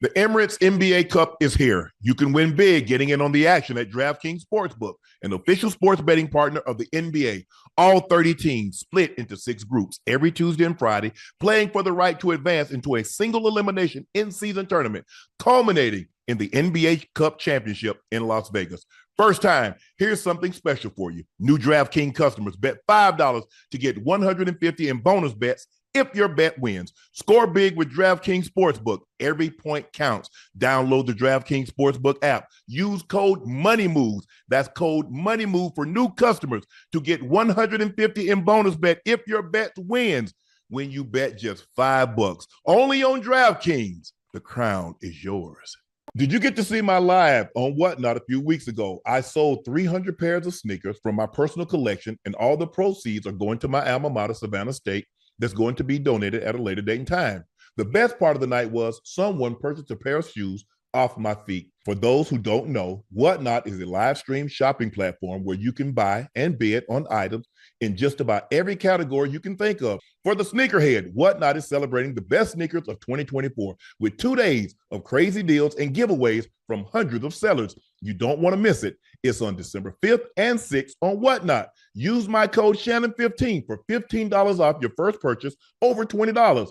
The Emirates NBA Cup is here. You can win big getting in on the action at DraftKings Sportsbook, an official sports betting partner of the NBA. All 30 teams split into 6 groups every Tuesday and Friday, playing for the right to advance into a single elimination in-season tournament, culminating in the NBA Cup Championship in Las Vegas. First time, here's something special for you. New DraftKings customers bet $5 to get $150 in bonus bets if your bet wins. Score big with DraftKings Sportsbook. Every point counts. Download the DraftKings Sportsbook app. Use code MONEYMOVES. That's code MONEYMOVE for new customers to get $150 in bonus bet if your bet wins when you bet just $5. Only on DraftKings. The crown is yours. Did you get to see my live on Whatnot a few weeks ago? I sold 300 pairs of sneakers from my personal collection, and all the proceeds are going to my alma mater, Savannah State, that's going to be donated at a later date and time. The best part of the night was someone purchased a pair of shoes off my feet. For those who don't know, Whatnot is a live stream shopping platform where you can buy and bid on items in just about every category you can think of. For the sneakerhead, Whatnot is celebrating the best sneakers of 2024 with 2 days of crazy deals and giveaways from hundreds of sellers. You don't want to miss it. It's on December 5th and 6th on Whatnot. Use my code Shannon15 for $15 off your first purchase over $20.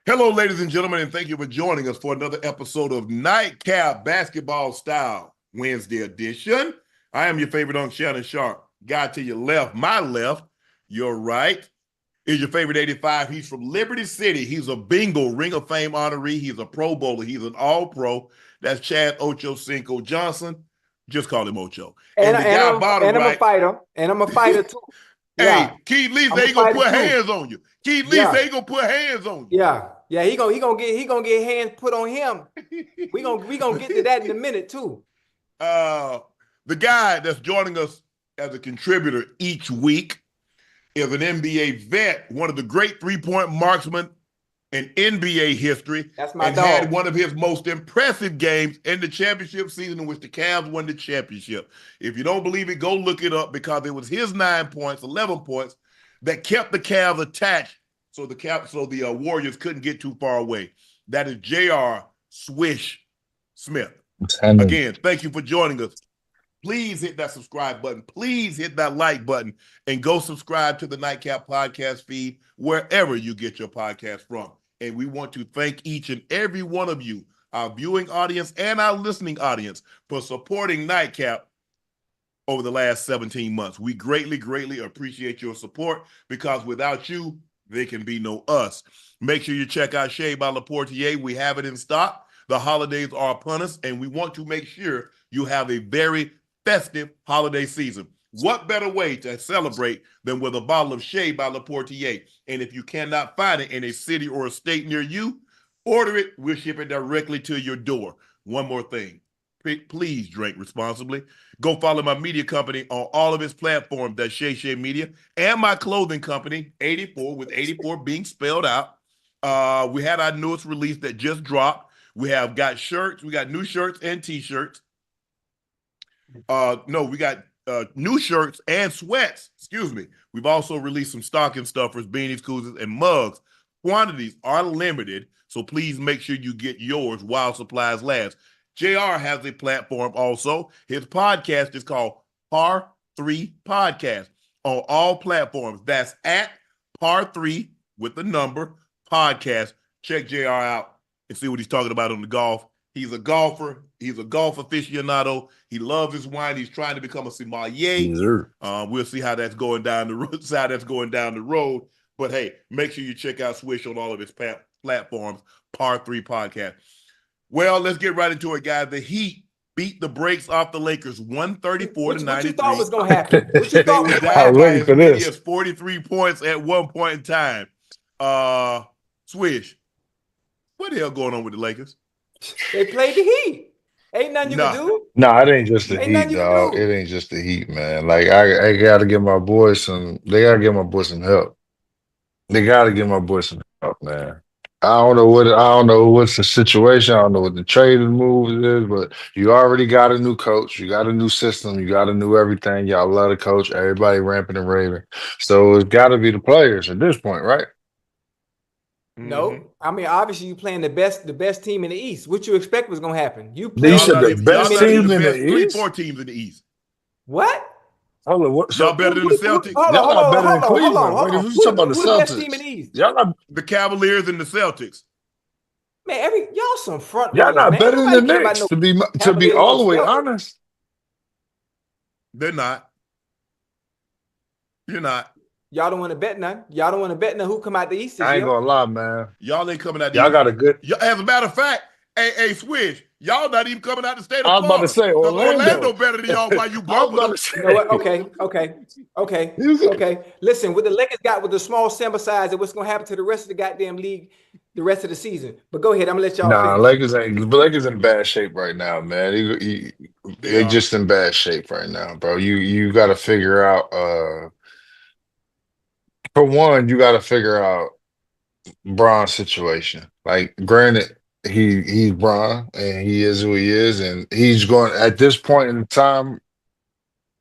Hello, ladies and gentlemen, and thank you for joining us for another episode of Nightcap Basketball Style Wednesday edition. I am your favorite Uncle Shannon Sharpe. Guy to your left, my left, your right, is your favorite 85. He's from Liberty City. He's a bingo Ring of Fame honoree. He's a Pro Bowler. He's an All-Pro. That's Chad Ochocinco Johnson. Just call him Ocho. And I'm a fighter. And I'm a fighter, too. Yeah. Hey, Keith Lee ain't gonna put hands on you. Keith Lee ain't gonna put hands on you. Yeah, he gonna get hands put on him. We gonna get to that in a minute too. The guy that's joining us as a contributor each week is an NBA vet, one of the great 3-point marksmen in NBA history. That's my and dog. Had one of his most impressive games in the championship season in which the Cavs won the championship. If you don't believe it, go look it up because it was his 9 points, 11 points that kept the Cavs attached so the Warriors couldn't get too far away. That is J.R. Swish Smith. Again, thank you for joining us. Please hit that subscribe button. Please hit that like button and go subscribe to the Nightcap podcast feed wherever you get your podcast from. And we want to thank each and every one of you, our viewing audience and our listening audience, for supporting Nightcap over the last 17 months. We greatly, greatly appreciate your support because without you, there can be no us. Make sure you check out Shea by Laportier. We have it in stock. The holidays are upon us, and we want to make sure you have a very festive holiday season. What better way to celebrate than with a bottle of Shea by Laportier? And if you cannot find it in a city or a state near you, order it. We'll ship it directly to your door. One more thing. Please drink responsibly. Go follow my media company on all of its platforms. That's Shea Media. And my clothing company, 84, with 84 being spelled out. We had our newest release that just dropped. We have got shirts. We got new shirts and T-shirts. We got new shirts and sweats. Excuse me. We've also released some stocking stuffers, beanies, koozies, and mugs. Quantities are limited, so please make sure you get yours while supplies last. JR has a platform also. His podcast is called Par 3 Podcast on all platforms. That's at Par 3 with the number podcast. Check JR out and see what he's talking about on the golf. He's a golfer. He's a golf aficionado. He loves his wine. He's trying to become a sommelier. We'll see how that's going down the road. But hey, make sure you check out Swish on all of his platforms. Par 3 Podcast. Well, let's get right into it, guys. The Heat beat the brakes off the Lakers 134 to 93. What you thought was going to happen? What you thought was going to happen? 43 points at one point in time. Swish, what the hell going on with the Lakers? They played the Heat. Ain't nothing you can do. Nah, it ain't just the Ain't nothing Heat, you can dog. do. It ain't just the Heat, man. Like I gotta give my boys some. They gotta give my boys some help. They gotta give my boys some help, man. I don't know what's the situation. I don't know what the trading move is, but you already got a new coach. You got a new system. You got a new everything. Y'all love the coach. Everybody ramping and raving. So it's got to be the players at this point, right? No, I mean obviously you playing the best team in the East. What you expect was gonna happen? You You playing Y'all the said not the best even y'all team best in the not even team the East. in the best three, East. four teams in the East. What? Hold on, what, Y'all so better than the Celtics. Hold on, y'all hold not on, better hold than on, hold on, Cleveland. hold Wait, on. if you talking about Who the the best team in Celtics, the East? The Cavaliers and the Celtics. Man, y'all some front y'all runners, not man. Ain't better than the nobody care about Knicks. no To be Cavaliers or all no the way Celtics. honest, They're not. You're not. Y'all don't want to bet none. Y'all don't want to bet none who come out the East this I ain't year. gonna lie, man. Y'all ain't coming out the Y'all East. got a good. As a matter of fact, hey, Swish, y'all not even coming out the state of I was about to Florida. say Because Orlando. Orlando better than y'all while you I was bumping about them. to You know what? say. Okay. Listen, what the Lakers got with the small sample size and what's gonna happen to the rest of the goddamn league the rest of the season. But go ahead, I'm gonna let y'all Nah, finish. Lakers in bad shape right now, man. They They are. just in bad shape right now, bro. You got to figure out. For one, you got to figure out Bron's situation. Like, granted, he's Bron and he is who he is, and he's going at this point in time.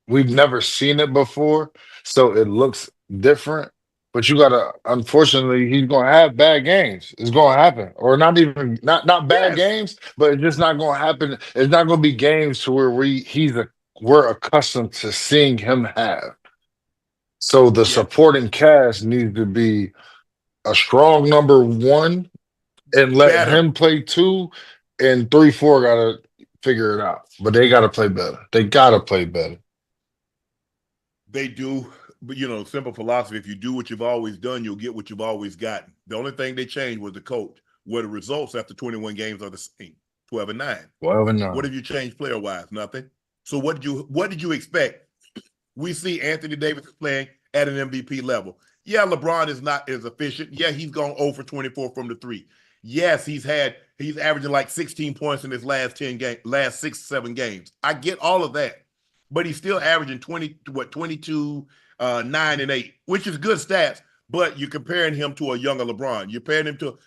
We've never seen it before, so it looks different. But you gotta, unfortunately, he's gonna have bad games. It's gonna happen, or not even not bad Yes. games, but it's just not gonna happen. It's not gonna be games to where we're accustomed to seeing him have. So the Yes. supporting cast needs to be a strong number one and let Better. him play two, and three, four gotta figure it out. But they gotta play better. They gotta play better. They do. But, simple philosophy. If you do what you've always done, you'll get what you've always gotten. The only thing they changed was the coach, where the results after 21 games are the same, 12-9. 12-9. What have you changed player-wise? Nothing. So what did you expect? We see Anthony Davis playing at an MVP level. Yeah, LeBron is not as efficient. Yeah, he's gone 0 for 24 from the three. Yes, he's averaging like 16 points in his last 6-7 games. I get all of that. But he's still averaging 22, 9 and 8, which is good stats. But you're comparing him to a younger LeBron. You're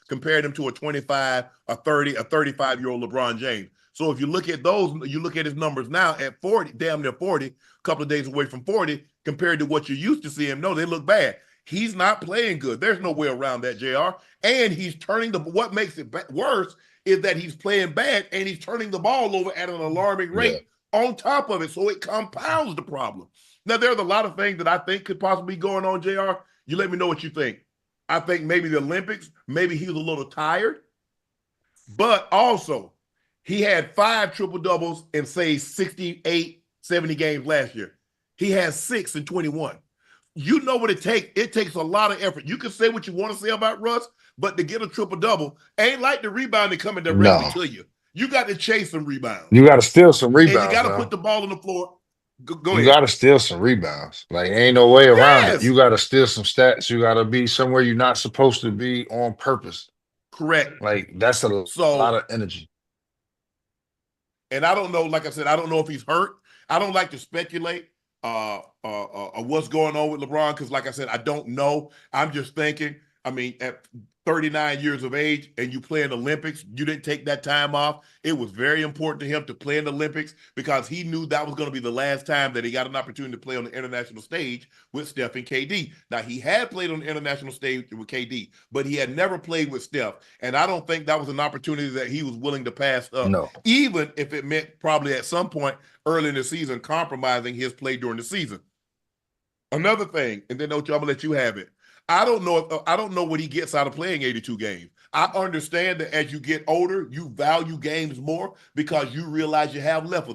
comparing him to a 25, a 30, a 35-year-old LeBron James. So if you look at those, you look at his numbers now at 40, damn near 40, a couple of days away from 40, compared to what you used to see him. No, they look bad. He's not playing good. There's no way around that, JR. And he's what makes it worse is that he's playing bad and he's turning the ball over at an alarming Yeah. rate on top of it. So it compounds the problem. Now, there's a lot of things that I think could possibly be going on, JR. You let me know what you think. I think maybe the Olympics, maybe he was a little tired, but also he had 5 triple doubles in, say, 68, 70 games last year. He has 6 in 21. You know what it takes. It takes a lot of effort. You can say what you want to say about Russ, but to get a triple double ain't like the rebounding coming directly No. to you. You got to chase some rebounds. You got to steal some And you got rebounds to put now. the ball on the floor. Go You ahead. got to steal some rebounds. Like, ain't no way around it. Yes. You got to steal some stats. You got to be somewhere you're not supposed to be on purpose. Correct. Like, that's a lot So, of energy. and I don't know, like I said, I don't know if he's hurt. I don't like to speculate what's going on with LeBron because, like I said, I don't know. I'm just thinking, I mean, at 39 years of age and you play in the Olympics, you didn't take that time off. It was very important to him to play in the Olympics because he knew that was going to be the last time that he got an opportunity to play on the international stage with Steph and KD. Now, he had played on the international stage with KD, but he had never played with Steph. And I don't think that was an opportunity that he was willing to pass up, No. even if it meant probably at some point early in the season compromising his play during the season. Another thing, and then Ocho, I'm gonna let you have it. I don't know what he gets out of playing 82 games. I understand that as you get older, you value games more because you realize you have less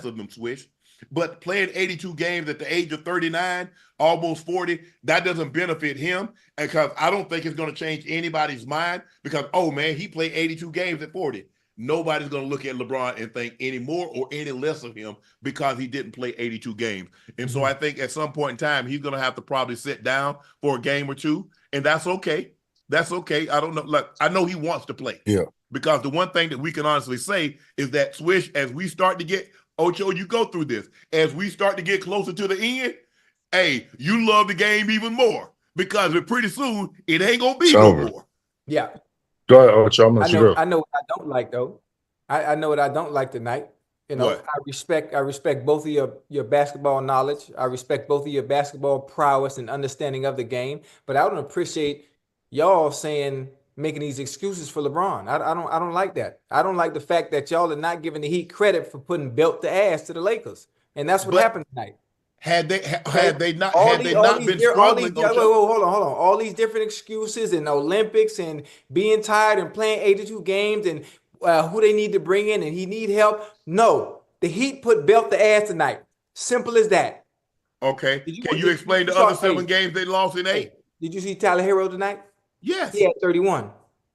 of them, Swish. But playing 82 games at the age of 39, almost 40, that doesn't benefit him because I don't think it's going to change anybody's mind because, oh man, he played 82 games at 40. Nobody's going to look at LeBron and think any more or any less of him because he didn't play 82 games. And so I think at some point in time, he's going to have to probably sit down for a game or two, and that's okay. That's okay. I don't know. Like, I know he wants to play. Yeah. Because the one thing that we can honestly say is that Swish, as we start to get, Ocho, you go through this. As we start to get closer to the end, hey, you love the game even more because pretty soon it ain't gonna be no more. Yeah. Go ahead, Ocho. I'm gonna let you go. I know what I don't like though. I know what I don't like tonight. You know, What? I respect both of your basketball knowledge. I respect both of your basketball prowess and understanding of the game. But I don't appreciate y'all making these excuses for LeBron. I don't like that. I don't like the fact that y'all are not giving the Heat credit for putting belt to ass to the Lakers. And that's what happened tonight. Had they not been struggling, hold on. All these different excuses and Olympics and being tired and playing 82 games and who they need to bring in and he need help. No, the Heat put belt to ass tonight. Simple as that. Okay. Can you explain the other 7 games they lost in 8? Did you see Tyler Hero tonight? Yes. He had 31.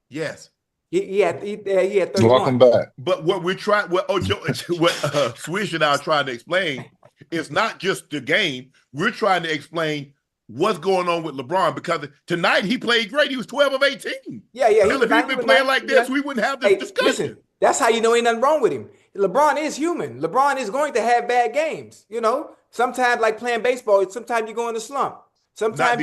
Yes. He had 31. Welcome back. But what Swish and I are trying to explain is not just the game. We're trying to explain what's going on with LeBron because tonight he played great. He was 12 of 18. Yeah. If he'd been playing like this, we wouldn't have this discussion. Listen, that's how you know ain't nothing wrong with him. LeBron is human. LeBron is going to have bad games. You know, sometimes like playing baseball, sometimes you go in a slump. Sometimes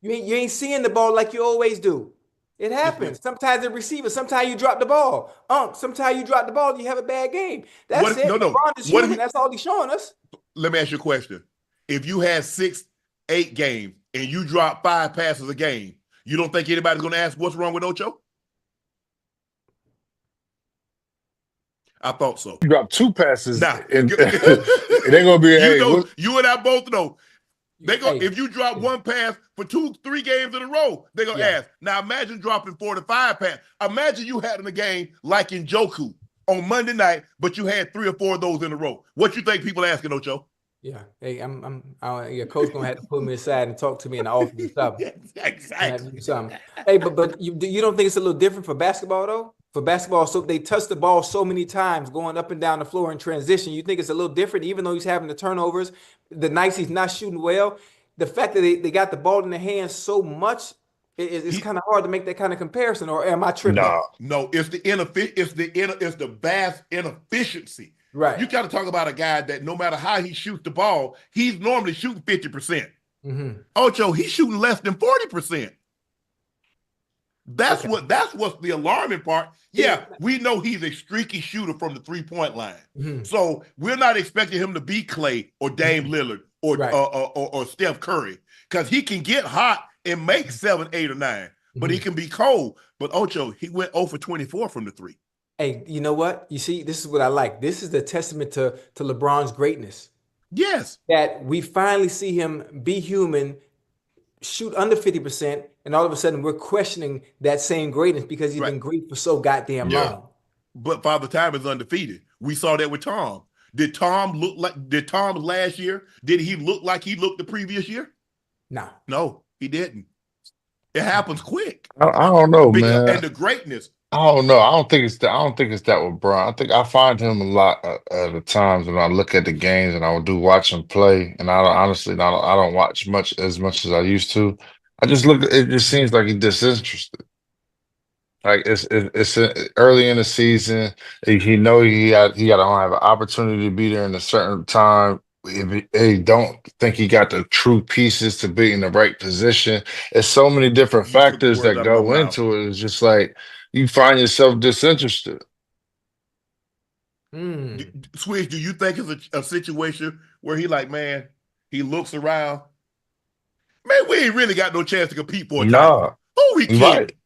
you ain't seeing the ball like you always do. It happens. Sometimes the receiver, sometimes you drop the ball. Sometimes you drop the ball, you have a bad game. That's it. LeBron is human. That's all he's showing us. Let me ask you a question. If you had 6, 8 games and you drop 5 passes a game, you don't think anybody's going to ask what's wrong with Ocho? I thought so. You dropped 2 passes. Nah. It ain't gonna be you and I both know. If you drop 1 pass for 2, 3 games in a row, they're gonna ask. Now imagine dropping 4 to 5 passes. Imagine you had in a game like in Joku on Monday night, but you had 3 or 4 of those in a row. What you think people asking, Ocho? Yeah. Hey, your coach gonna have to pull me aside and talk to me in the office or something. Exactly. Hey, but you don't think it's a little different for basketball though? For basketball, so they touch the ball so many times going up and down the floor in transition. You think it's a little different, even though he's having the turnovers, the nights he's not shooting well. The fact that they got the ball in their hands so much, it's kind of hard to make that kind of comparison. Or am I tripping? No, it's the vast inefficiency. Right. You got to talk about a guy that no matter how he shoots the ball, he's normally shooting 50%. Mm-hmm. Ocho, he's shooting less than 40%. That's what's the alarming part. Yeah, we know he's a streaky shooter from the 3-point line. Mm-hmm. So we're not expecting him to be Clay or Dame Lillard or Steph Curry because he can get hot and make 7, 8, or 9, but he can be cold. But Ocho, he went 0 for 24 from the 3. Hey, you know what? You see, this is what I like. This is the testament to LeBron's greatness. Yes. That we finally see him be human, shoot under 50%, and all of a sudden we're questioning that same greatness because he's been great for so goddamn long. But Father Time is undefeated. We saw that with Tom. Did Tom last year? Did he look like he looked the previous year? No, he didn't. It happens quick. I don't know, man. And the greatness. I don't know. I don't think it's that with Bron. I think I find him a lot of the times when I look at the games and I do watch him play, and I don't watch as much as I used to. I just look. It just seems like he's disinterested. Like it's early in the season. He know he got to have an opportunity to be there in a certain time. If he don't think he got the true pieces to be in the right position. There's so many different factors that go into it. It's just like you find yourself disinterested. Swish, do you think it's a situation where he looks around? Man, we ain't really got no chance to compete for a title. Who we kidding?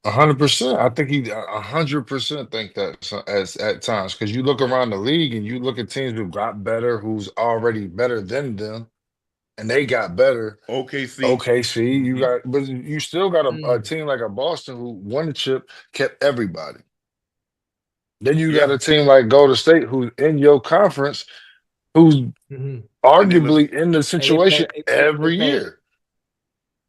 100%. I think he 100% think that at times because you look around the league and you look at teams who got better, who's already better than them, and they got better. OKC, you got, but you still got a team like a Boston who won the chip, kept everybody. Then you got a team like Golden State who's in your conference, who's arguably in the situation every year.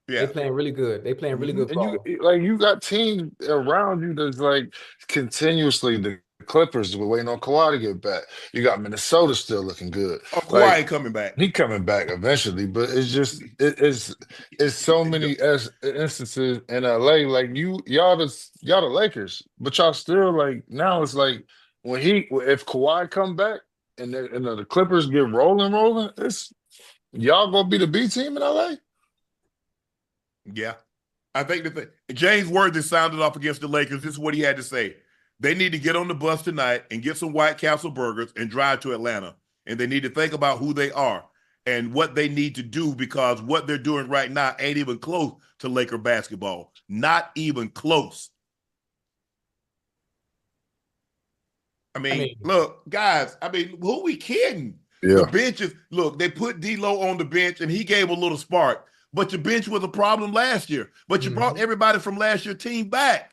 Yeah, they're playing really good. They're playing really good ball. You got teams around you that's like continuously Clippers, we're waiting on Kawhi to get back. You got Minnesota still looking good. Oh, Kawhi Like ain't coming back. he coming back eventually, but it's just it's so many instances in LA. Like y'all the Lakers, but y'all still like now it's like if Kawhi come back and the Clippers get rolling, it's y'all gonna be the B team in LA. Yeah. I think James Worthy sounded off against the Lakers. This is what he had to say. They need to get on the bus tonight and get some White Castle burgers and drive to Atlanta. And they need to think about who they are and what they need to do, because what they're doing right now ain't even close to Laker basketball. Not even close. I mean, look, guys, who we kidding? Yeah. The benches, look, they put D-Lo on the bench and he gave a little spark. But your bench was a problem last year. But you brought everybody from last year's team back.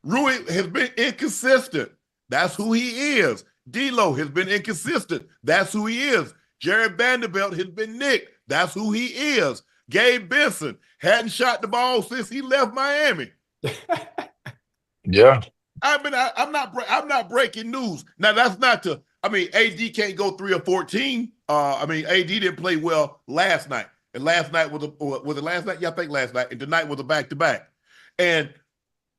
Rui has been inconsistent. That's who he is. D-Lo has been inconsistent. That's who he is. Jared Vanderbilt has been nicked. That's who he is. Gabe Benson hadn't shot the ball since he left Miami. Yeah. I'm not breaking news. Now that's not to. AD can't go 3 or 14. AD didn't play well last night. And last night was it last night? Yeah, I think last night. And tonight was a back-to-back. And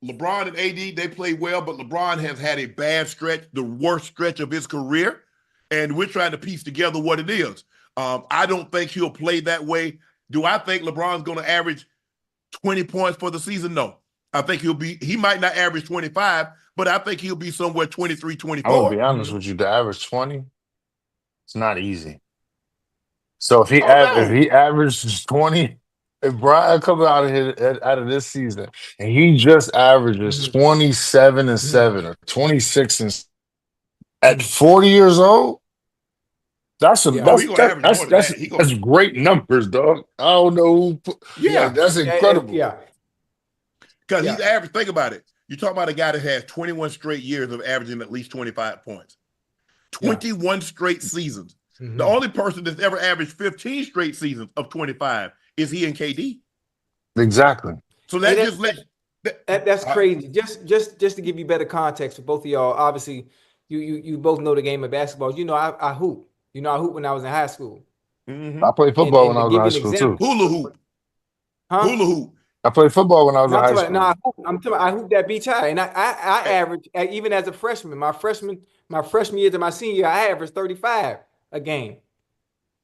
LeBron and AD, they play well, but LeBron has had a bad stretch, the worst stretch of his career. And we're trying to piece together what it is. I don't think he'll play that way. Do I think LeBron's going to average 20 points for the season? No. I think he might not average 25, but I think he'll be somewhere 23, 24. I'm going to be honest with you. To average 20, it's not easy. So if he averages 20, if Brian comes out of this season and he just averages 27 and 7 or 26 and at 40 years old, that's great numbers, dog. I don't know. That's incredible. Because he's average. Think about it. You're talking about a guy that has 21 straight years of averaging at least 25 points. 21 straight seasons. The only person that's ever averaged 15 straight seasons of 25 is he and KD. Exactly. So that's crazy. Just to give you better context for both of y'all. Obviously, you both know the game of basketball. You know, I hoop. You know, I hooped when I was in high school. I played football when I was in high school too. Hula hoop. Hula hoop. I played football when I was in high school. No, I'm talking about I hooped that beach high, and I averaged even as a freshman. My freshman year to my senior year, I averaged 35 a game.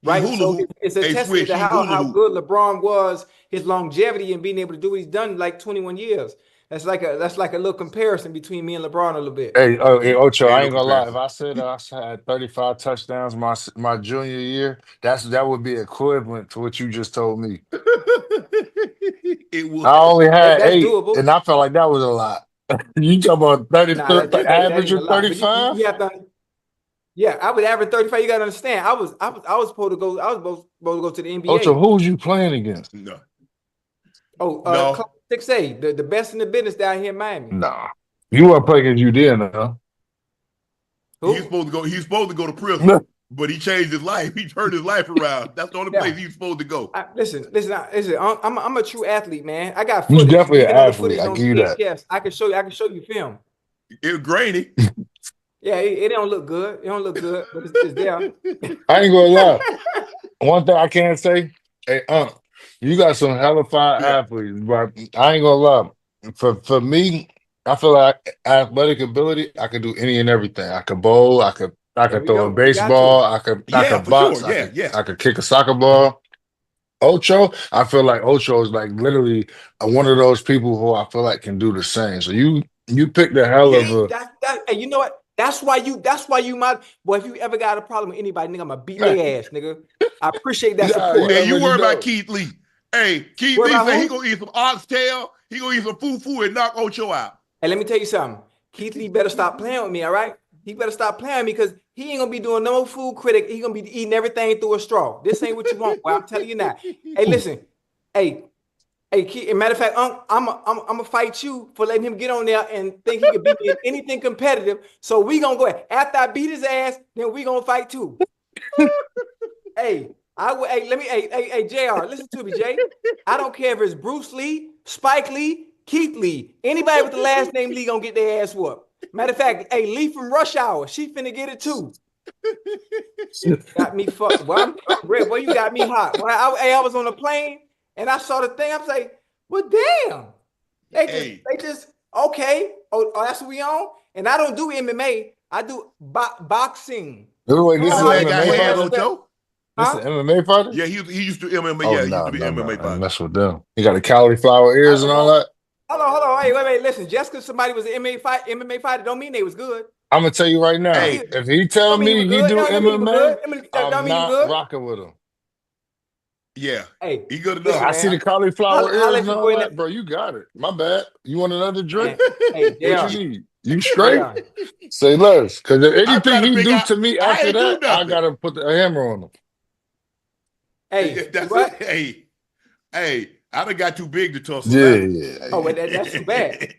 Right, so it's a testament to how good LeBron was, his longevity, and being able to do what he's done in like 21 years. That's like a little comparison between me and LeBron a little bit. Hey, Ocho, I ain't gonna lie. If I said I had 35 touchdowns my junior year, that would be equivalent to what you just told me. It would. I only had that's 8, doable. and I felt like that was a lot. You talking about average of 35? You have to. Yeah, I would average 35. You gotta understand. I was supposed to go. I was supposed to go to the NBA. Ocho, who was you playing against? No. No. 6A, the best in the business down here in Miami. Nah, you weren't playing against you then, huh? He's supposed to go to prison, but he changed his life. He turned his life around. That's the only place he's supposed to go. Listen. I'm a true athlete, man. I got footage. You're definitely an athlete. I give you that. Yes, I can show you film. It's grainy. Yeah, it don't look good. It don't look good, but it's there. I ain't gonna lie. One thing I can say, hey, you got some hella fine athletes, but I ain't gonna lie. For me, I feel like athletic ability, I can do any and everything. I could bowl, I could throw a baseball, I could box, sure. I could kick a soccer ball. Ocho, I feel like Ocho is like literally one of those people who I feel like can do the same. So you pick the hell of a. And you know what? That's why you might. Boy, if you ever got a problem with anybody, nigga, I'm gonna beat their ass, nigga. I appreciate that support. Hey, you worry about Keith Lee. Hey, Keith Lee say he gonna eat some oxtail, he gonna eat some fufu and knock Ocho out. Hey, let me tell you something. Keith Lee better stop playing with me, all right? He better stop playing with me because he ain't gonna be doing no food critic. He gonna be eating everything through a straw. This ain't what you want, boy. I'm telling you now. Hey, listen. Hey, matter of fact, I'm gonna fight you for letting him get on there and think he can beat me in anything competitive. So we gonna go ahead. After I beat his ass, then we gonna fight too. Hey, JR, listen to me, Jay. I don't care if it's Bruce Lee, Spike Lee, Keith Lee. Anybody with the last name Lee gonna get their ass whooped. Matter of fact, hey, Lee from Rush Hour, she finna get it too. Got me fucked. Well, Red, boy, you got me hot. Well, I was on a plane and I saw the thing. I was like, well, damn. They just okay. Oh, that's what we on? And I don't do MMA. I do boxing. Wait, this is that guy MMA had fighter? Ocho? This is MMA fighter? Yeah, he used to MMA. Oh, yeah, he used to be MMA fighter. Mess with them. He got the cauliflower ears and all that. Hold on. Hey, wait. Listen, just because somebody was an MMA fighter don't mean they was good. I'm gonna tell you right now. Hey, if he tell me he do MMA, I'm not rocking with him. Yeah. Hey, he good enough. I see the cauliflower ears and all that, bro. You got it. My bad. You want another drink? Hey, what you need? You straight? Say less. Because if anything he do to me after that, I gotta put a hammer on him. Hey, what? Hey, I done got too big to tussle. Yeah. Oh, wait, that's too bad.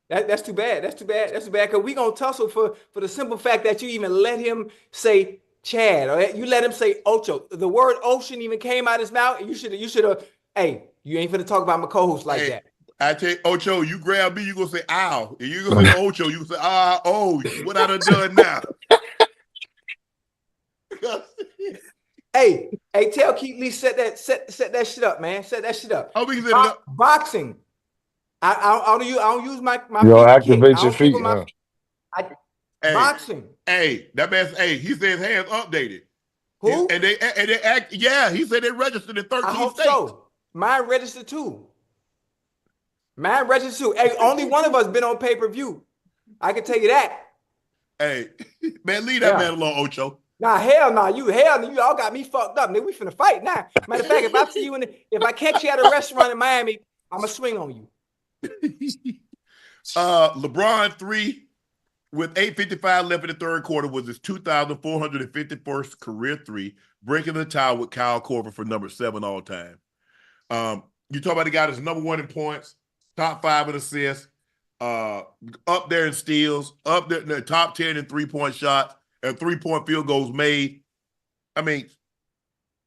That's too bad. That's too bad. Because we gonna tussle for the simple fact that you even let him say Chad, or you let him say Ocho. The word ocean even came out his mouth. You should have. Hey, you ain't finna talk about my co-host like that. I tell you, Ocho, you grab me, you gonna say ow. And you gonna say Ocho, you gonna say oh, what I done now? Hey, tell KeKe set that shit up, man. Set that shit up. Oh, we can set it up. Boxing. I don't use my feet. Activate your feet. Boxing. Hey, that man. Hey, he said his hands updated. Who? And they act. Yeah, he said they registered in 13 I hope states. So. Mine registered too. Hey, only one of us been on pay-per-view. I can tell you that. Hey, man, leave that man alone, Ocho. Nah, hell nah. You all got me fucked up. Nigga, we finna fight now. Matter of fact, if I see you if I catch you at a restaurant in Miami, I'ma swing on you. LeBron 3 with 8:55 left in the third quarter was his 2,451st career three, breaking the tie with Kyle Korver for number 7 all time. You talk about the guy that's number 1 in points, top 5 in assists, up there in steals, up there in the top 10 in 3-point shots and 3-point field goals made. I mean,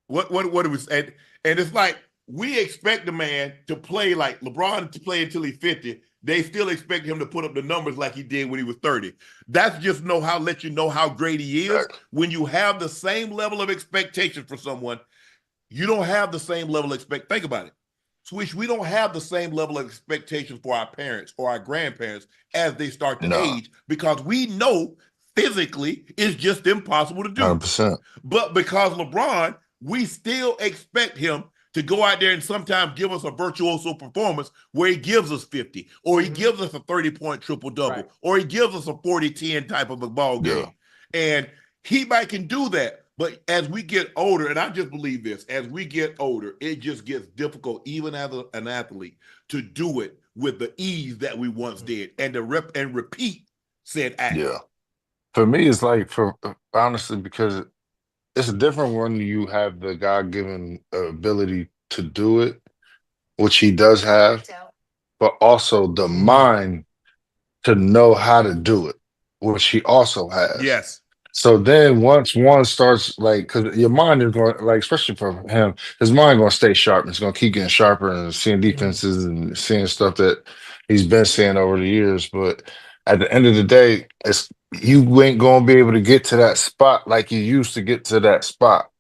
what do we say? And it's like we expect the man to play like LeBron to play until he's 50. They still expect him to put up the numbers like he did when he was 30. That's just let you know how great he is. When you have the same level of expectation for someone, you don't have the same level of think about it. Swish, we don't have the same level of expectation for our parents or our grandparents as they start to age, because we know physically it's just impossible to do. 100%. But because LeBron, we still expect him to go out there and sometimes give us a virtuoso performance where he gives us 50, or he gives us a 30-point triple-double, or he gives us a 40-10 type of a ball game. And he can do that. But as we get older, and I just believe this, as we get older, it just gets difficult, even as an athlete, to do it with the ease that we once did, and to repeat said act. Yeah. For me, it's like, honestly, because it's different when you have the God-given ability to do it, which he does have, but also the mind to know how to do it, which he also has. Yes. So then once one starts, like, because your mind is going, like, especially for him, his mind going to stay sharp. It's going to keep getting sharper and seeing defenses and seeing stuff that he's been seeing over the years. But at the end of the day, you ain't going to be able to get to that spot like you used to get to that spot.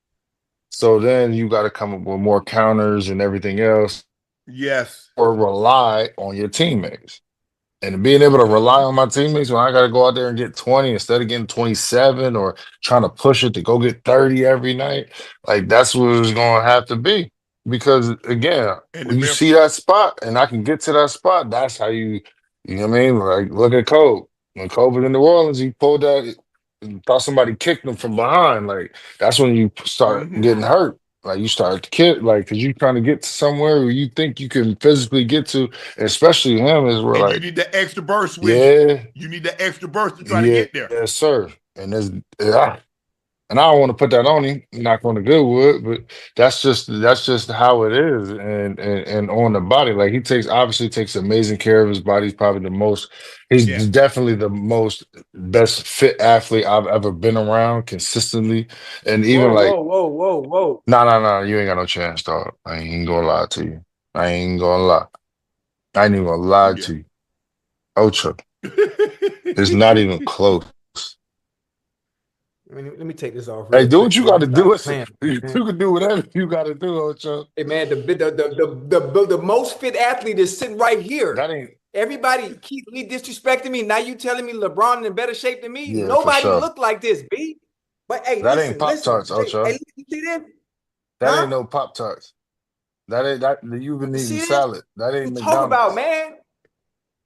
So then you got to come up with more counters and everything else. Yes. Or rely on your teammates. And being able to rely on my teammates when I got to go out there and get 20 instead of getting 27, or trying to push it to go get 30 every night, like, that's what it's going to have to be. Because, again, when you see that spot and I can get to that spot, that's how you know what I mean? Like, look at Kobe. When Kobe was in New Orleans, he pulled that, thought somebody kicked him from behind. Like, that's when you start getting hurt. Like, you start to kick, like, because you're trying to get to somewhere where you think you can physically get to, and especially him, is where, like, you need the extra burst. Yeah. You need the extra burst to try to get there. Yes, sir. And and I don't want to put that on him, knock on the good wood, but that's just how it is. And on the body, like, he obviously takes amazing care of his body. He's definitely the most best fit athlete I've ever been around consistently. And even whoa. No, you ain't got no chance, dog. I ain't gonna lie to you. I ain't even gonna lie to you. Ocho, It's not even close. Let me take this off. Hey, Real do quick what you before got I to do. start playing. You can do whatever you got to do, Ocho. Hey man, the most fit athlete is sitting right here. That ain't. Everybody keep disrespecting me. Now you telling me LeBron in better shape than me? Yeah, for Nobody sure. look like this, B. But hey, That ain't listen. Pop-Tarts, Ocho. Hey, you see this? That ain't Huh? no Pop-Tarts. That ain't that. You've been You eating see this? salad. That ain't What you talk about, McDonald's. man?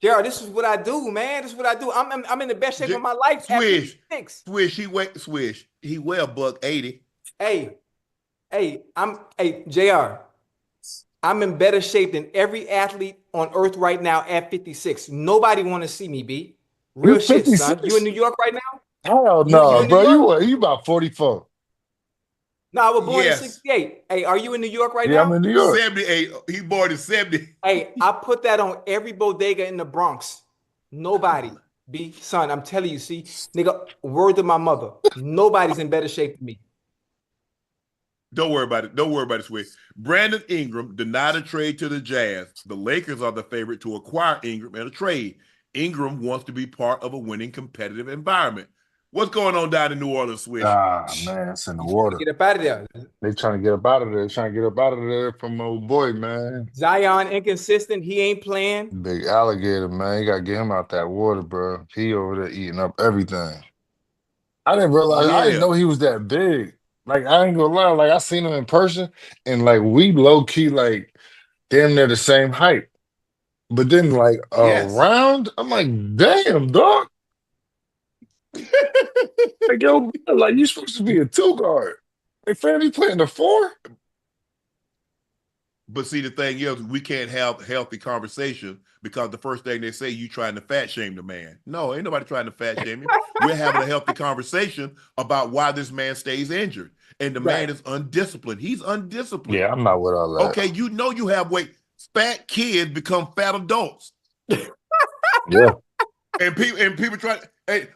J.R., this is what I do, man. This is what I do. I'm in the best shape of my life at Swish. 56. Swish. He weigh $180. Hey, J.R., I'm in better shape than every athlete on earth right now at 56. Nobody want to see me, B. You Real shit, son. You 56? in New York right now? Hell You no, in New bro. York? You about 44. No, I was born in Yes. 68. Hey, are you in New York right Yeah, I'm now? in New York. 78. He born in 70. Hey, I put that on every bodega in the Bronx. Nobody. B, son, I'm telling you, see, nigga, word to my mother. Nobody's in better shape than me. Don't worry about it, Swish. Brandon Ingram denied a trade to the Jazz. The Lakers are the favorite to acquire Ingram in a trade. Ingram wants to be part of a winning competitive environment. What's going on down in New Orleans, Swish? Ah, man, it's in the He's trying to water. get up out of there. They trying to get up out of there. They trying to get up out of there from my old boy, man. Zion inconsistent. He ain't playing. Big alligator, man. You got to get him out that water, bro. He over there eating up everything. I didn't realize, I didn't Yeah. know he was that big. Like, I ain't gonna lie. Like, I seen him in person, and like, we low key, like, damn near the same height. But then, like, Yes. around, I'm like, damn, dog. Like, yo, like, you supposed to be a two guard. Like, fam, you playing the four? But see, the thing is, we can't have healthy conversation because the first thing they say, you trying to fat shame the man. No, ain't nobody trying to fat shame him. We're having a healthy conversation about why this man stays injured. And the man is undisciplined. He's undisciplined. Yeah, I'm not with all that. Okay, you know you have weight. Fat kids become fat adults. Yeah. And people try, hey,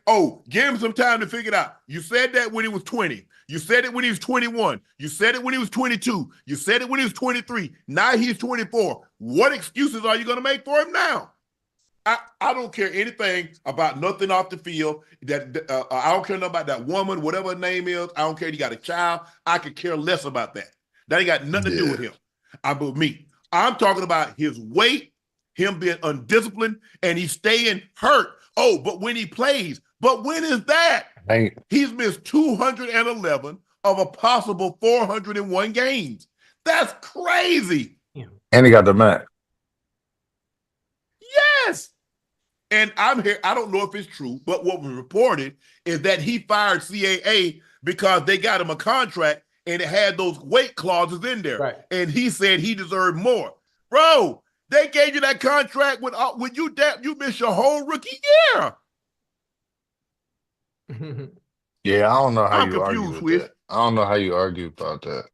give him some time to figure it out. You said that when he was 20. You said it when he was 21. You said it when he was 22. You said it when he was 23. Now he's 24. What excuses are you going to make for him now? I don't care anything about nothing off the field. I don't care nothing about that woman, whatever her name is. I don't care if you got a child. I could care less about that. That ain't got nothing to do with him. About me. I'm talking about his weight, him being undisciplined, and he's staying hurt. Oh, but when he plays, but when is that? He's missed 211 of a possible 401 games. That's crazy. And he got the Mac. Yes. And I'm here. I don't know if it's true, but what was reported is that he fired CAA because they got him a contract and it had those weight clauses in there. Right. And he said he deserved more. Bro, they gave you that contract when you missed your whole rookie year. Yeah, I don't know how I'm you argue confused with that. I don't know how you argue about that.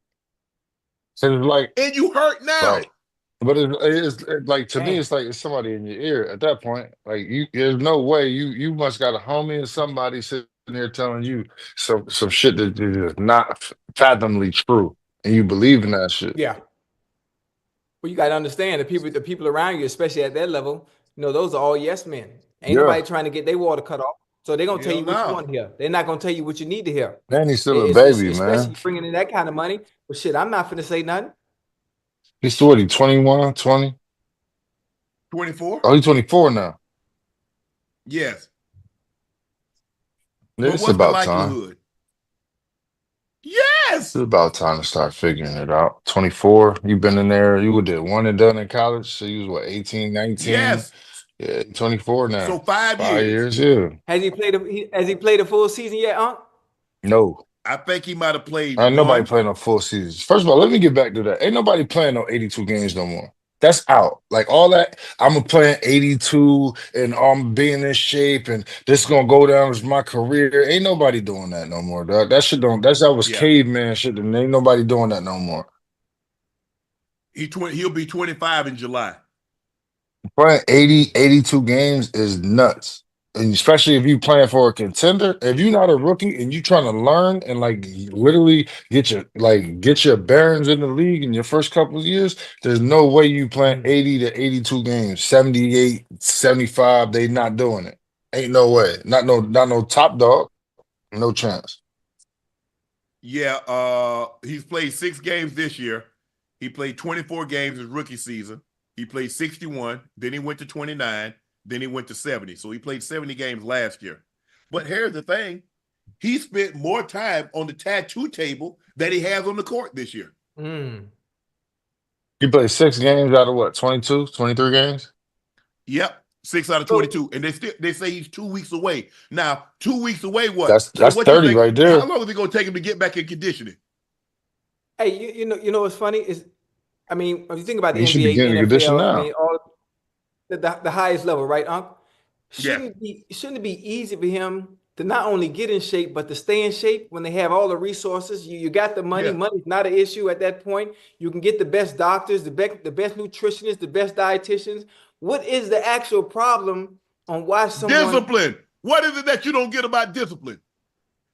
So it's like, and you hurt now. Right. But it's like, to me, it's like it's somebody in your ear at that point. Like, there's no way you must got a homie or somebody sitting there telling you some shit that is not fathomably true, and you believe in that shit. Yeah. Well, you got to understand the people around you, especially at that level. Those are all yes men. Ain't nobody trying to get their water cut off. So they're gonna tell you what you want to hear. They're not gonna tell you what you need to hear. Man, he's still a baby, especially man. bringing in that kind of money. But shit, I'm not finna say nothing. He's 21, 20? 24? Oh, he's 24 now. Yes. It's about time. Yes. It's about time to start figuring it out. 24, you've been in there. You did one and done in college. So you was what, 18, 19? Yes. Yeah, 24 now. So 5 years, yeah. Has he played a full season yet, Unc? No. I think he might have played nobody playing no full seasons. First of all, let me get back to that. Ain't nobody playing no 82 games no more. That's out. Like all that, I'm playing 82 and I'm being in shape and this is gonna go down as my career. Ain't nobody doing that no more, dog. That shit that was caveman shit, and ain't nobody doing that no more. He'll be 25 in July. Playing 82 games is nuts. And especially if you playing for a contender, if you're not a rookie and you trying to learn and like literally get your bearings in the league in your first couple of years, there's no way you playing 80 to 82 games, 78, 75. They not doing it. Ain't no way. Not no top dog. No chance. Yeah, he's played 6 games this year. He played 24 games his rookie season. He played 61. Then he went to 29. Then he went to 70. So he played 70 games last year. But here's the thing. He spent more time on the tattoo table than he has on the court this year. He played 6 games out of what, 22, 23 games? Yep, 6 out of 22. And they say he's 2 weeks away. Now, 2 weeks away, what? That's what 30 right there. How long is it going to take him to get back in conditioning? Hey, you know what's funny is, I mean, if you think about the He should be NBA, getting in condition NFL, now. I mean, all the highest level, right, Unc? Shouldn't Yeah. it be easy for him to not only get in shape, but to stay in shape when they have all the resources? You got the money. Yeah. Money's not an issue at that point. You can get the best doctors, the best nutritionists, the best dietitians. What is the actual problem on why someone... Discipline. What is it that you don't get about discipline?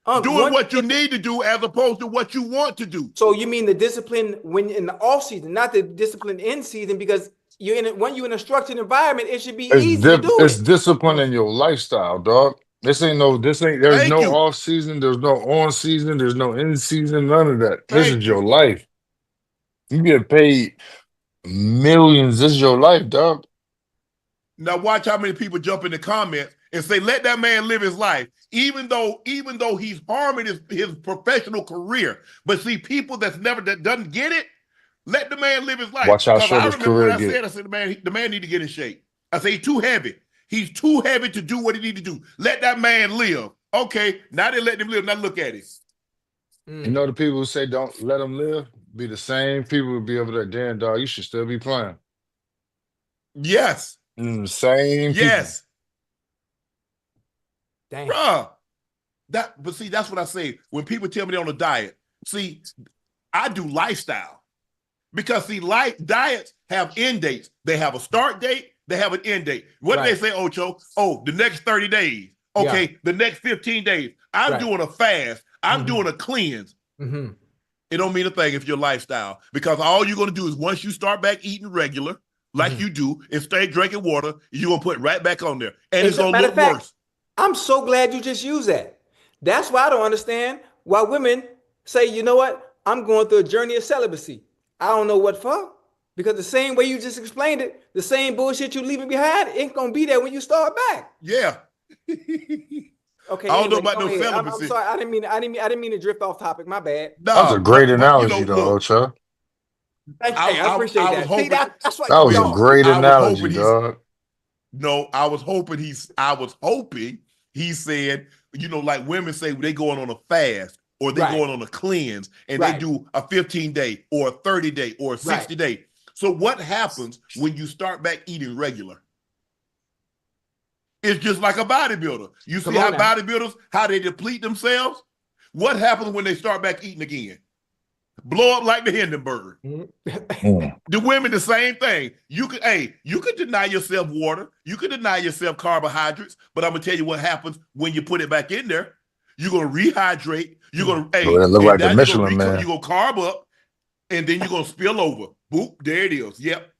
Unc, doing what you need to do as opposed to what you want to do. So you mean the discipline when in the off season, not the discipline in season, because when you're in a structured environment, it should be easy to do It's it. discipline in your lifestyle, dog. There's Thank no you. off season, there's no on season, there's no in season, none of that. This is your life. You get paid millions. This is your life, dog. Now watch how many people jump in the comments and say, let that man live his life, even though he's harming his professional career. But see, people that doesn't get it, let the man live his life. Watch how short his career I said the man need to get in shape. I say he's too heavy. He's too heavy to do what he need to do. Let that man live. Okay, now they let him live. Now look at it. You know the people who say don't let him live be the same people who be over there. Damn, dog, you should still be playing. Yes. Same. Yes. Damn. Bruh. But see, that's what I say. When people tell me they're on a diet, see, I do lifestyle. Because see, diets have end dates. They have a start date, they have an end date. What do they say, Ocho? Oh, the next 30 days. Okay, the next 15 days. I'm doing a fast. I'm doing a cleanse. It don't mean a thing if your lifestyle. Because all you're going to do is once you start back eating regular, like you do, and stay drinking water, you're going to put right back on there. And it's going to look worse. I'm so glad you just used that. That's why I don't understand why women say, you know what? I'm going through a journey of celibacy. I don't know what for. Because the same way you just explained it, the same bullshit you're leaving behind ain't going to be there when you start back. Yeah. Okay. I don't know about no celibacy. I'm sorry. I didn't mean to drift off topic. My bad. No, that was a great analogy, though, Ocho. Thank you. I appreciate that. Hoping, that's what that was a great analogy, dog. No, I was hoping he said, you know, like women say they going on a fast or they going on a cleanse and they do a 15-day or a 30-day or a 60-day. So what happens when you start back eating regular? It's just like a bodybuilder. You see how bodybuilders, how they deplete themselves? What happens when they start back eating again? Blow up like the Hindenburg. The women, the same thing. You could deny yourself water. You could deny yourself carbohydrates. But I'm going to tell you what happens when you put it back in there. You're going to rehydrate. You're going to, look like the Michelin man. You're going to carb up, and then you're going to spill over. Boop, there it is. Yep.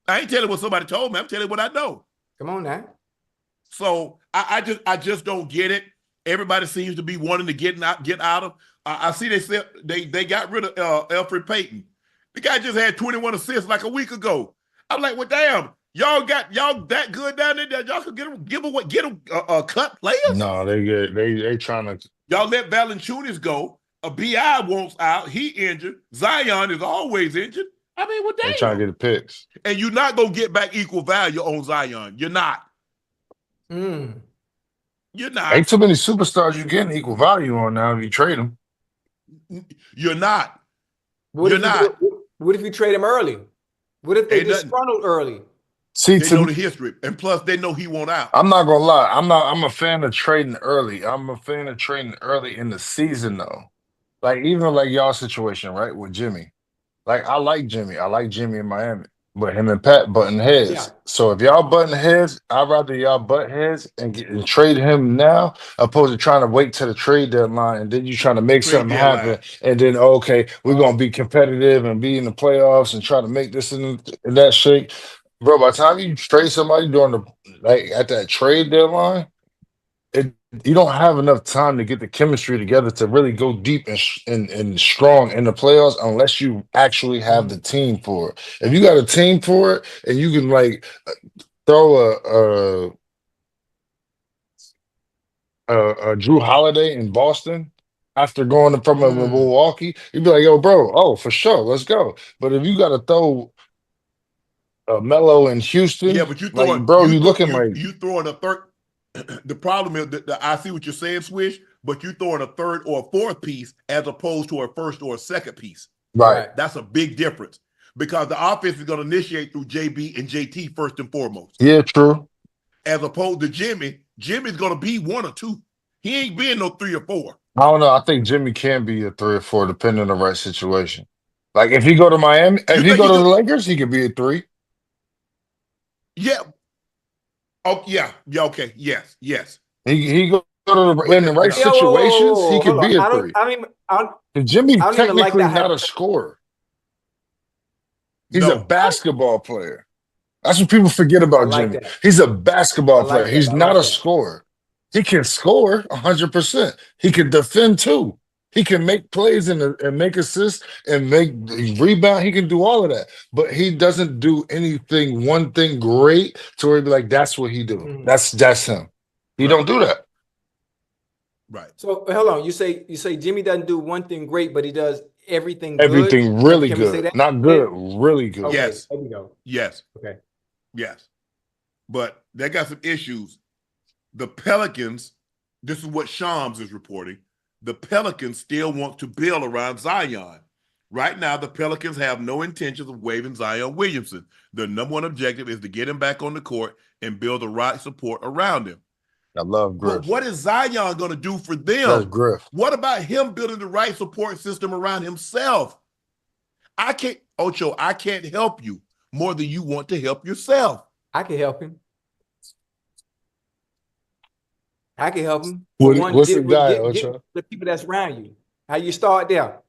I ain't telling what somebody told me. I'm telling what I know. Come on now. So I just don't get it. Everybody seems to be wanting to get out of. I see they got rid of Elfrid Payton. The guy just had 21 assists like a week ago. I'm like, well, damn, y'all that good down there that y'all could get him cut players? No, they trying to. Y'all let Valanciunas go. A BI wants out. He injured. Zion is always injured. I mean, what damn? They trying to get the picks. And you're not gonna get back equal value on Zion. You're not. You're not. Ain't too many superstars you getting equal value on now if you trade them. You're not. What if you trade him early? What if they disgruntled early? See, they know the history, and plus they know he won't out. I'm not gonna lie. I'm a fan of trading early. I'm a fan of trading early in the season, though. Like even like y'all situation, right, with Jimmy. Like I like Jimmy. I like Jimmy in Miami. But him and Pat button heads. Yeah. So if y'all button heads, I'd rather y'all butt heads and trade him now, opposed to trying to wait till the trade deadline and then you trying to make Trade something happen deadline. and then okay, we're gonna be competitive and be in the playoffs and try to make this and that shake. Bro, by the time you trade somebody during the at that trade deadline, you don't have enough time to get the chemistry together to really go deep and strong in the playoffs unless you actually have the team for it. If you got a team for it and you can throw a Drew Holiday in Boston after going from a Milwaukee, you'd be like, yo, bro, oh, for sure, let's go. But if you got to throw Melo in Houston, Yeah, but you like, throwing bro, you looking like you throwing a third. The problem is that I see what you're saying, Swish, but you throwing a third or a fourth piece as opposed to a first or a second piece. right. That's a big difference because the offense is going to initiate through JB and JT first and foremost. Yeah, true. As opposed to Jimmy. Jimmy's going to be one or two. He ain't being no 3 or 4. I don't know. I think Jimmy can be a 3 or 4 depending on the right situation. Like if he go to Miami, if he go to the Lakers, he could be a 3. Yeah. Oh yeah. Yeah. Okay. Yes. Yes. He go to in the right situations, he could be a 3. Jimmy technically not a scorer. He's a basketball player. That's what people forget about Jimmy. He's a basketball player. He's not a scorer. He can score 100%. He can defend too. He can make plays and make assists and make rebound. He can do all of that, but he doesn't do one thing great to where he'd be like, that's what he do. That's him. He don't do that. Right. So hold on. You say Jimmy doesn't do one thing great, but he does everything really good. Not good, really good. Okay, yes. There we go. Yes. Okay. Yes. But they got some issues. The Pelicans, this is what Shams is reporting. The Pelicans still want to build around Zion. Right now, the Pelicans have no intentions of waiving Zion Williamson. Their number one objective is to get him back on the court and build the right support around him. I love Griff. But what is Zion going to do for them? That's Griff. What about him building the right support system around himself? I can't help you more than you want to help yourself. I can help him. What's the guy, Ocho? Get the people that's around you. How you start there.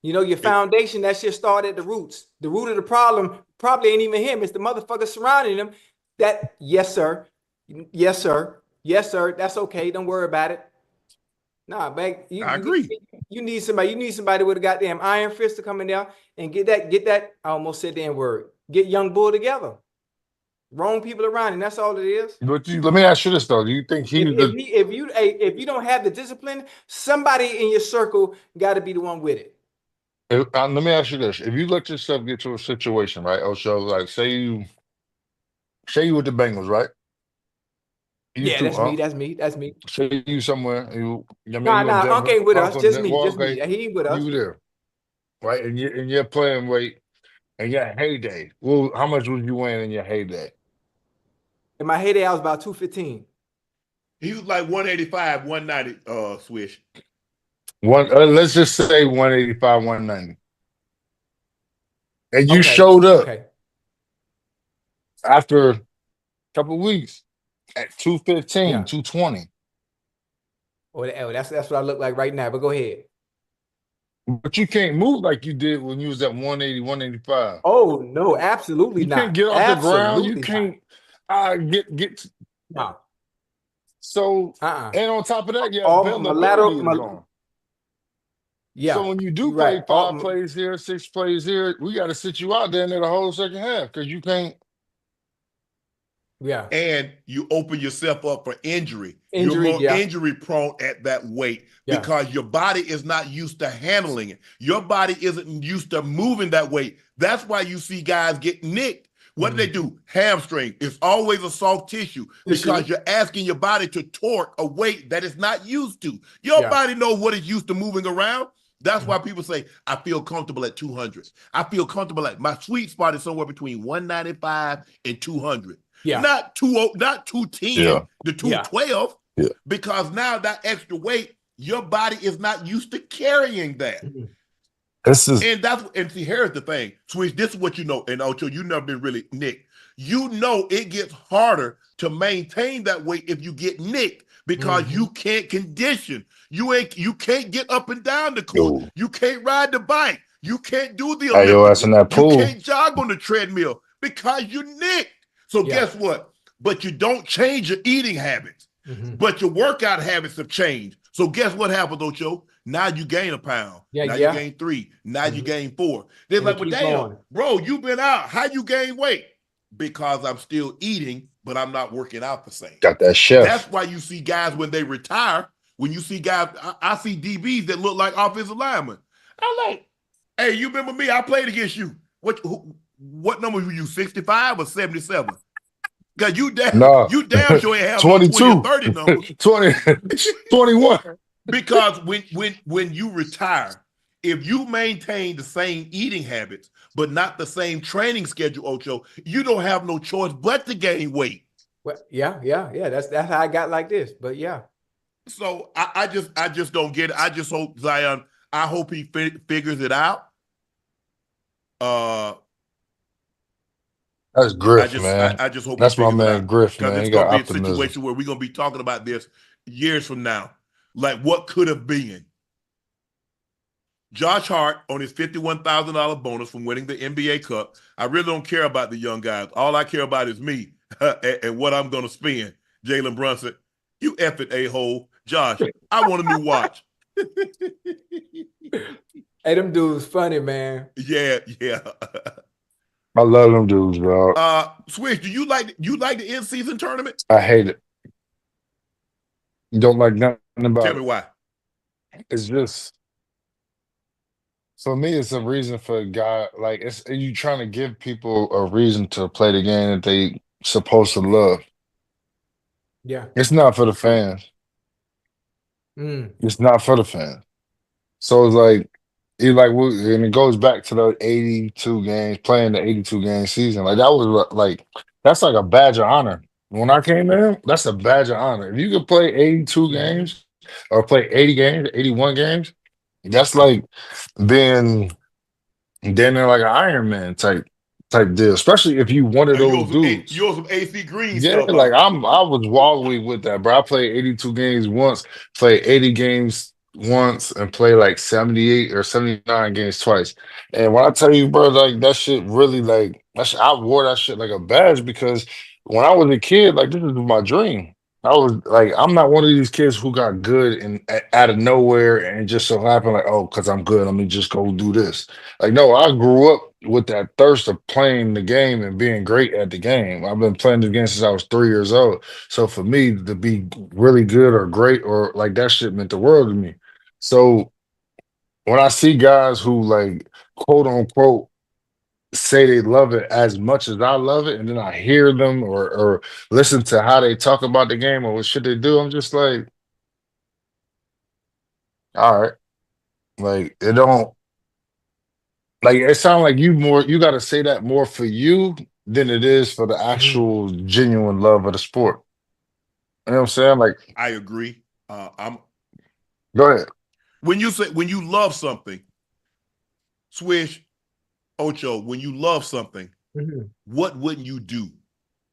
You know, your foundation, that shit start at the roots. The root of the problem probably ain't even him. It's the motherfuckers surrounding him. That, yes, sir. Yes, sir. Yes, sir. That's okay. Don't worry about it. Nah, back. I agree. You need somebody with a goddamn iron fist to come in there and get that. I almost said the N word. Get young bull together. Wrong people around him. That's all it is. But let me ask you this though: do you think if you don't have the discipline, somebody in your circle got to be the one with it. Let me ask you this: if you let yourself get to a situation, right, Ocho, like say you with the Bengals, right? That's me. Say you somewhere. Nah, Unc ain't with us. Just me. He ain't with us. You there, right? And you're playing weight, and your heyday. Well, how much would you win in your heyday? In my heyday, I was about 215. He was like 185, 190, Swish. Let's just say 185, 190. And you showed up after a couple of weeks at 215, 220. Oh, that's what I look like right now, but go ahead. But you can't move like you did when you was at 180, 185. Oh, no, absolutely not. You can't get off the ground. You can't get. No. So, and on top of that, my lateral. Yeah. So when you do play 5 plays here, 6 plays here, we got to sit you out there in the whole second half because you can't. Yeah. And you open yourself up for injury. You're more injury prone at that weight because your body is not used to handling it. Your body isn't used to moving that weight. That's why you see guys get nicked. What do they do? Hamstring. It's always a soft tissue because you're asking your body to torque a weight that it's not used to. Your body knows what it's used to moving around. That's why people say, I feel comfortable at 200. I feel comfortable at my sweet spot is somewhere between 195 and 200. Yeah. Not 210 to 212 because now that extra weight, your body is not used to carrying that. And see, here's the thing, Swish. This is what you know, and Ocho, you never been really nicked. You know it gets harder to maintain that weight if you get nicked because you can't condition. You can't get up and down the court. You can't ride the bike. You can't do the Olympics. You can't jog on the treadmill because you're nicked. So guess what? But you don't change your eating habits. But your workout habits have changed. So guess what happens, Ocho? Now you gain a pound. Now you gain 3. Now you gain 4. They're like, well, damn, bro, you've been out. How you gain weight? Because I'm still eating, but I'm not working out the same. Got that chef. That's why you see guys when they retire, when you see guys, I see DBs that look like offensive linemen. I'm like, hey, you remember me? I played against you. What number were you, 65 or 77? Because you damn sure ain't have 22. 20 or 30 numbers. 21. Because when you retire, if you maintain the same eating habits, but not the same training schedule, Ocho, you don't have no choice but to gain weight. Well, yeah. That's how I got like this. But yeah. So I just don't get it. I just hope Zion. I hope he figures it out. That's Griff, man. I just hope that's my man Griff, man. It's gonna be a situation where we're gonna be talking about this years from now, like what could have been. Josh Hart on his $51,000 bonus from winning the NBA Cup. I really don't care about the young guys. All I care about is me and what I'm going to spend. Jalen Brunson, you effing a-hole. Josh, I want a new watch. Hey, them dudes funny, man. Yeah. I love them dudes, bro. Swish, do you like the in-season tournament? I hate it. You don't like nothing about it. Tell me why. It's just... For me, it's a reason for a guy, like, it's you trying to give people a reason to play the game that they supposed to love. Yeah. It's not for the fans. It's not for the fans. So it's like, and it goes back to the 82 games, playing the 82 game season. Like, that was like, that's like a badge of honor. When I came in, that's a badge of honor. If you could play 82 games or play 80 games, 81 games, that's like being there like an Iron Man type deal, especially if you one of those dudes. You're some AC Green stuff. Yeah, like I was wobbly with that, bro. I played 82 games once, played 80 games once, and played like 78 or 79 games twice. And when I tell you, bro, like that shit really like I wore that shit like a badge because when I was a kid, like this was my dream. I was like, I'm not one of these kids who got good and out of nowhere and just so happened like, oh, because I'm good, let me just go do this. Like, no, I grew up with that thirst of playing the game and being great at the game. I've been playing the game since I was 3 years old. So for me to be really good or great or like that shit meant the world to me. So when I see guys who like quote unquote say they love it as much as I love it, and then I hear them or listen to how they talk about the game or what shit they do, I'm just like, all right. Like, it don't, like, it sounds like you got to say that more for you than it is for the actual genuine love of the sport. You know what I'm saying? Like, I agree. Go ahead. When you love something, Swish, Ocho, when you love something, what wouldn't you do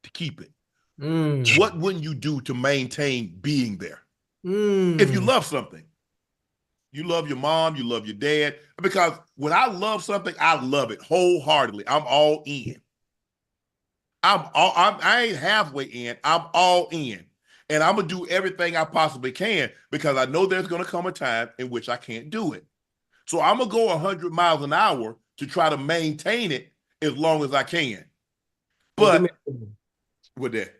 to keep it? What wouldn't you do to maintain being there? If you love something, you love your mom, you love your dad. Because when I love something, I love it wholeheartedly. I'm all in. I ain't halfway in. I'm all in. And I'm going to do everything I possibly can because I know there's going to come a time in which I can't do it. So I'm going to go 100 miles an hour to try to maintain it as long as I can. But with that.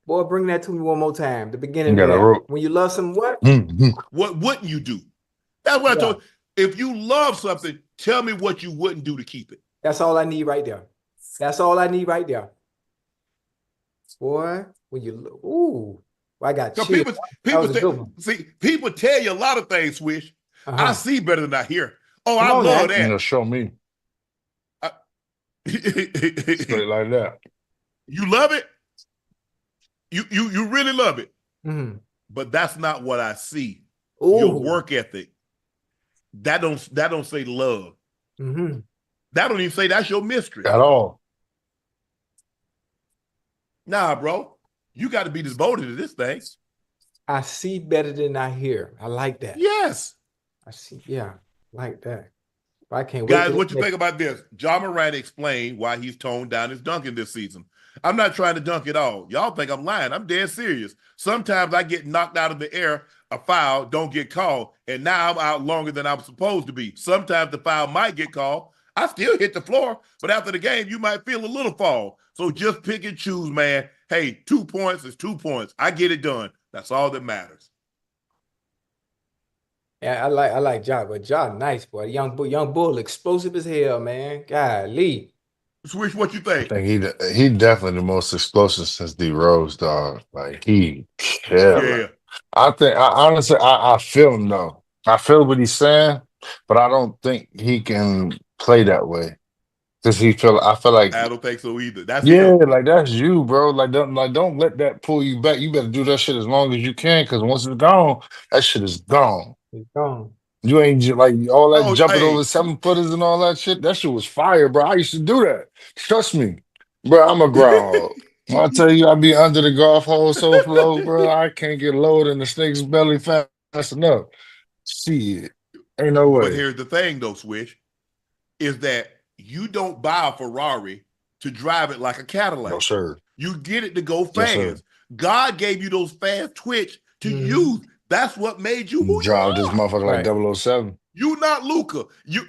Boy, bring that to me one more time. The beginning of that. When you love someone, what wouldn't you do? That's what I told you. If you love something, tell me what you wouldn't do to keep it. That's all I need right there. That's all I need right there. Boy, when you I got chills. People tell you a lot of things, Swish. I see better than I hear. Oh, I love that. You know, show me. Straight like that. You love it? You really love it. But that's not what I see. Your work ethic, That don't say love. Mm-hmm. That don't even say that's your mistress. At all. Nah, bro. You got to be devoted to this thing. I see better than I hear. I like that. Yes. I see. Yeah, like that. I can't wait. Guys, what you think about this? Ja Morant explained why he's toned down his dunking this season. I'm not trying to dunk at all. Y'all think I'm lying. I'm dead serious. Sometimes I get knocked out of the air, a foul, don't get called, and now I'm out longer than I'm supposed to be. Sometimes the foul might get called. I still hit the floor, but after the game, you might feel a little fall. So just pick and choose, man. Hey, 2 points is 2 points. I get it done. That's all that matters. Yeah, I like Ja, but Ja nice, boy. Young bull, explosive as hell, man. Golly. Swish, what you think? I think he definitely the most explosive since D Rose, dog. Like he killer. Yeah. I honestly I feel him though. I feel what he's saying, but I don't think he can play that way. Cause I feel like I don't think so either. That's yeah, him. like that's you, bro. Don't let that pull you back. You better do that shit as long as you can, because once it's gone, that shit is gone. It's gone. You ain't like all that Oh, jumping hey. over 7-footers and all that shit. That shit was fire, bro. I used to do that. Trust me, bro. I'm a groundhog. When I tell you, I be under the golf hole so low, bro. I can't get lower than the snake's belly fast enough. Shit, ain't no way. But here's the thing, though, Swish, is that you don't buy a Ferrari to drive it like a Cadillac. No, sir. You get it to go fast. Yes, God gave you those fast twitch to use. That's what made you who drive you this are. motherfucker like 007. You not Luka. You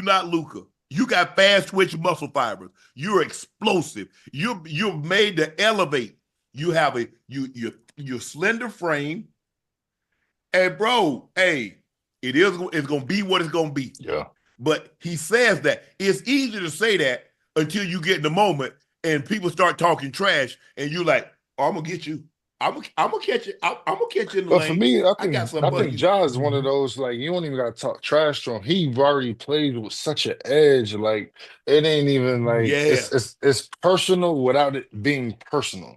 not Luka. You got fast twitch muscle fibers. You're explosive. You're made to elevate. You have your slender frame. And bro, hey, it's gonna be what it's gonna be. Yeah. But he says that it's easy to say that until you get in the moment and people start talking trash and you're like, oh, I'm gonna get you. I'm gonna catch you. I'm gonna catch you in the But lane. for me, I think Ja is you. one of those, like, you don't even gotta talk trash to him. He already played with such an edge, like it ain't even like it's personal without it being personal.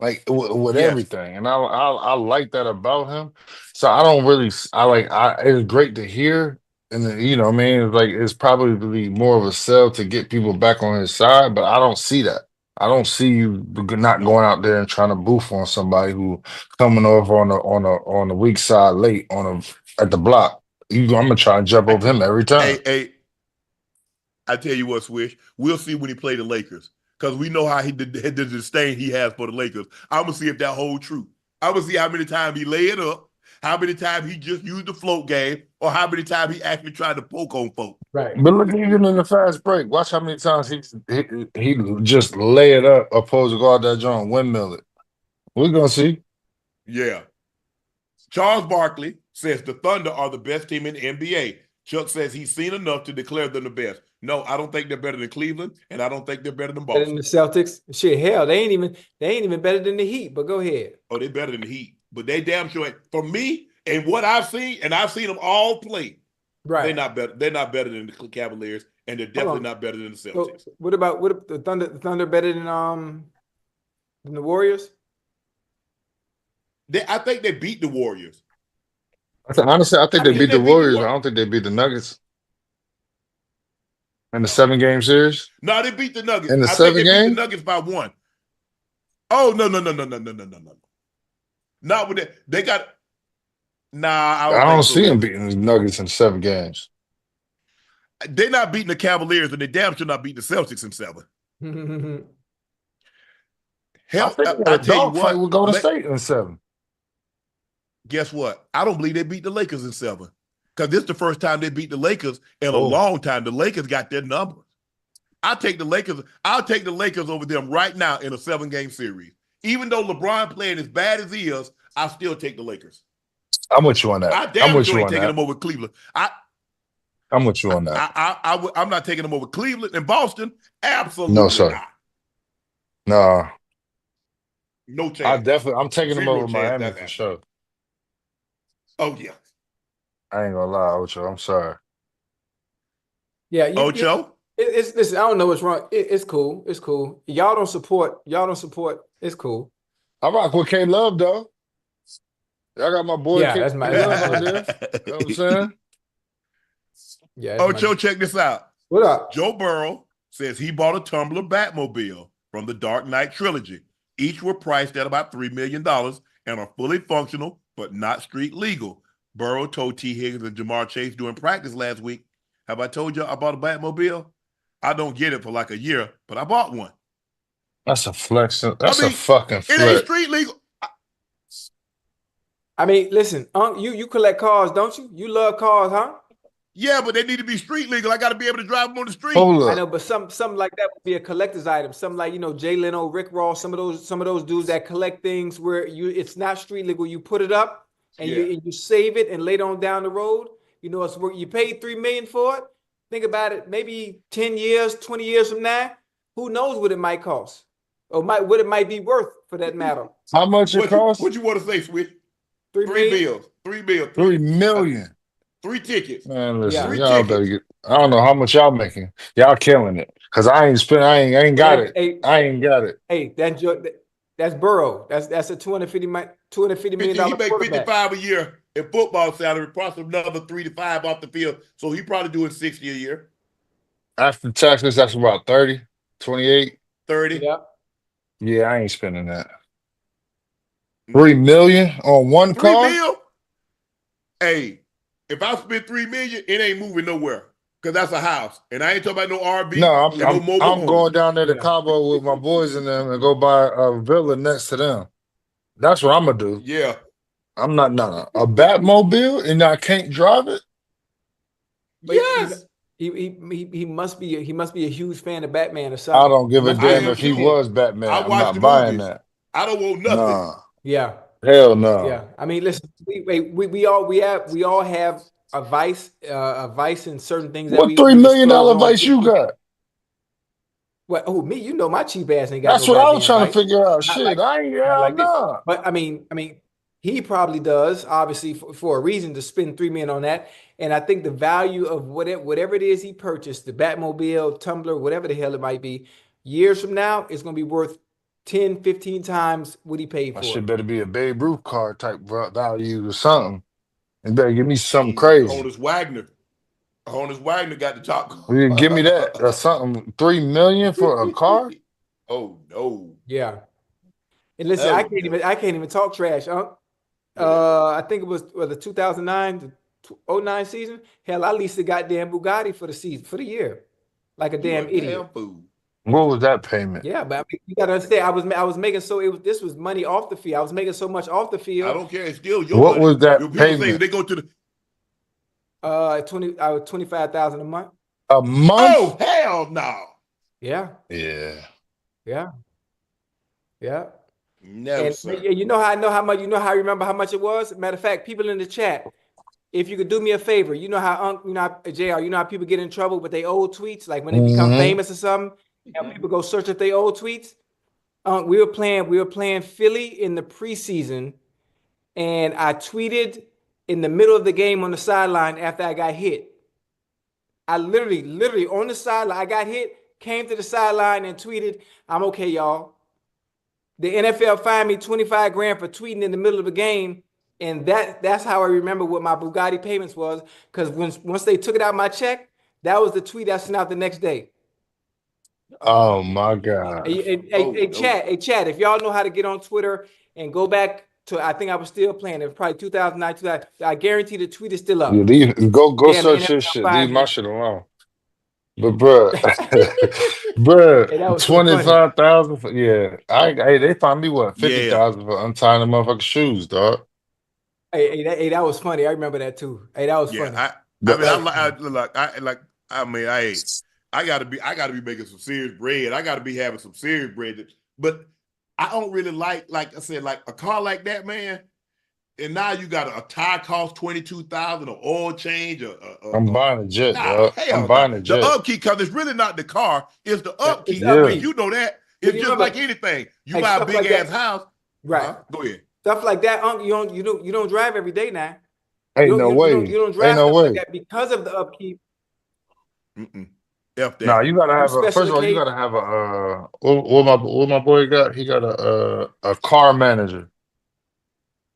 Like with everything, and I like that about him. So I don't really it's great to hear, and then, you know what I mean, it's like it's probably more of a sell to get people back on his side, but I don't see that. I don't see you not going out there and trying to boof on somebody who coming over on the weak side late at the block. I'm gonna try and jump over him every time. Hey, I tell you what, Swish, we'll see when he play the Lakers. Because we know how the disdain he has for the Lakers. I'm going to see if that holds true. I'm going to see how many times he lay it up, how many times he just used the float game, or how many times he actually tried to poke on folk. Right. But look, even in the fast break, watch how many times he just lay it up opposed to go out that joint windmill it. We're going to see. Yeah. Charles Barkley says the Thunder are the best team in the NBA. Chuck says he's seen enough to declare them the best. No, I don't think they're better than Cleveland, and I don't think they're better than Boston. Better than the Celtics? Shit, hell, they ain't even better than the Heat. But go ahead. Oh, they're better than the Heat, but they damn sure. For me, and what I've seen, and I've seen them all play. Right. They're not better. They're not better than the Cavaliers, and they're definitely not better than the Celtics. So what about the Thunder? The Thunder better than the Warriors? I think they beat the Warriors. Honestly, I think they beat the Warriors. I don't think they beat the Nuggets. In the 7-game series? No, they beat the Nuggets. In the I 7 think they game? beat the Nuggets by 1. Oh, no. Not with that. They got. Nah, I don't see them beating the Nuggets in 7 games. They're not beating the Cavaliers, and they damn sure not beating the Celtics in 7. Hell, I tell you what, we'll go to State in 7. Guess what? I don't believe they beat the Lakers in 7. Because this is the first time they beat the Lakers in a long time. The Lakers got their numbers. I'll take the Lakers over them right now in a 7-game series. Even though LeBron playing as bad as he is, I'll still take the Lakers. I'm with you on that. I damn sure ain't taking them over Cleveland. I'm with you on that. I'm not taking them over Cleveland and Boston. Absolutely no, sir. not. No. No chance. I'm taking them over Miami for sure. Oh, yeah. I ain't gonna lie, Ocho. I'm sorry. Yeah, Ocho. Listen, I don't know what's wrong. It's cool. It's cool. Y'all don't support. It's cool. I rock with K Love though. Y'all got my boy. Yeah, K that's my Love out there. You know what I'm saying? Yeah. Ocho, check this out. What up? Joe Burrow says he bought a tumbler Batmobile from the Dark Knight trilogy. Each were priced at about $3 million and are fully functional, but not street legal. Burrow told T. Higgins and Jamar Chase during practice last week, have I told you I bought a Batmobile? I don't get it for like a year, but I bought one. That's a flex. That's a fucking flex. It ain't street legal. I mean, listen, you collect cars, don't you? You love cars, huh? Yeah, but they need to be street legal. I got to be able to drive them on the street. I know, but something like that would be a collector's item. Something like, Jay Leno, Rick Ross, some of those dudes that collect things where it's not street legal. You put it up and you save it, and later on down the road, it's where you paid $3 million for it. Think about it, maybe 10 years, 20 years from now, who knows what it might cost or what it might be worth for that matter. How much it costs? What you want to say, Swish? $3 million? $3 bills. $3 million. 3 tickets. Man, listen, y'all better get. I don't know how much y'all making. Y'all killing it. Cause I ain't got it. I ain't got it. Hey, that's Burrow. That's a $250 million. He make 55 a year in football salary, plus another 3 to 5 off the field. So he probably doing 60 a year. After taxes, that's about 30, 28. 30. Yeah. Yeah, I ain't spending that. $3 million on one car? $3 million? Hey, if I spend $3 million, it ain't moving nowhere. Because that's a house. And I ain't talking about no RV. No, I'm going down there to Cabo with my boys in them and go buy a villa next to them. That's what I'm going to do. Yeah. I'm not a Batmobile and I can't drive it? But yes. He must be a huge fan of Batman or something. I don't give a damn if he was Batman. I'm not buying that. I don't want nothing. Nah. Yeah. Hell no. Yeah. I mean, listen, we all have a vice in certain things. What $3 million vice you got? What? Oh, me? You know my cheap ass ain't got. That's what I was trying to figure out. Shit, I ain't no. But I mean, he probably does, obviously, for a reason to spend $3 million on that. And I think the value of whatever it is he purchased, the Batmobile, Tumbler, whatever the hell it might be, years from now, it's going to be worth 10, 15 times what he paid for. That shit better be a Babe Ruth car type value or something. And better give me something crazy. Honus Wagner got the top car. Will you give me that or something? $3 million for a car? Oh no. Yeah. And listen, I can't even talk trash. I think it was the 2009 to 09 season. Hell, I leased a goddamn Bugatti for the year, like a damn idiot. Damn fool. What was that payment? Yeah, but I mean, you gotta understand, I was making this was money off the field. I was making so much off the field. I don't care. It's still your What money. was that People payment? say they go to the $25,000 a month. A month? Oh hell no. Yeah. Yeah. No, sir. You know how I know how much. You know how I remember how much it was. Matter of fact, people in the chat, if you could do me a favor, you know how JR, you know how people get in trouble with their old tweets, like when they become famous or something, and people go search at their old tweets. We were playing Philly in the preseason, and I tweeted in the middle of the game on the sideline after I got hit. I literally on the sideline, I got hit, came to the sideline and tweeted, "I'm okay, y'all." The NFL fined me $25,000 for tweeting in the middle of the game, and that's how I remember what my Bugatti payments was. Because once they took it out my check, that was the tweet I sent out the next day. Oh my God! Hey, chat! If y'all know how to get on Twitter and go back to, I think I was still playing. It was probably 2009, 2000. I guarantee the tweet is still up. Yeah, go search your shit. Leave my shit alone. But bruh, Hey, 25,000 for they find me 50,000 for untying the motherfucking shoes, dog. Hey, that was funny. I remember that too. Hey, that was funny. I gotta be making some serious bread. I gotta be having some serious bread. But I don't really like I said, like a car like that, man. And now you got a tire cost $22,000, an oil change. I'm buying a jet, dog. I'm buying a jet. The upkeep, because it's really not the car, it's the upkeep. Yeah. I mean, you know that. It's just like anything. You buy a big ass house, right? Go ahead. Stuff like that, you don't drive every day now. Ain't no way. You don't drive no way. Like that because of the upkeep. F that. No, you gotta have first of all, you gotta have what my boy got. He got a car manager.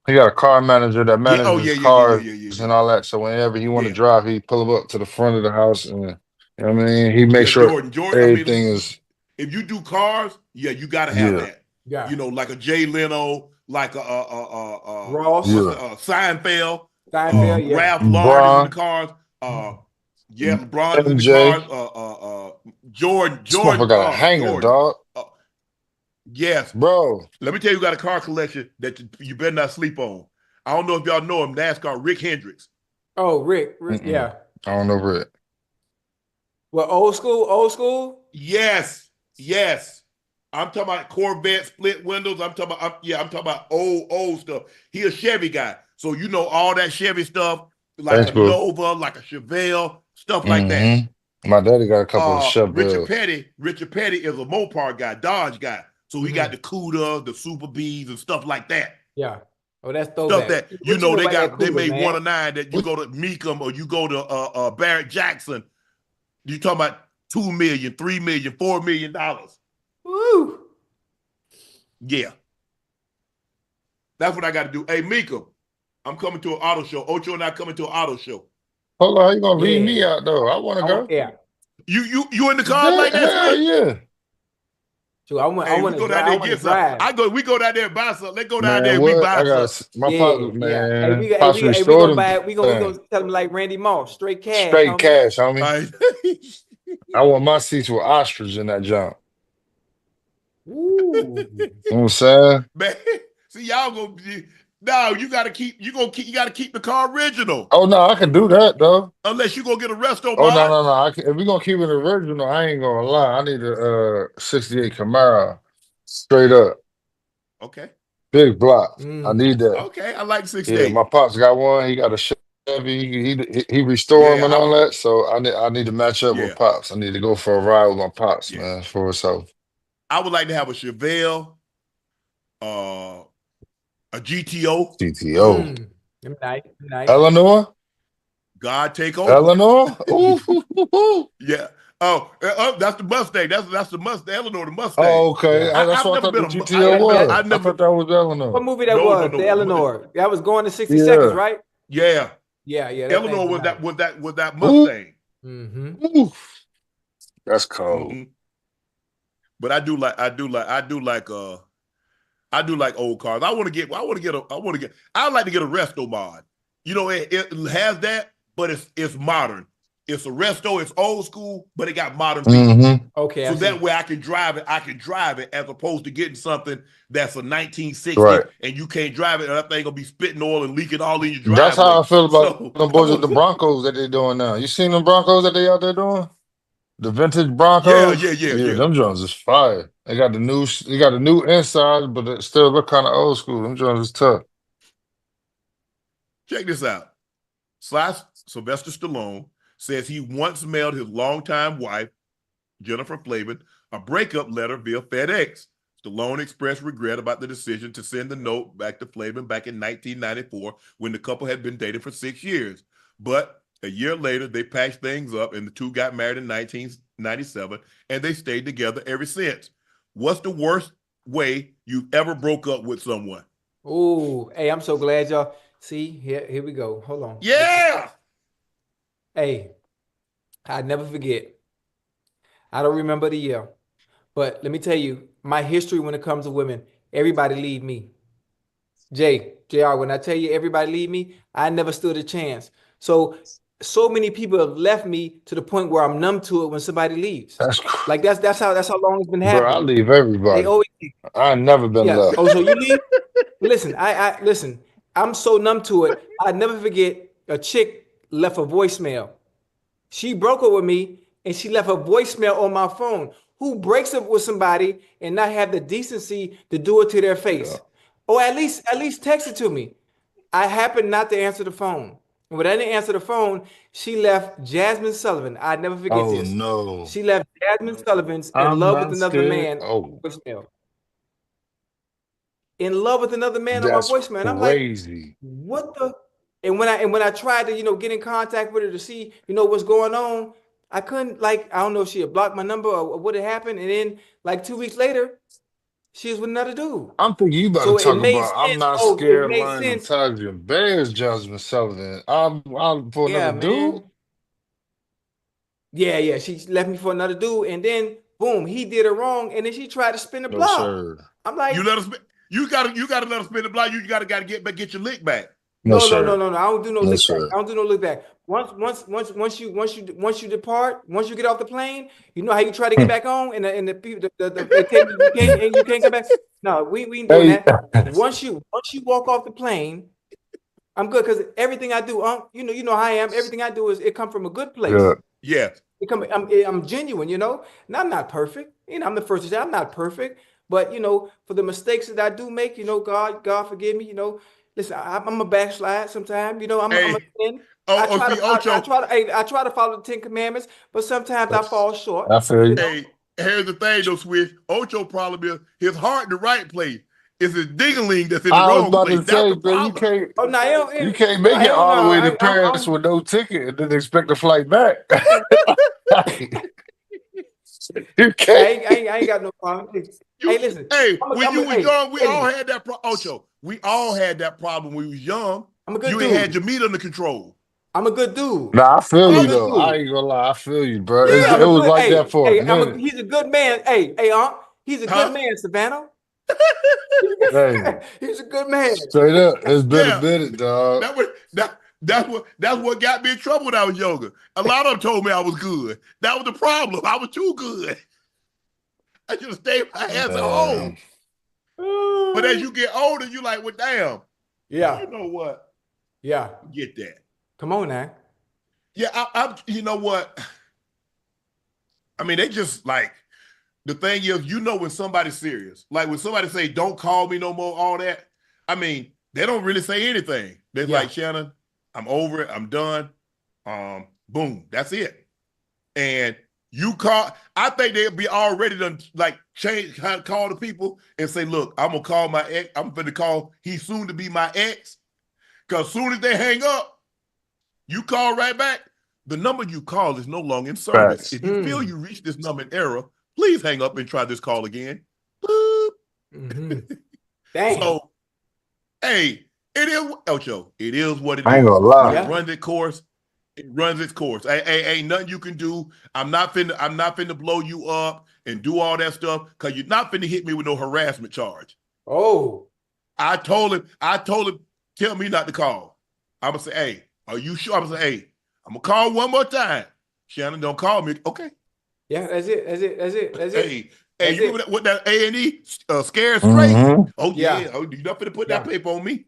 He got a car manager that Yeah. Oh manages yeah, yeah, yeah, yeah, cars yeah, yeah, and yeah. all that. So whenever he want to Yeah. drive, he pull him up to the front of the house, and you know what I mean. He makes Yeah, sure Jordan. Jordan. I everything mean, is if you do cars, yeah, you got to have yeah, that. Yeah. You know, like a Jay Leno, like Ross, what's the yeah. Seinfeld, Steinfeld, yeah. Ralph Lard is in the Bron, cars. Yeah, LeBron is in the MJ. cars. Jordan, This motherfucker got a hanger, Jordan. dog, Uh, yes. bro. Let me tell you, got a car collection that you better not sleep on. I don't know if y'all know him. NASCAR Rick Hendricks. Oh, Rick, Mm-mm. yeah. I don't know Rick. Well, old school. Yes, yes. I'm talking about Corvette split windows. I'm talking about old stuff. He a Chevy guy, so you know all that Chevy stuff, like Thanks, a bro. Nova, like a Chevelle, stuff like that. My daddy got a couple of Richard Chevelles. Petty is a Mopar guy, Dodge guy. So he got Mm-hmm. the Cuda, the Super Bs, and stuff like that. Yeah. Oh, that's Stuff throwback. that What you know about that they Cougar, made man? 1 of 9 that you What? go to Meekum or you go to Barrett Jackson. You talking about $2 million, $3 million, $4 million. Woo! Yeah. That's what I got to do. Hey, Mika, I'm coming to an auto show. Ocho and I coming to an auto show. Hold on, how you gonna leave Yeah. me out though? I want to go. Yeah. You in the car like that, Hell Swish? yeah. So I want Hey, we to go drive. down I there and want to get some. drive. We go down there and buy something. Let's go down there Man, and we what? buy I got something. my Yeah, pops, yeah. Hey, man. Pops we restored gonna them buy. We gonna things. tell them like Randy Moss, straight cash, Straight homie. cash, homie. All right. I want my seats with ostrich in that jump. Ooh. You know what I'm saying? Man, see y'all gonna be no, you gotta keep the car original. Oh no, I can do that though. Unless you go get a resto Oh mod. no. If we're gonna keep it original, I ain't gonna lie. I need a 68 Camaro. Straight up. Okay. Big block. I need that. Okay. I like Yeah, 68. my pops got one. He got a Chevy. He restore them Yeah, and all that. So I need to match up with yeah, pops. I need to go for a ride with my pops, yeah. man. For so I would like to have a Chevelle, a GTO. GTO. Them nice. Eleanor? God take over. Eleanor? Ooh. Yeah. That's the Mustang. That's the Mustang. Eleanor, the Mustang. Oh, okay. Yeah. That's I've what I never thought the been GTO was. I I never. thought that was Eleanor. What movie that No, was? no. The Eleanor. That was going to 60 Yeah. seconds, right? Yeah. Yeah. That Eleanor thing was nice. that Mustang. Mm-hmm. Ooh. That's cold. Mm-hmm. But I do like old cars. I'd like to get a resto mod. You know, it has that, but it's modern. It's a resto, it's old school, but it got modern features. Mm-hmm. Okay. So that way I can drive it as opposed to getting something that's a 1960 Right. and you can't drive it and that thing gonna be spitting oil and leaking all in your driveway. That's how I feel about So them boys with the Broncos that they doing now. You seen them Broncos that they out there doing? The vintage Broncos? Yeah. Them Jones is fire. They got the new inside, but it still look kind of old school. Them Jones is tough. Check this out. Sylvester Stallone says he once mailed his longtime wife, Jennifer Flavin, a breakup letter via FedEx. Stallone expressed regret about the decision to send the note back to Flavin back in 1994 when the couple had been dating for 6 years. But a year later, they patched things up and the two got married in 1997 and they stayed together ever since. What's the worst way you ever broke up with someone? Ooh. Hey, I'm so glad y'all. See, here we go. Hold on. Yeah. Hey, I never forget. I don't remember the year, but let me tell you, my history when it comes to women, everybody leave me. JR, when I tell you everybody leave me, I never stood a chance. So many people have left me to the point where I'm numb to it when somebody leaves. That's Like that's how long it's been bro. happening. I leave everybody. They always I ain't never been left. Oh, so you leave? Listen, I listen. I'm so numb to it. I never forget a chick left a voicemail. She broke up with me and she left a voicemail on my phone. Who breaks up with somebody and not have the decency to do it to their face? Yeah. Or at least text it to me. I happened not to answer the phone. And when I didn't answer the phone, she left Jasmine Sullivan. I never forget this. No. She left Jasmine Sullivan's In I'm Love not with Another scared. Man Oh, voicemail. In Love with Another Man that's on my voicemail. And I'm like, crazy. what the? And when I tried to, get in contact with her to see, what's going on, I couldn't, I don't know if she had blocked my number or what had happened. And then 2 weeks later, She was with another dude. I'm thinking you better So it talk made about I'm sense. not Oh, it scared, made lions and sense. tigers and bears, Jasmine Sullivan. I'm for another Yeah, dude. man. Yeah, yeah. She left me for another dude, and then boom, he did her wrong, and then she tried to spin the No, block. sir. I'm You like, let us. You gotta let us spin the block. You gotta get your lick back. No, no, no, no, sir. no, no. I don't do no No, look back. sir. I don't do no look back. Once you depart, once you get off the plane, you know how you try to get back on, and the people, they tell you can't come back. No, we ain't doing Hey, that. Once you walk off the plane, I'm good because everything I do, you know how I am. Everything I do is it come from a good place. good. Yes. I'm genuine, and I'm not perfect. I'm the first to say I'm not perfect, but for the mistakes that I do make, God forgive me. Listen, I'm a backslide sometimes. I'm a Hey. sin. Oh, I oh. try See, to I Ocho. try to hey, I try to follow the Ten Commandments, but sometimes I fall short. I feel you. Hey. Here's the thing, though, Swish. Ocho problem is his heart in the right place. It's his dingaling that's in the I was wrong about place. to That's say, the bro, problem. Oh no, you can't make it hell all the no, way to Paris with no ticket and then expect to fly back. You yeah, can't. I ain't got no problem. Hey, You, listen, hey, when you was hey, young, we all hey, had that Ocho. We all had that problem when we was young. I'm a good You ain't had dude. your meat under control. I'm a good dude. Nah, I feel I'm a you Huh? good though. I dude. ain't gonna lie. I feel you, bro. Yeah, It I'm a was good. like that for a minute. He's a good man. He's a good Huh? man, Savannah. Hey, He's a good man. straight up, it's been a Yeah. minute, dog. That was that's what got me in trouble when I was younger. A lot of them told me I was good. That was the problem. I was too good. I should have stayed my ass at home. Man, But as you get older, you like, well, damn. Yeah, You know what? yeah. Get that. Come on now. Yeah, I'm. You know what? I mean, they just like the thing is, when somebody's serious. Like when somebody say, "Don't call me no more," all that. I mean, they don't really say anything. They're Yeah. like, Shannon, I'm over it. I'm done. Boom, that's it. And you call. I think they'll be already done. Like call the people and say, "Look, I'm gonna call my ex. I'm gonna call. He's soon to be my ex. Because soon as they hang up, you call right back. The number you call is no longer in service. facts. If you feel you reached this number in error, please hang up and try this call again. Boop. Mm-hmm. Damn. So, hey, it is Ocho. It is what it I ain't is. gonna When lie. it Yeah. runs its course, it runs its course. Ain't nothing you can do. I'm not finna blow you up and do all that stuff because you're not finna hit me with no harassment charge. Oh. I told him, tell me not to call. I'm gonna say, hey, are you sure? I'm gonna say, hey, I'm gonna call one more time. Shannon, don't call me. Okay. Yeah. That's it. That's it. That's it. That's it. Hey, That's you remember it. that what that A&E scared straight? Mm-hmm. Oh Yeah. yeah. Oh, you not finna put that Yeah. paper on me.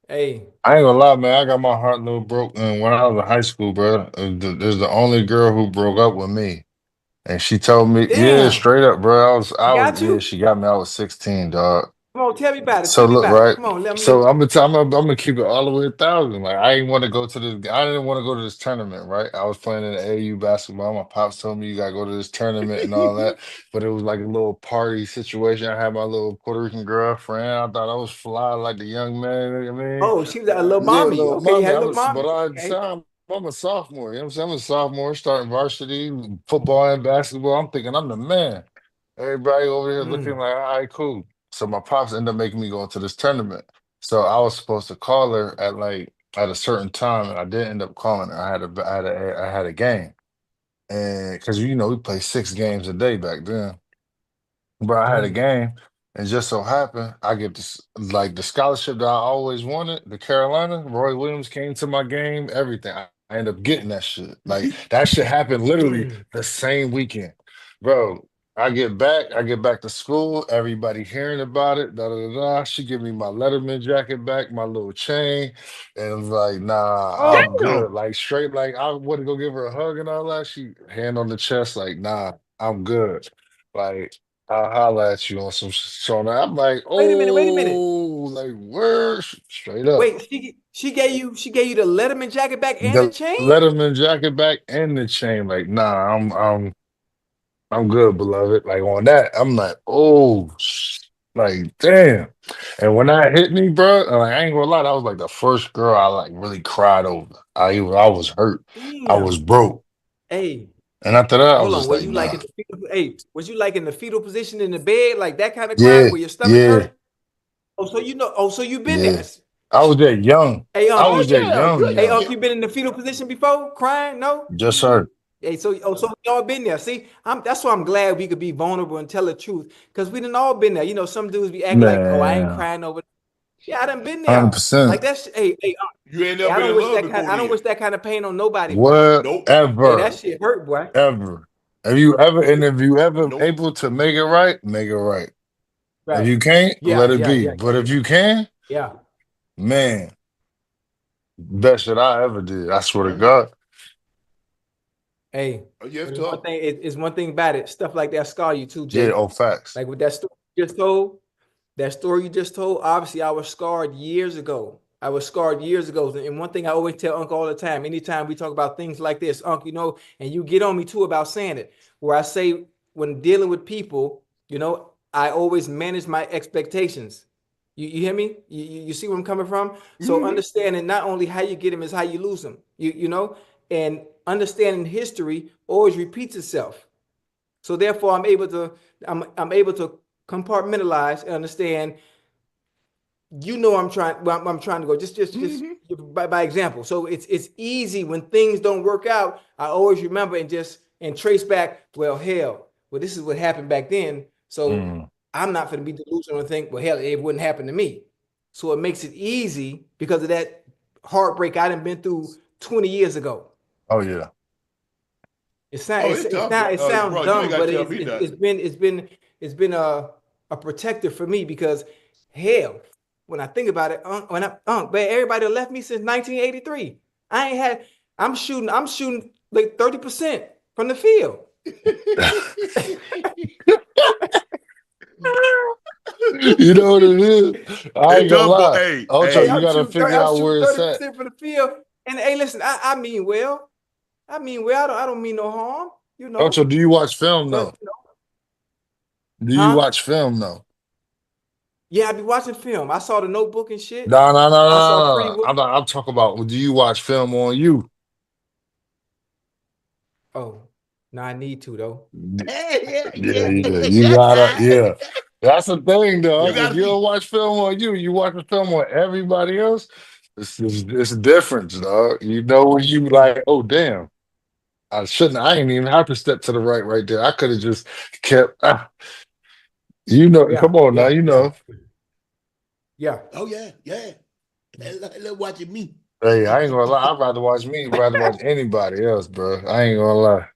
Hey. I ain't gonna lie, man. I got my heart a little broken when I was in high school, bro. There's the only girl who broke up with me, and she told me, yeah, Damn. straight up, bro. She got Yeah, you. she got me. I was 16, dog. Come on. Tell me about it. So Tell me look, about it. right. Come on. So I'm gonna keep it all the way 1,000. Like I didn't want to go to this. I didn't want to go to this tournament, right? I was playing in the AU basketball. My pops told me you gotta go to this tournament and all that. But it was like a little party situation. I had my little Puerto Rican girlfriend. I thought I was fly like the young man. You know what I mean, Oh, she was a little yeah, mommy. little Okay, you mommy. had a little mommy. But I Okay. I'm a sophomore. You know what I'm saying? I'm a sophomore starting varsity football and basketball. I'm thinking I'm the man. Everybody over here looking Mm. like, all right, cool. So my pops ended up making me go into this tournament. So I was supposed to call her at a certain time, and I didn't end up calling her. I had a game, and because we play 6 games a day back then. But I had a Mm. game, and just so happened I get this like the scholarship that I always wanted. The Carolina, Roy Williams came to my game. Everything I ended up getting that shit. Like that shit happened literally Mm. the same weekend, bro. I get back to school. Everybody hearing about it. Da da da. Da. She give me my Letterman jacket back, my little chain, and I'm like, nah, I'm Oh. good. Damn. Like straight, like I want to go give her a hug and all that. She hand on the chest, like, nah, I'm good. Like I'll holler at you on some shit. I'm like, Wait a minute. Wait a minute. oh, like word, straight up. Wait. She gave you the Letterman jacket back and the The chain. Letterman jacket back and the chain. Like, nah, I'm good, beloved. Like on that, I'm like, oh, like damn. And when that hit me, bro, like, I ain't gonna lie, that was like the first girl I like really cried over. I was hurt. I was Damn. broke. Hey. And after that, I Hold was on, just was like, you nah. like in the fetal, hey, was you like in the fetal position in the bed, like that kind of crying Yeah, where your stomach yeah, hurt? Oh, so you know, oh, so you've been yeah. there. I was that young. Hey, I Oh was that yeah, young, hey, young. you been in the fetal position before, crying? No? Yes, sir. Hey, so we all been there. See, that's why I'm glad we could be vulnerable and tell the truth. Because we done all been there. You know, some dudes be acting like, oh, I ain't Man, crying over. Yeah, I done been there. Like 100%. that's hey, you ain't hey, never been in love before I don't then. wish that kind of pain on nobody, boy. Nope, Hey, that Whatever, shit hurt, boy. ever. If you ever nope. able to make it right, make it right. If Right. you can't, let Yeah, it yeah, be. yeah, yeah, But if yeah. you can, Yeah. man, best shit I ever did. I swear to Yeah. God. Hey, Oh, yeah, but it's it's one tough. thing, it's one thing about it. Stuff like that scar you too, Yeah, Jay. oh facts. Like with that story you just told, obviously I was scarred years ago. And one thing I always tell Uncle all the time, anytime we talk about things like this, Uncle, you know, and you get on me too about saying it, where I say when dealing with people, you know, I always manage my expectations. You hear me? You see where I'm coming from? So Mm-hmm. understanding not only how you get them is how you lose them. You know, and understanding history always repeats itself. So therefore, I'm able to compartmentalize and understand. You know, I'm trying to go. Just Mm-hmm. by example. So it's easy when things don't work out. I always remember and trace back. Well, hell, well, this is what happened back then. So Mm. I'm not going to be delusional and think, well, hell, it wouldn't happen to me. So it makes it easy because of that heartbreak I done been through 20 years ago. Oh yeah. Oh, it's tough, bro. It sounds Bro, you ain't dumb, got but to tell me nothing. it's been a protector for me because hell, when I think about it, but everybody left me since 1983. I ain't had I'm shooting like 30% from the field. You know what it is? I It's ain't gonna tough, but lie. hey, Ocho, Hey, hey, you gotta figure I'm out shooting where it's at. 30% from the field. And hey, listen, I mean well. I don't mean no harm, you know. Ocho, do you watch film But though? Do you huh? watch film though? Yeah, I be watching film. I saw the Notebook and shit. No, no, no, I saw no, Pretty no. Woman. I'm talking about do you watch film on you? Oh, no, I need to though. yeah, Yeah, yeah. yeah. You gotta, yeah. That's the thing, though. You Yeah. If got to you don't see. watch film on you, you watch a film on everybody else. It's a difference, dog. You know when you like, oh damn, I shouldn't. I ain't even have to step to the right there. I could have just kept. You know, Yeah, come on now, yeah, you yeah, know. yeah. Oh yeah, yeah. Let watching me. Hey, I ain't gonna lie. I'd rather watch me, rather watch anybody else, bro. I ain't gonna lie.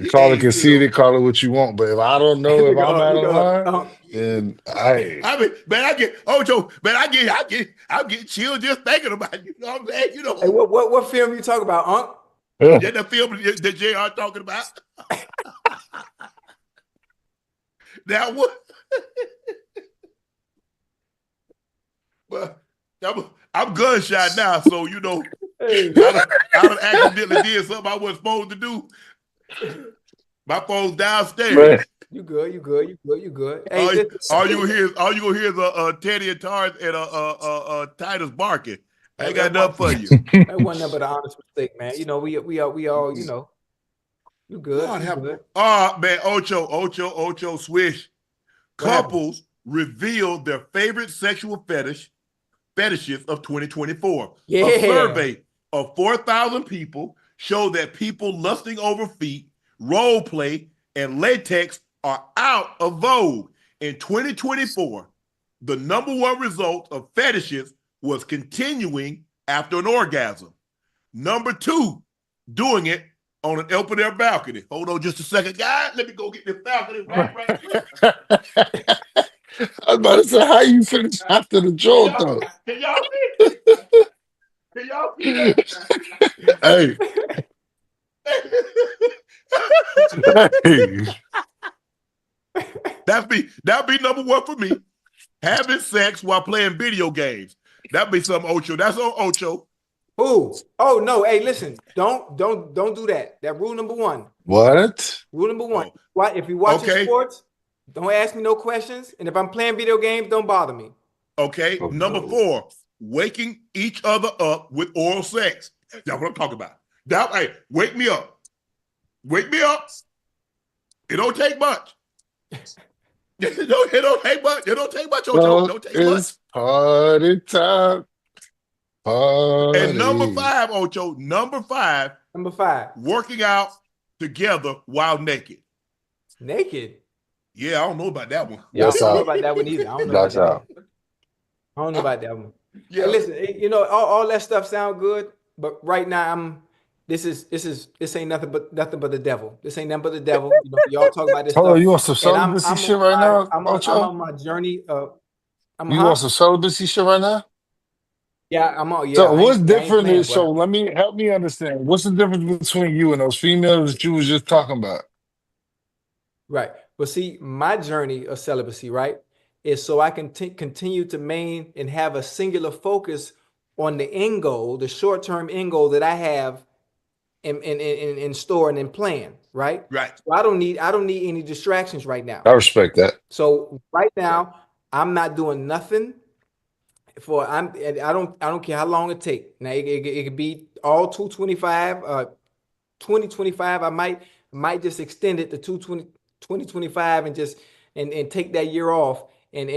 Call it Hey, you know. conceited, call it what you want. But if I don't know if I'm out Look of up. line, then I I mean, man, I get Ocho, man, I'm getting chilled just thinking about it. You know what I'm saying? You Hey, know, what film you talk about, Unc? just the film that J.R. talking about. That one. But I'm gunshot now, so you know, Hey, I done accidentally did something I wasn't supposed to do. My phone's man. downstairs. you good? You good? You good? You good? Hey, listen. All you gonna hear is a Teddy and Tars and a Titus barking. I ain't got That nothing one, for you. that one number the honest mistake, man. You know, we all, you know, you good? Lord You have good? Oh man, Ocho Swish. What happened? Couples revealed their favorite sexual fetishes of 2024. A Yeah. survey of 4,000 people showed that people lusting over feet, role play, and latex are out of vogue. In 2024, the number one result of fetishes was continuing after an orgasm. Number two, doing it on an open air balcony. Hold on just a second, guys. Let me go get this balcony right quick. I was about to say, how you finish after the Can joint, y'all, though? can y'all see? Can y'all see that? Hey, hey, That'd be number one for me. Having sex while playing video games. That'd be some Ocho. That's on Ocho. Who? Oh no. Hey, listen. Don't do that. That rule number one. what? Rule number one. Oh, If you're watching okay. sports, don't ask me no questions. And if I'm playing video games, don't bother me. Okay. Oh Number no. four, waking each other up with oral sex. That's what I'm talking about. That hey, wake me up. Wake me up. It don't take much. It don't take much. It don't take much, Ocho. It don't take much. It's party time. Party. And number 5, Ocho. Number 5. Number 5. Working out together while naked. Naked? Yeah, I don't know about that one. Yeah, I don't know about that one either. I don't know That's about out. that one. I don't know about that one. Yeah. Hey, listen, all that stuff sound good, but right now this ain't nothing but the devil. This ain't nothing but the devil. Y'all talk about this Hold stuff. on, you want some celibacy shit right now, Ocho? I'm on my journey. You want some celibacy shit right now? Yeah, I'm on. Yeah. So what's different? So help me understand. What's the difference between you and those females that you was just talking about? Right. Well, see, my journey of celibacy, right, is so I can continue to maintain and have a singular focus on the end goal, the short-term end goal that I have in store and in plan, right? Right. So I don't need any distractions right now. I respect that. So right now, I'm not doing nothing I don't care how long it takes. Now it could be all 225, 2025. I might just extend it to 2025 and just and take that year off and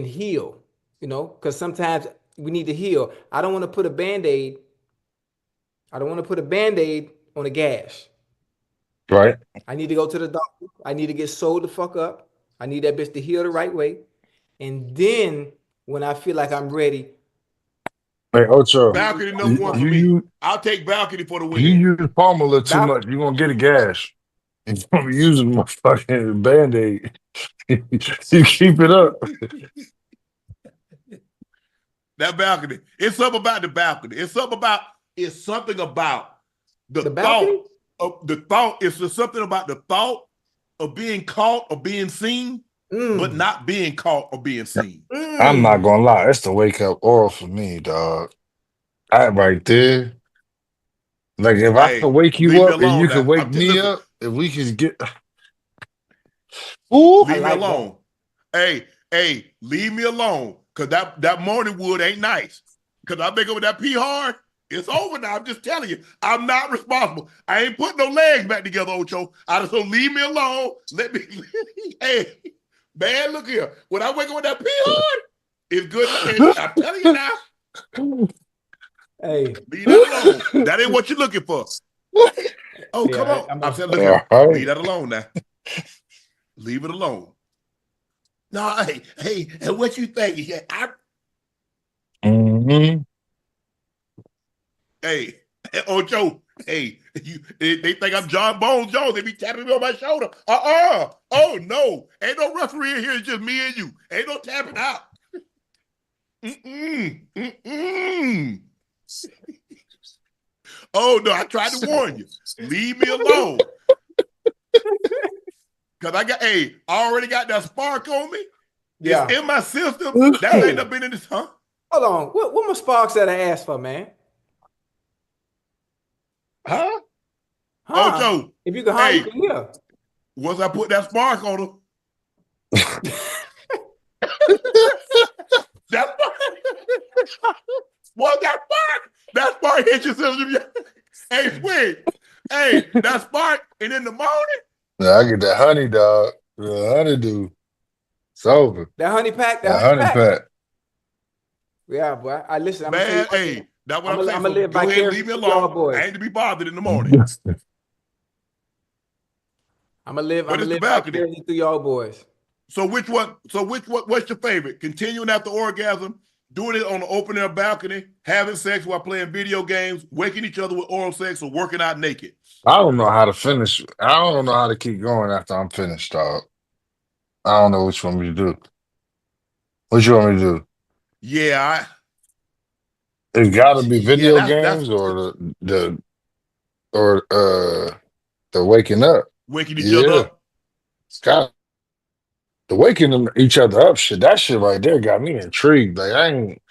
heal, because sometimes we need to heal. I don't want to put a Band-Aid. I don't want to put a Band-Aid on a gash. Right. I need to go to the doctor. I need to get sewed the fuck up. I need that bitch to heal the right way. And then when I feel like I'm ready. Hey, Ocho. Balcony number 1 for me. I'll take balcony for the win. You use Palmolive too much, you're going to get a gash. If you're going to be using my fucking Band-Aid, you keep it up. That balcony. It's something about the balcony. It's something about the balcony? thought of the thought. It's something about the thought of being caught or being seen, but not being caught or being seen. I'm not gonna lie, it's the wake up oral for me, dog. Right there. Like if I could wake you up and you could wake me up, if we could get leave me alone. Hey, leave me alone. Cause that morning wood ain't nice. Cause I make up with that pee hard. It's over now. I'm just telling you. I'm not responsible. I ain't putting no legs back together, Ocho. I just don't leave me alone. Let me. Hey, man, look here. When I wake up with that pee hard, it's good. I'm telling you now. Hey, leave that alone. That ain't what you're looking for. Oh, come on. I'm saying, look, leave that alone now. Leave it alone. No, hey, and what you think? Hey, Ocho, hey, they think I'm John Bones Jones. They be tapping me on my shoulder. Oh, no. Ain't no referee in here. It's just me and you. Ain't no tapping out. Oh, no, I tried to warn you. Leave me alone. Because I already got that spark on me. Yeah. It's in my system. That ain't up in this, huh? Hold on. What my sparks that I asked for, man? Huh? Ocho. If you can hide, you can hear. Once I put that spark on him. That spark hit your system. Hey, Swig. Hey, that spark, and in the morning. Yeah, I get that honey, dog. The honeydew. It's over. That honey pack. That honey pack. Yeah, boy. I listen. Man, hey, that's what I'm saying. I'm gonna live go ahead and leave me alone. I ain't to be bothered in the morning. I'm gonna live vicariously through y'all boys. So what's your favorite? Continuing after orgasm, doing it on the open air balcony, having sex while playing video games, waking each other with oral sex, or working out naked? I don't know how to finish. I don't know how to keep going after I'm finished, dog. I don't know what you want me to do. What you want me to do? Yeah, it's got to be video games or the waking up, waking each other up. It's got the waking each other up shit. That shit right there got me intrigued. Like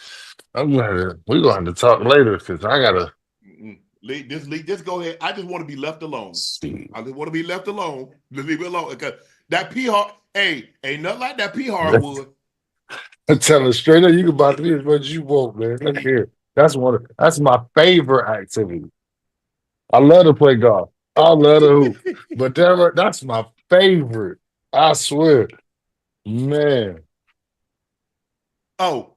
we're gonna have to talk later because I gotta. Just go ahead. I just want to be left alone. I just want to be left alone. Just leave it alone. Because that pee hard, ain't nothing like that pee hardwood. I'm telling you straight up, you can buy me as much as you want, man. Look here. That's my favorite activity. I love to play golf. I love the hoop. But that's my favorite. I swear. Man. Oh,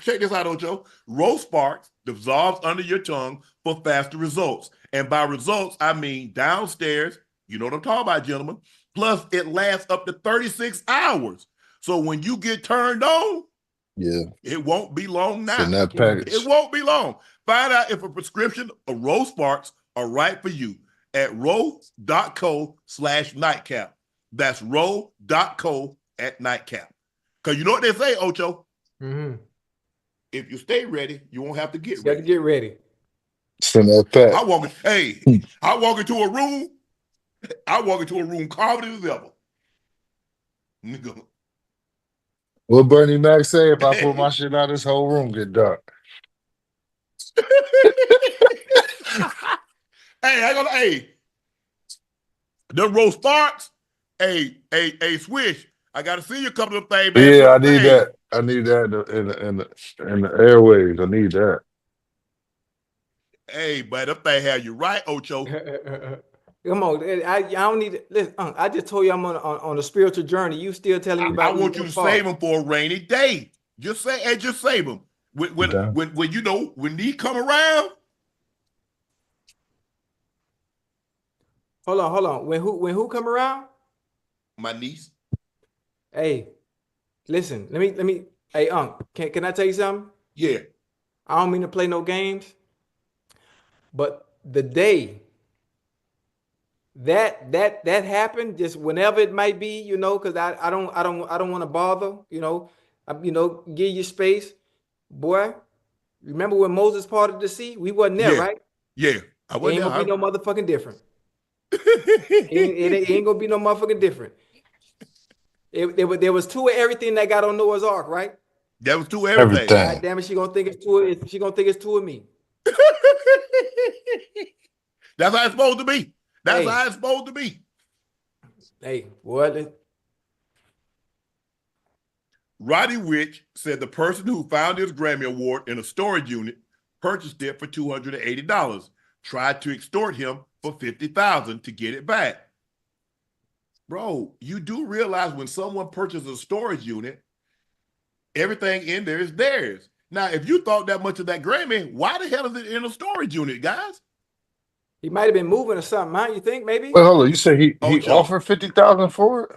check this out, Ocho. Roast sparks dissolves under your tongue for faster results. And by results, I mean downstairs. You know what I'm talking about, gentlemen. Plus, it lasts up to 36 hours. So when you get turned on, Yeah. it won't be long now. In that package. It won't be long. Find out if a prescription of Roast Sparks are right for you at row.co/nightcap. That's row.co at nightcap. Because you know what they say, Ocho? Mm-hmm. If you stay ready, you won't have to get You ready. got to get ready. Send that pack. I walk into a room confident as ever. Nigga. What Bernie Mac say? If I put my shit out, this whole room get dark. Hey, the roast starts. Hey, Swish. I gotta see you a couple of things, man. Yeah, I need that. I need that in the airwaves. I need that. Hey, but that thing have you right, Ocho. Come on, I don't need to listen. I just told you I'm on a spiritual journey. You still telling me about? I want you to save them for a rainy day. Just save them. When you know when these come around. Hold on. When who come around? My niece. Hey, listen. Let me. Hey, can I tell you something? Yeah. I don't mean to play no games, but the day that happened, just whenever it might be, you know, because I don't want to bother, you know, give you space, boy. Remember when Moses parted the sea? We wasn't there, right? Yeah, I wasn't there. Ain't gonna be no motherfucking different. it ain't gonna be no motherfucking different. There was two of everything that got on Noah's Ark, right? That was two of everything. God damn it, she gonna think it's two. She gonna think it's two of me. That's how it's supposed to be. That's how it's supposed to be. Hey, what? Roddy Rich said the person who found his Grammy Award in a storage unit purchased it for $280, tried to extort him for $50,000 to get it back. Bro, you do realize when someone purchases a storage unit, everything in there is theirs. Now, if you thought that much of that Grammy, why the hell is it in a storage unit, guys? He might have been moving or something, huh? You think maybe? Wait, hold on. You say he offered $50,000 for it?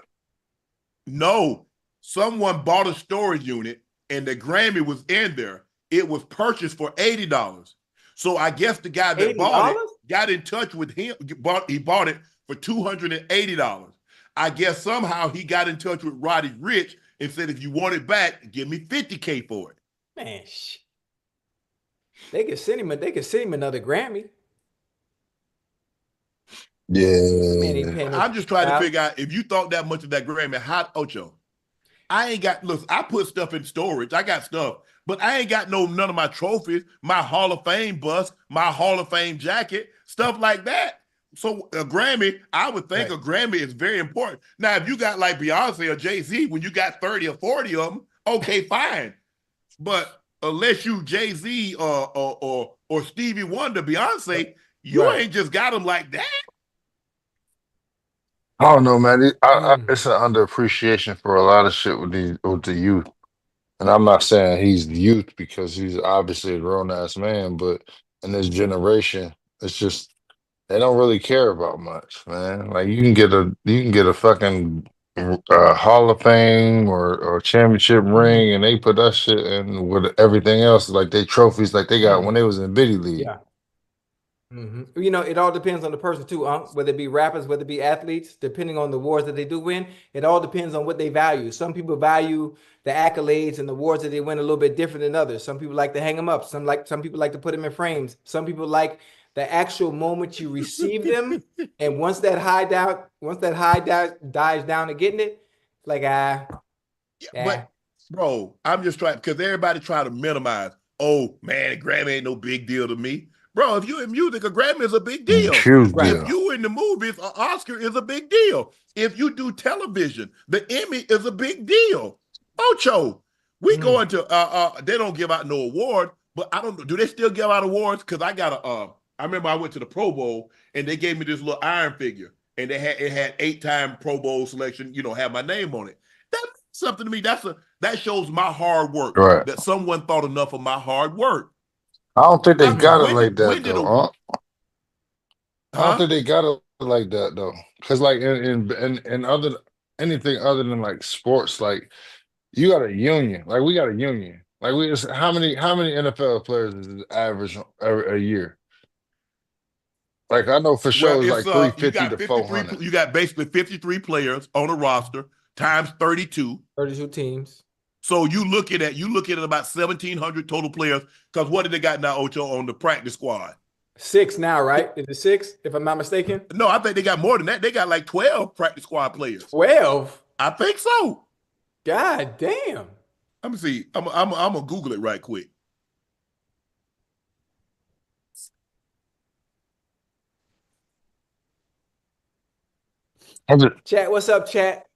No. Someone bought a storage unit and the Grammy was in there. It was purchased for $80. So I guess the guy that bought it got in touch with him. He bought it for $280. I guess somehow he got in touch with Roddy Rich and said, if you want it back, give me $50K for it. Man, they could send him another Grammy. Yeah. I'm just trying to figure out if you thought that much of that Grammy, how, Ocho? I ain't got, look, I put stuff in storage. I got stuff, but I ain't got none of my trophies, my Hall of Fame bust, my Hall of Fame jacket, stuff like that. So a Grammy, I would think a Grammy is very important. Now, if you got like Beyonce or Jay-Z, when you got 30 or 40 of them, okay, fine. But unless you Jay-Z or Stevie Wonder, Beyonce, you ain't just got them like that. I don't know, man. It's an underappreciation for a lot of shit with the youth. And I'm not saying he's the youth because he's obviously a grown-ass man, but in this generation, it's just they don't really care about much, man. Like you can get a fucking Hall of Fame or championship ring, and they put that shit in with everything else, like they trophies, like they got when they was in Biddy League. Yeah. Mm-hmm. You know, it all depends on the person too, whether it be rappers, whether it be athletes, depending on the awards that they do win. It all depends on what they value. Some people value the accolades and the awards that they win a little bit different than others. Some people like to hang them up. Some people like to put them in frames. Some people like the actual moment you receive them, and once that high dies down to getting it, like But bro, I'm just trying because everybody try to minimize. Oh man, Grammy ain't no big deal to me. Bro, if you in music, a Grammy is a big deal. Huge deal. If you in the movies, an Oscar is a big deal. If you do television, the Emmy is a big deal. Ocho, we going to they don't give out no award, but I don't know. Do they still give out awards? Because I got I remember I went to the Pro Bowl and they gave me this little iron figure, and it had 8-time Pro Bowl selection. Have my name on it. That means something to me. That shows my hard work. Right. That someone thought enough of my hard work. I don't think they got it When like did- that when did though. a- I don't Huh? think they got it like that though. Because like in other anything other than like sports, like you got a union. Like we got a union. Like we just how many NFL players is the average a year? Like I know for sure Well, it's it's like you 350 got to 53. 400. You got basically 53 players on a roster times 32. 32 teams. So you look at about 1,700 total players. Because what did they got now, Ocho, on the practice squad? 6 now, right? Is it 6, if I'm not mistaken? No, I think they got more than that. They got like 12 practice squad players. 12? I think so. God damn. Let me see. I'm gonna Google it right quick. Chat, what's up, chat?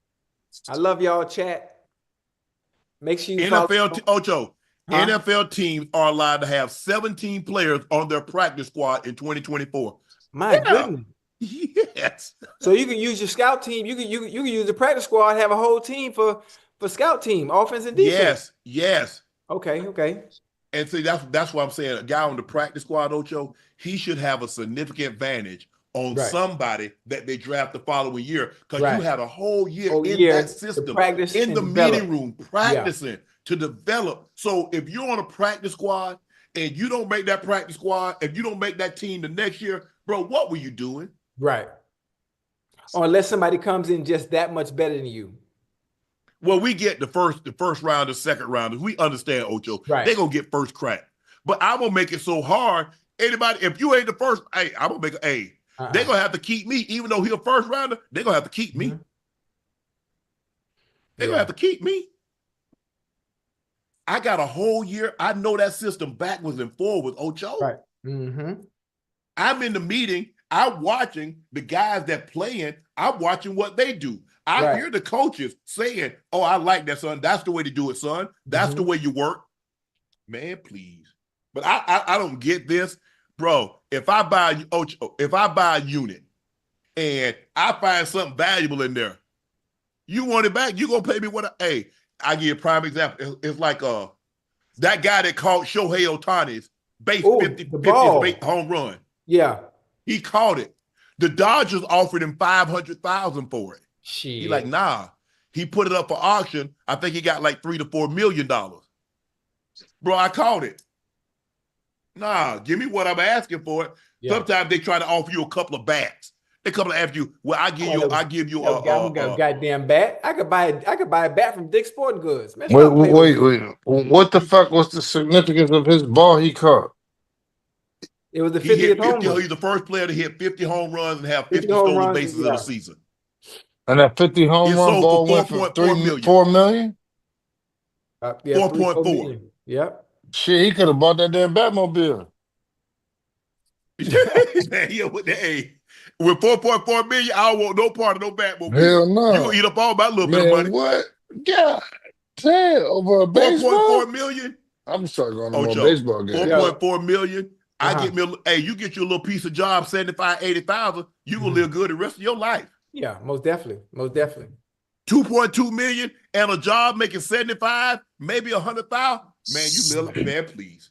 I love y'all, chat. Make sure you NFL Ocho. Huh? NFL teams are allowed to have 17 players on their practice squad in 2024. My goodness. Yes. So you can use your scout team. You can use the practice squad, have a whole team for scout team, offense and defense. Yes. Okay. And see, that's what I'm saying. A guy on the practice squad, Ocho, he should have a significant advantage on somebody that they draft the following year, because you had a whole year that system, in the meeting room, practicing to develop. So if you're on a practice squad and you don't make that practice squad, if you don't make that team the next year, bro, what were you doing? Right. Or unless somebody comes in just that much better than you. Well, we get the first round, the second round. We understand, Ocho. Right. They're gonna get first crack. But I'm gonna make it so hard. Anybody, if you ain't the first, hey, I'm gonna make it. Hey, they're gonna have to keep me, even though he's a first rounder. They're gonna have to keep me. They're gonna have to keep me. I got a whole year. I know that system backwards and forwards, Ocho. Right. Mm-hmm. I'm in the meeting. I'm watching the guys that playing. I'm watching what they do. I hear the coaches saying, "Oh, I like that, son. That's the way to do it, son. That's the way you work." Man, please. But I don't get this, bro. If I buy a unit and I find something valuable in there, you want it back? You gonna pay me what? I give you a prime example. It's like that guy that caught Shohei Ohtani's base 50th home run. Yeah, he caught it. The Dodgers offered him $500,000 for it. Shit. He like, nah. He put it up for auction. I think he got like $3 to $4 million. Bro, I caught it. Nah, give me what I'm asking for it. Yeah. Sometimes they try to offer you a couple of bats. They come to ask you, well, I give you a goddamn bat. I could buy a bat from Dick's Sporting Goods. Man, wait. What the fuck was the significance of his ball he caught? It was the 50th home run. He's the first player to hit 50 home runs and have 50 stolen bases in a season. And that 50 home run ball went for $4 million? Yeah, 4.4. Yep. Shit, he could have bought that damn Batmobile. With $4.4 million, I don't want no part of no Batmobile. Hell no. You gonna eat up all my little bit of money. What? God damn, over a baseball? $4.4 million? I'm starting going to more baseball games. $4.4 million. You get you a little piece of job, 75, 80,000. You gonna live good the rest of your life. Yeah, most definitely. 2.2 million and a job making 75, maybe 100,000. Man, you live, man, please.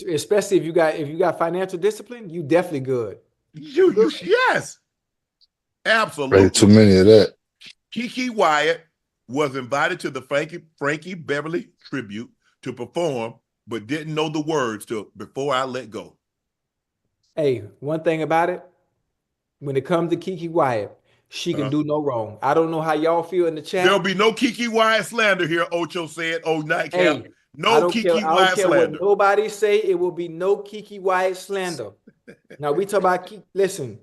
Especially if you got financial discipline, you definitely good. Yes, absolutely. Right, too many of that. KeKe Wyatt was invited to the Frankie Beverly tribute to perform, but didn't know the words to Before I Let Go. Hey, one thing about it, when it comes to KeKe Wyatt, she can do no wrong. I don't know how y'all feel in the chat. There'll be no KeKe Wyatt slander here, Ocho said. Oh, Nightcap. Hey, no KeKe Wyatt slander. What nobody say, it will be no KeKe Wyatt slander. Now we talk about listen,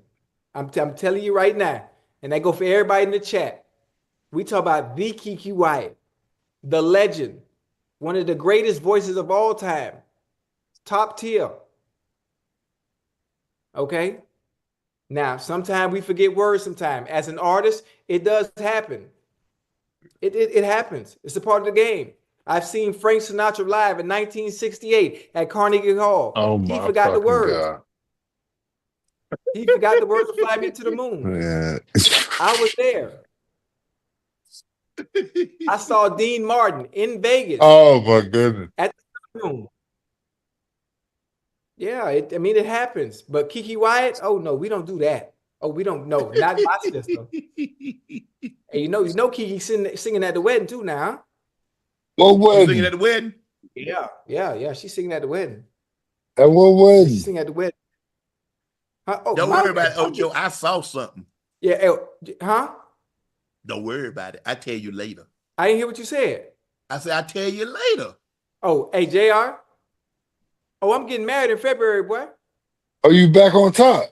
I'm telling you right now, and that go for everybody in the chat. We talk about the KeKe Wyatt, the legend, one of the greatest voices of all time, top tier. Okay. Now, sometimes we forget words. Sometimes, as an artist, it does happen. It happens. It's a part of the game. I've seen Frank Sinatra live in 1968 at Carnegie Hall. Oh he my forgot the words. God. He forgot the words to Fly Me to the Moon. Yeah. I was there. I saw Dean Martin in Vegas. Oh my goodness. At the room. Yeah, I mean it happens. But KeKe Wyatt, oh no, we don't do that. Oh, we don't know, not my sister. And you know KeKe singing at the wedding too now. What wedding? Singing at the wedding? Yeah. She's singing at the wedding. At what wedding? She's singing at the wedding. Oh, don't worry about it, Ocho. I saw something. Yeah, huh? Don't worry about it. I tell you later. I didn't hear what you said. I said I tell you later. Oh, hey J.R. Oh, I'm getting married in February, boy. Are you back on top?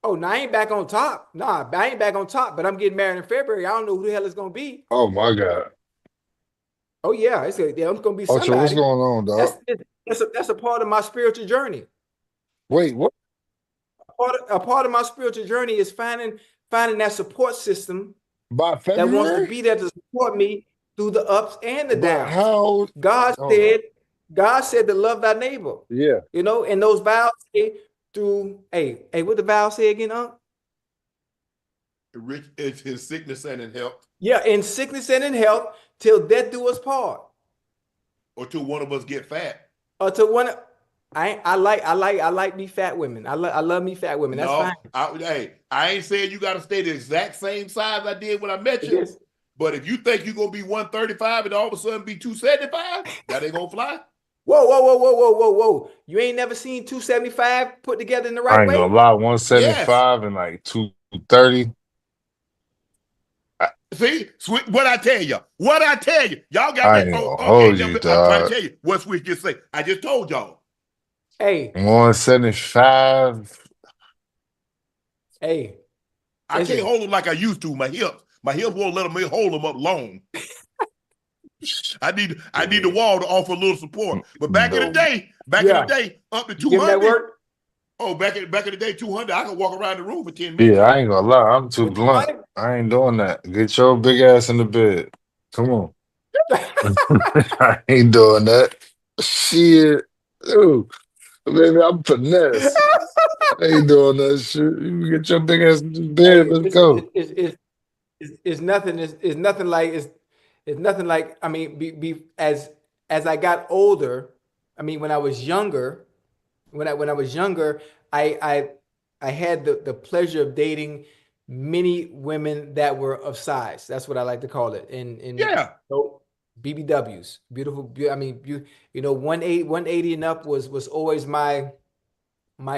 Oh, no, I ain't back on top. Nah, I ain't back on top, but I'm getting married in February. I don't know who the hell it's gonna be. Oh my God. Oh yeah, it's gonna be somebody. Ocho, what's going on, dog? That's a part of my spiritual journey. Wait, what? A part of my spiritual journey is finding that support system By February? that wants to be there to support me through the ups and the downs. How? God said to love thy neighbor. Yeah. You know, and those vows say through, hey, what the vow say again, Rich is his sickness and in health. Yeah, in sickness and in health, till death do us part. Or till one of us get fat. Or till one. I like me fat women. I love me fat women. That's fine. I ain't saying you got to stay the exact same size I did when I met you. Yes. But if you think you're gonna be 135 and all of a sudden be 275, that ain't gonna fly. Whoa. You ain't never seen 275 put together in the right way? I ain't gonna lie, 175 and like 230. See, what I tell you. Y'all got I that. ain't gonna hold you, I'm dog. trying to tell you what Swish just say. I just told y'all. Hey. 175. Hey. I can't hold them like I used to. My hips won't let me hold them up long. I need the wall to offer a little support. But back in the day, up to 200. Oh, back in the day, 200, I could walk around the room for 10 minutes. Yeah, I ain't gonna lie. I'm too blunt. I ain't doing that. Get your big ass in the bed. Come on. I ain't doing that. Shit. Ooh. Baby, I'm finesse. I ain't doing that shit. You get your big ass in the bed. Let's go. It's nothing like. I mean, as I got older. I mean, when I was younger, I had the pleasure of dating many women that were of size. That's what I like to call it. BBWs, beautiful. I mean, 180 and up was always my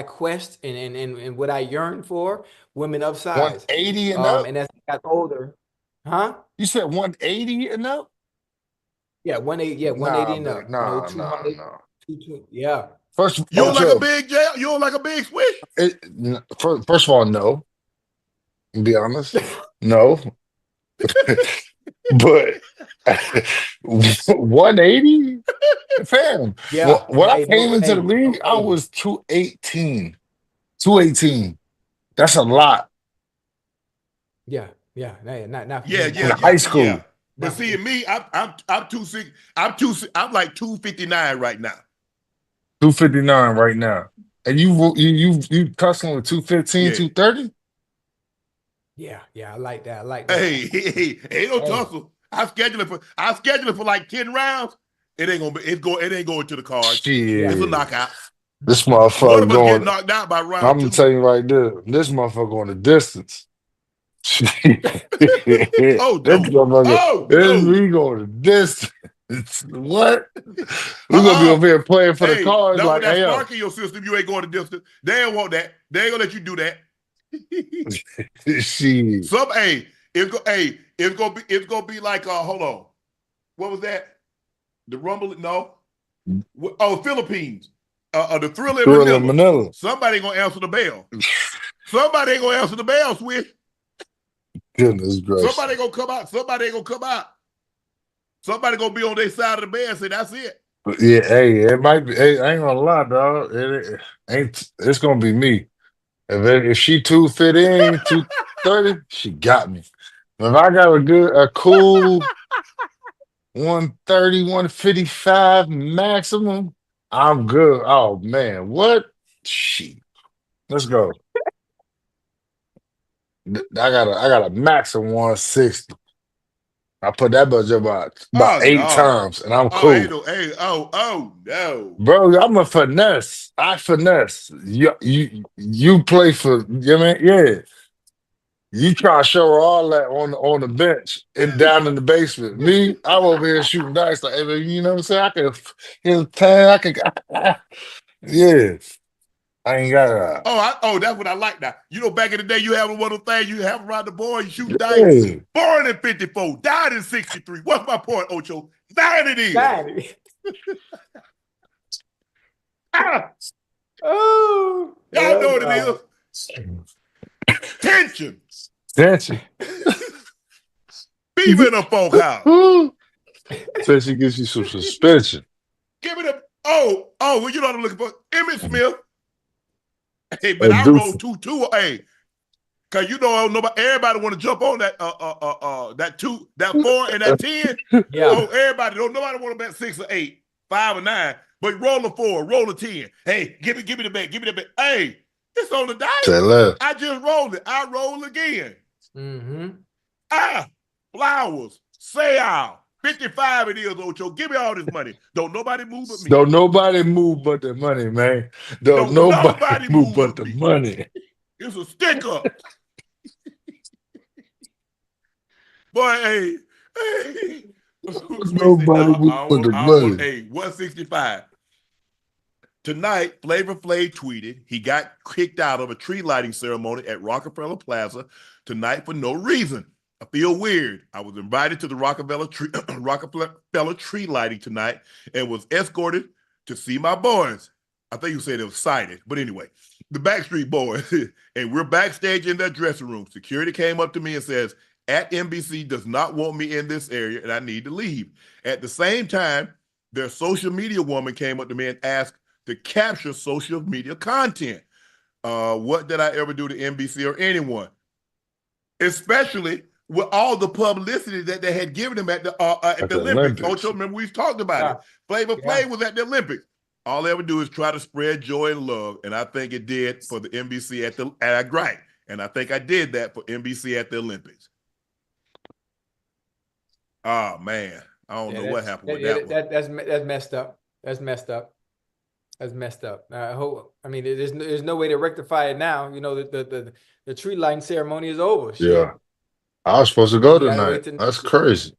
quest and what I yearned for. Women of size. 180 and up. And as I got older, huh? You said 180 and up? Yeah, 180. Yeah, 180 and up. No. 200, yeah. First, you don't like a big jail? You don't like a big Swish? First of all, no. To be honest, no. But 180, fam. Yeah. When I came into the league, I was 218. 218. That's a lot. Yeah. Not in high school. Yeah. But see, me, I'm 260. I'm like 259 right now. 259 right now. And you tussling with 215, 230? Yeah, I like that. Hey, ain't no tussle. I schedule it for like 10 rounds. It ain't going to the cards. It's a knockout. This motherfucker going get knocked out by round I'm 2. gonna tell you right there. This motherfucker going the distance. We going the distance. What? We're gonna be over here playing for the cards. No, like, that's spark in your system. You ain't going the distance. They don't want that. They ain't gonna let you do that. It's gonna be like hold on. What was that? The Rumble? No. Oh, Philippines. The Thrill in Manila. Somebody ain't gonna answer the bell. Somebody ain't gonna answer the bell, Swish. Goodness gracious. Somebody gonna come out. Somebody gonna be on their side of the bed and say, that's it. Yeah, hey, it might be. Hey, I ain't gonna lie, dog. It's gonna be me. If she 2 fit in, 230, she got me. If I got a cool 130, 155 maximum, I'm good. Oh man, what? Shit. Let's go. I got a max of 160. I put that budget about 8 no. times, and I'm Oh, cool. ain't no, hey, no. Bro, I'm a finesse. I finesse. You play for, you know what I mean? Yeah. You try to show her all that on the bench and down in the basement. Me, I'm over here shooting dice. Like, hey, man, you know what I'm saying? I can, you know, I can, yeah. I ain't got that. That's what I like now. You know, back in the day, you have one of those things you have around the board, you shoot dice. Yeah. Born in 54, died in 63. What's my point, Ocho? 9 it is. 90. Oh, y'all know what it is. Tension. Beaver in a folk house. Tension gives you some suspension. Give me the well, you know what I'm looking for? Emmitt Smith. Hey, but I rolled 2-2. Hey, cause you know everybody want to jump on that that 2, that 4, and that 10. Yeah. Oh, nobody want to bet 6 or 8, 5 or 9. But roll a 4, roll a 10. Hey, give me the bet, give me the bet. Hey, it's on the dice. I just rolled it. I roll again. Flowers, Sayal, 55 it is, Ocho. Give me all this money. Don't nobody move but me. Don't nobody move but the money, man. Don't nobody move but the money. It's a stick up. Boy, hey. Nobody move but the money. Hey, 165. Tonight, Flava Flav tweeted he got kicked out of a tree lighting ceremony at Rockefeller Plaza tonight for no reason. I feel weird. I was invited to the Rockefeller tree lighting tonight and was escorted to see my boys. I think you said it was cited, but anyway, the Backstreet Boys. And we're backstage in their dressing room. Security came up to me and says, at NBC does not want me in this area and I need to leave. At the same time, their social media woman came up to me and asked to capture social media content. What did I ever do to NBC or anyone? Especially with all the publicity that they had given him at the Olympics. Ocho, remember we talked about it. Flava Flav was at the Olympics. All they ever do is try to spread joy and love, and I think it did for the NBC and I think I did that for NBC at the Olympics. Oh man, I don't know what happened with that. That's messed up. That's messed up. That's messed up. I mean, there's no way to rectify it now. You know, the tree lighting ceremony is over. Shit. Yeah, I was supposed to go tonight. That's crazy.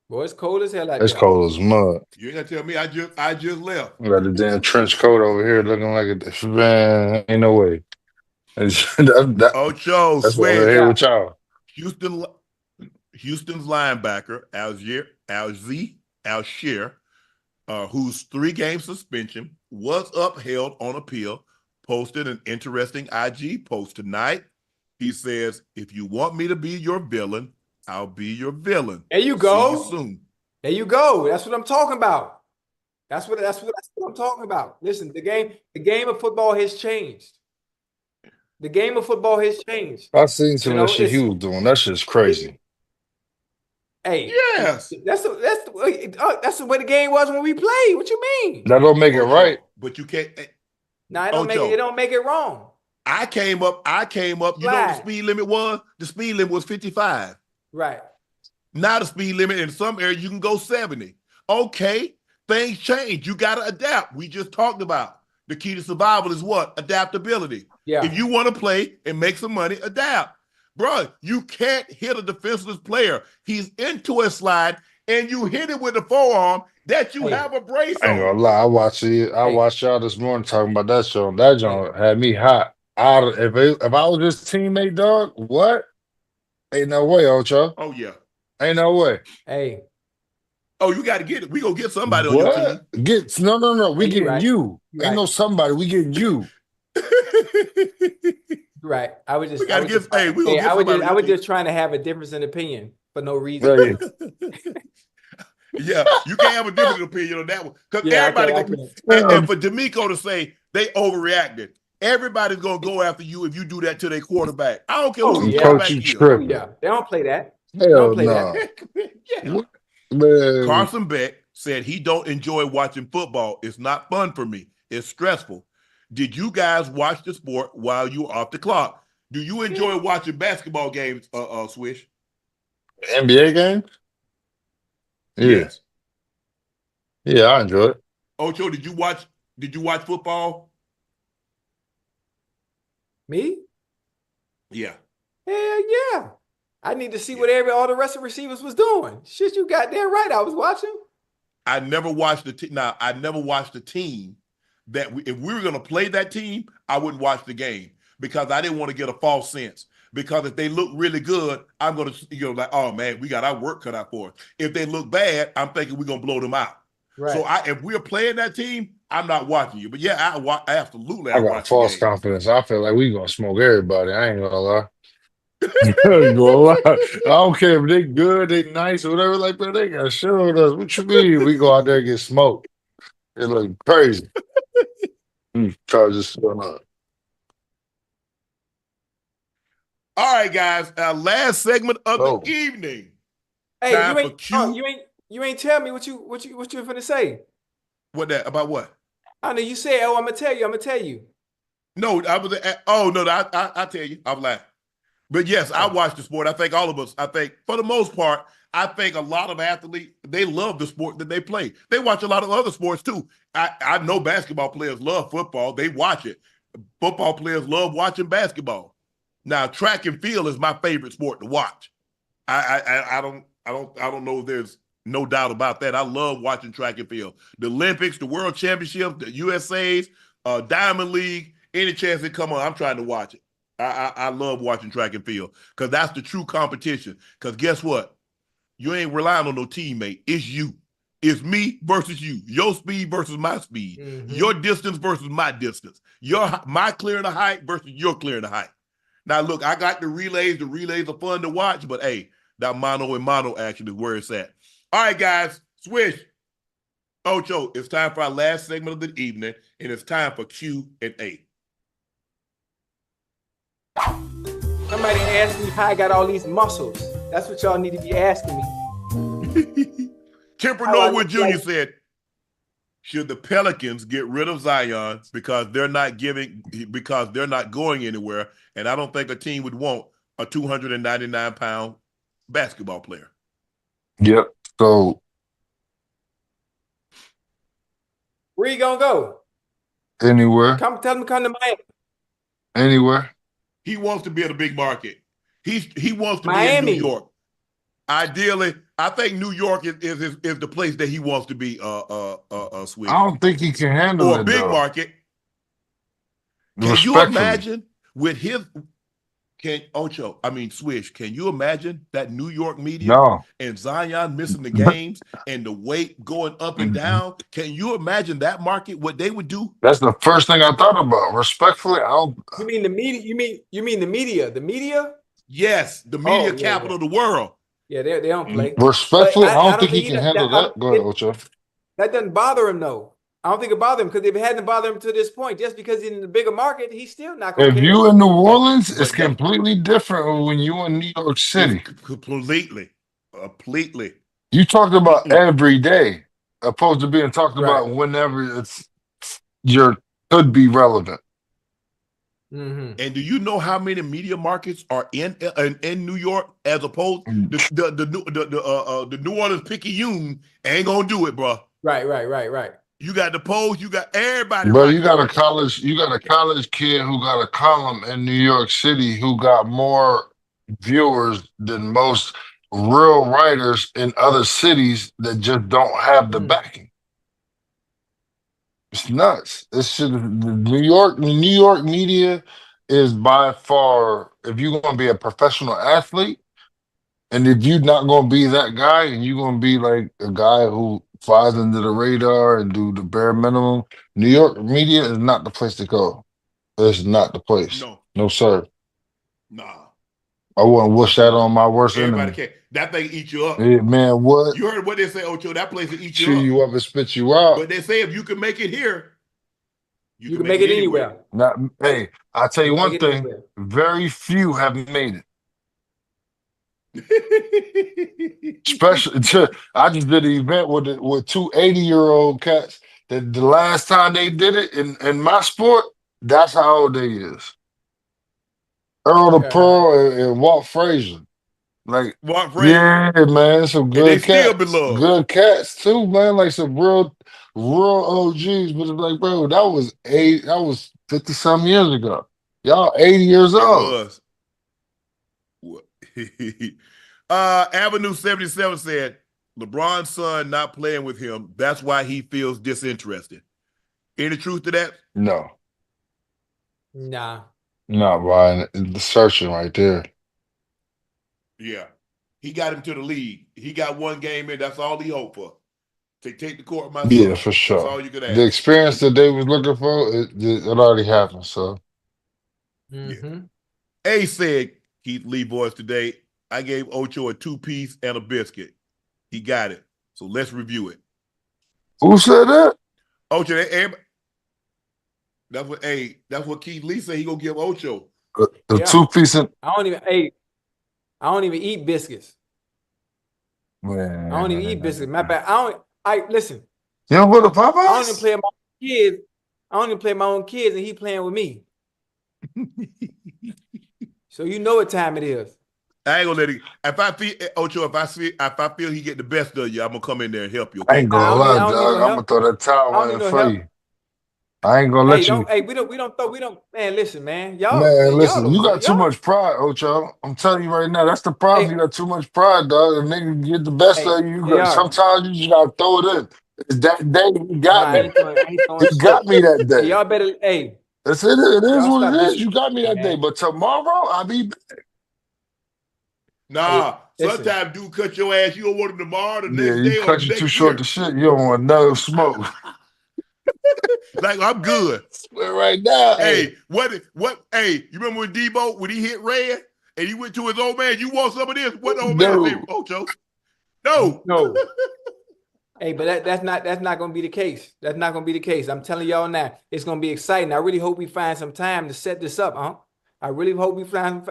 Boy, it's cold as hell out there. It's cold as mud. You ain't gonna tell me I just left. I got the damn trench coat over here looking like a man. Ain't no way. Ocho Swish here with y'all. Houston's linebacker Azzir, whose 3-game suspension was upheld on appeal, posted an interesting IG post tonight. He says, "If you want me to be your villain, I'll be your villain." There you go. See you soon. There you go. That's what I'm talking about. That's what I'm talking about. Listen, the game of football has changed. The game of football has changed. I seen some of that shit he was doing. That shit's crazy. Hey, yes, that's the way the game was when we played. What you mean? That don't make it right. But you can't. No, it don't make it wrong. I came up. You know what the speed limit was? The speed limit was 55. Right. Now the speed limit in some areas you can go 70. Okay, things change. You got to adapt. We just talked about the key to survival is what? Adaptability. Yeah. If you want to play and make some money, adapt. Bro, you can't hit a defenseless player. He's into a slide, and you hit it with the forearm that you have a brace on. I ain't gonna lie. I watched y'all this morning talking about that show. That joint had me hot. If I was his teammate, dog, what? Ain't no way, Ocho. Oh, yeah. Ain't no way. Hey. Oh, you got to get it. We gonna get somebody on your team. No. We getting you. Ain't no somebody. We getting you. Right. I was just trying to have a difference in opinion for no reason. Yeah, you can't have a different opinion on that one. Because everybody and for D'Amico to say they overreacted, everybody's gonna go after you if you do that to their quarterback. I don't care who quarterback is. Yeah, they don't play that. Yeah. Man. Carson Beck said he don't enjoy watching football. It's not fun for me. It's stressful. did you guys watch the sport while you were off the clock? Do you enjoy watching basketball games, Swish? NBA games? Yeah. Yes. Yeah, I enjoy it. Ocho, did you watch football? Me? Yeah. Hell yeah. I need to see what all the rest of the receivers was doing. Shit, you goddamn right. I was watching. I never watched I never watched the team that if we were going to play that team, I wouldn't watch the game because I didn't want to get a false sense. Because if they look really good, I'm going to, like, oh man, we got our work cut out for us. If they look bad, I'm thinking we're going to blow them out. Right. So if we're playing that team, I'm not watching you. But yeah, absolutely. I got false confidence. I feel like we're going to smoke everybody. I ain't going to lie. I don't care if they good, they nice, or whatever. Like, but they got shit on us. What you mean? We go out there and get smoked. It look crazy. Charges still up. All right, guys. Our last segment of the evening. Hey, you ain't tell me what you finna say. What that about? What? I know you said. Oh, I'm gonna tell you. No, I was. Oh no, I tell you. I'm laughing. But yes, I watch the sport. I think all of us, for the most part, I think a lot of athletes, they love the sport that they play. They watch a lot of other sports too. I know basketball players love football. They watch it. Football players love watching basketball. Now, track and field is my favorite sport to watch. I don't know if there's no doubt about that. I love watching track and field. The Olympics, the World Championships, the USA's, Diamond League, any chance they come on, I'm trying to watch it. I love watching track and field because that's the true competition. Because guess what? You ain't relying on no teammate. It's you. It's me versus you. Your speed versus my speed. Mm-hmm. Your distance versus my distance. My clearing the height versus your clearing the height. Now, look, I got the relays. The relays are fun to watch, but hey, that mano and mano action is where it's at. All right, guys. Swish. Ocho, it's time for our last segment of the evening, and it's time for Q&A. Somebody asked me how I got all these muscles. That's what y'all need to be asking me. Kemper Norwood Jr. said, should the Pelicans get rid of Zion because they're not going anywhere, and I don't think a team would want a 299-pound basketball player. Yep. So where you gonna go? Anywhere. Tell him to come to Miami. Anywhere. He wants to be in a big market. He wants to Miami. be in New York. Ideally, I think New York is the place that he wants to be. Swish. I don't think he can handle or a big market. Can you imagine with his? Swish? Can you imagine that New York media and Zion missing the games and the weight going up and down? Can you imagine that market? What they would do? That's the first thing I thought about. Respectfully, I don't. You mean the media? You mean the media? The media? Yes, the media capital of the world. Yeah, they don't play. Respectfully, I don't think he can handle that. Go ahead, Ocho. That doesn't bother him, though. I don't think it bothered him because if it hadn't bothered him to this point, just because he's in the bigger market, he's still not going to care. If you in New Orleans, it's completely different when you in New York City. Completely. You talked about every day, opposed to being talked about whenever could be relevant. Mm-hmm. And do you know how many media markets are in New York as opposed the New Orleans Picayune ain't gonna do it, bro. Right. You got the Post, you got everybody. Bro, you got a college kid who got a column in New York City who got more viewers than most real writers in other cities that just don't have the backing. It's nuts. The New York media is by far, if you're gonna be a professional athlete, and if you're not gonna be that guy, and you're gonna be like a guy who flies under the radar and do the bare minimum, New York media is not the place to go. It's not the place. No, sir. Nah. I wouldn't wish that on my worst enemy. Everybody can. That thing eat you up. Yeah, man, what? You heard what they say, Ocho? That place will eat you up. Chew you up and spit you out. But they say if you can make it here, you can make it anywhere. Hey, I'll tell you one thing. Very few have made it. Especially, I just did an event with two 80-year-old cats that the last time they did it in my sport, That's how old they is. Earl the Pearl and Walt Frazier. Like, Mark Frazier. yeah, man, some And they good still cats. beloved. Good cats too, man. Like some real OGs. But it's like, bro, that was 50-some years ago. Y'all 80 years It old. was. Avenue 77 said, LeBron's son not playing with him. That's why he feels disinterested. Any truth to that? No. Nah. Not Ryan. The searching right there. Yeah. He got him to the league. He got one game in. That's all he hoped for. To take the court, my son. Yeah, for sure. That's all you could ask. The experience that they was looking for, it already happened. So, Mm-hmm. A said, Keith Lee voice today, I gave Ocho a 2-piece and a biscuit. He got it. So let's review it. who said that? Ocho, that's what Keith Lee said he gonna give Ocho. A 2-piece and I don't even eat biscuits. man. I don't even eat biscuits. My bad. Listen. You don't go to Popeyes? I don't even play my own kids. I don't even play my own kids, and he playing with me. So you know what time it is. I ain't gonna let it. If I feel Ocho, if I feel he get the best of you, I'm gonna come in there and help you. Okay? I ain't gonna lie, dog. I'm gonna throw that towel in for you. I ain't gonna let you. Hey, we don't. Man, listen, man. Listen. You got too much pride, Ocho. I'm telling you right now. That's the problem. You got too much pride, dog. The nigga get the best of you. Sometimes you just gotta throw it in. It's that day he got me. He got me that day. Hey, y'all better. Hey, that's it. It is what it is. You got me that day. But tomorrow I'll be back. Nah, sometimes dude cut your ass. You don't want him tomorrow, the next day, cut you too short to shit. You don't want no smoke. Like, I'm good. Right now. Hey, hey, you remember when Debo, when he hit Red and he went to his old man, you want some of this? What the old man say, Ocho? No. Hey, but that's not gonna be the case. That's not gonna be the case. I'm telling y'all now, it's gonna be exciting. I really hope we find some time to set this up, huh? I really hope we find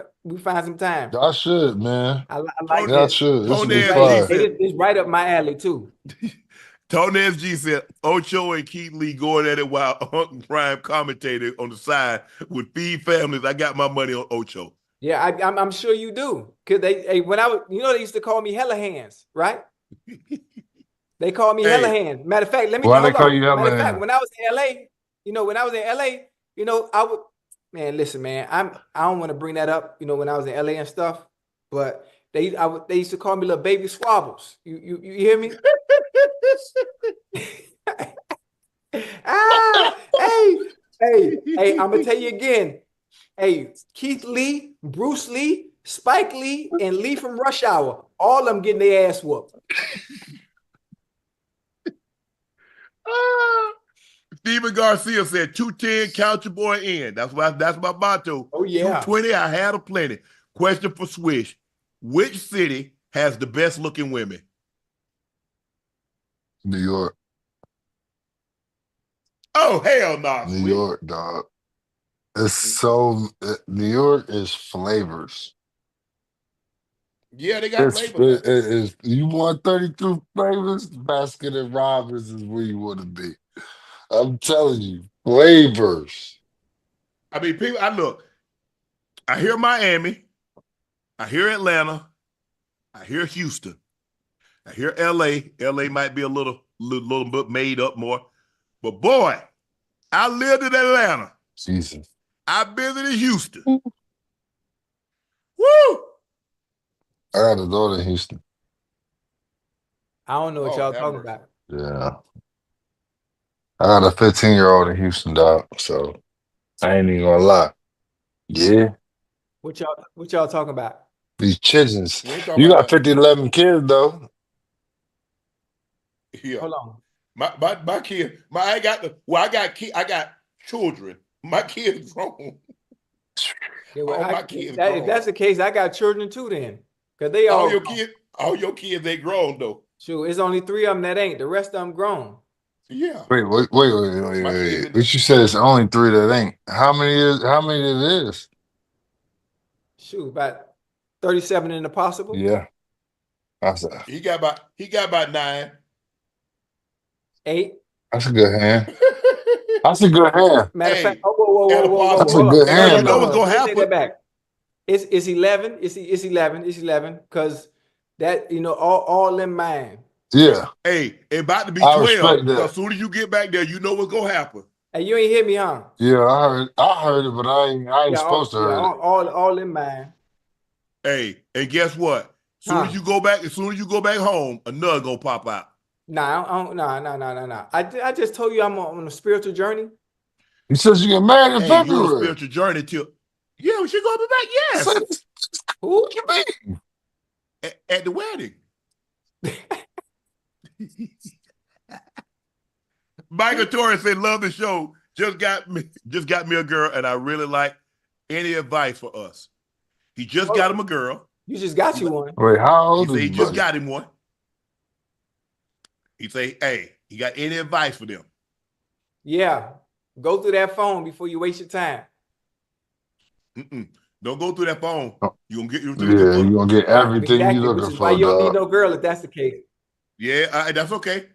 some time. Y'all should, man. I like y'all this. should. This will be fun. It's right up my alley too. Tony SG said Ocho and Keith Lee going at it while Uncle Prime commentated on the side with feed families. I got my money on Ocho. Yeah, I'm sure you do. Cause when I was, they used to call me Hella Hands, right? They called me Hella Hands. Matter of fact, let me. Why they call you Hella Hands? Fact, when I was in LA, I would. Man, listen, man. I don't want to bring that up. When I was in LA and stuff, but they used to call me little baby swabbles. You hear me? Hey, I'm gonna tell you again. Hey, Keith Lee, Bruce Lee, Spike Lee, and Lee from Rush Hour, all of them getting their ass whooped. Steven Garcia said 210, count your boy in. That's my motto. Oh, yeah. 220, I had a plenty. Question for Swish. Which city has the best looking women? New York. Oh, hell no. New York, dog. It's so New York is flavors. Yeah, they got flavors. You want 32 flavors? Baskin and Robbins is where you want to be. I'm telling you, flavors. I mean, people. I hear Miami. I hear Atlanta. I hear Houston. I hear LA. LA might be a little bit made up more. But boy, I lived in Atlanta. Jesus. I visited Houston. Woo! I got a daughter in Houston. I don't know what y'all talking about. Yeah. I got a 15-year-old in Houston, dog. So I ain't even gonna lie. Yeah. What y'all talking about? These chickens. You got 11 kids though. Yeah. Hold on. My kid. I got children. My kids grown. Yeah, well, my kids grown. If that's the case, I got children too. Then, because they all your kids they grown though. Sure, it's only 3 of them that ain't. The rest of them grown. Yeah. Wait. What you said it's only 3 that ain't. How many it is? Shoot, about 37 in the possible. Yeah. He got about 9. 8. That's a good hand. That's a good hand. Matter of fact, Hey, and whoa, That's a hold good up. and you hand, know what's though. gonna Let me take that happen. back. It's 11. It's 11. It's 11. Because that, all in mine. Yeah. Hey, it about to be I 12. respect Because that. as soon as you get back there, you know what's gonna happen. And you ain't hear me, huh? Yeah, I heard it, but I ain't supposed to heard it. All in mine. Hey, and guess what? As soon as you go back home, another gonna pop out. Nah. I just told you I'm on a spiritual journey. He says you get married in Hey, you on a February. spiritual journey till she gonna be back. Yes. Who you mean? At the wedding. Michael Torres said, love the show. Just got me a girl, and I really like any advice for us. He just got him a girl. You just got you one. Wait, how old He is said he he, just buddy? got him one. He say, hey, you got any advice for them? Yeah. Go through that phone before you waste your time. Don't go through that phone. You're gonna get Yeah, you're gonna get everything Exactly, you which looking is why for, you don't need dog. no girl if that's the case. Yeah, that's okay.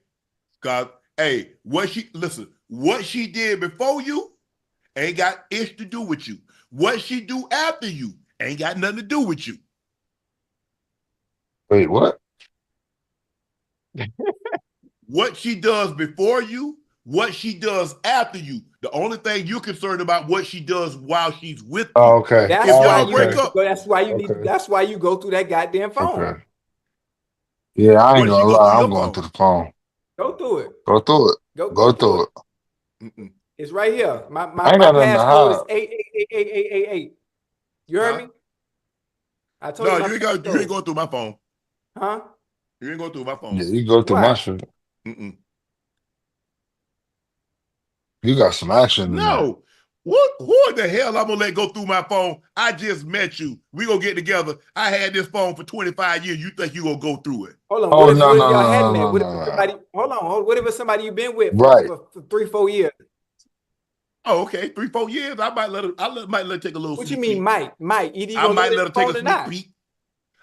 Cause hey, what she did before you ain't got ish to do with you. What she do after you ain't got nothing to do with you. Wait, what? What she does before you, what she does after you. The only thing you're concerned about what she does while she's with you. Oh, okay. That's If why y'all break up, that's why you go through that goddamn phone. Okay. Yeah, I ain't what gonna she go lie. through I'm your going phone? through the phone. Go through it. Go through it. Go through it. Mm-mm. It's right here. My I ain't got nothing to passcode is hide. 8888888. You heard me? I told No, you my you ain't going through my phone. Huh? You ain't going through my phone. Yeah, you go through my Why? shit. Mm-mm. You got some action in there. No. Who the hell I'm gonna let go through my phone? I just met you. We gonna get together. I had this phone for 25 years. You think you gonna go through it? Hold on. Oh, What if no, y'all hadn't met? no, What if no, somebody? Hold on. What if it's somebody you've been with Right. for 3-4 years? Oh, okay. 3-4 years. I might let her take a little What sneak you mean, peek. Mike? Either you I gonna might let let her take a or sneak not? peek.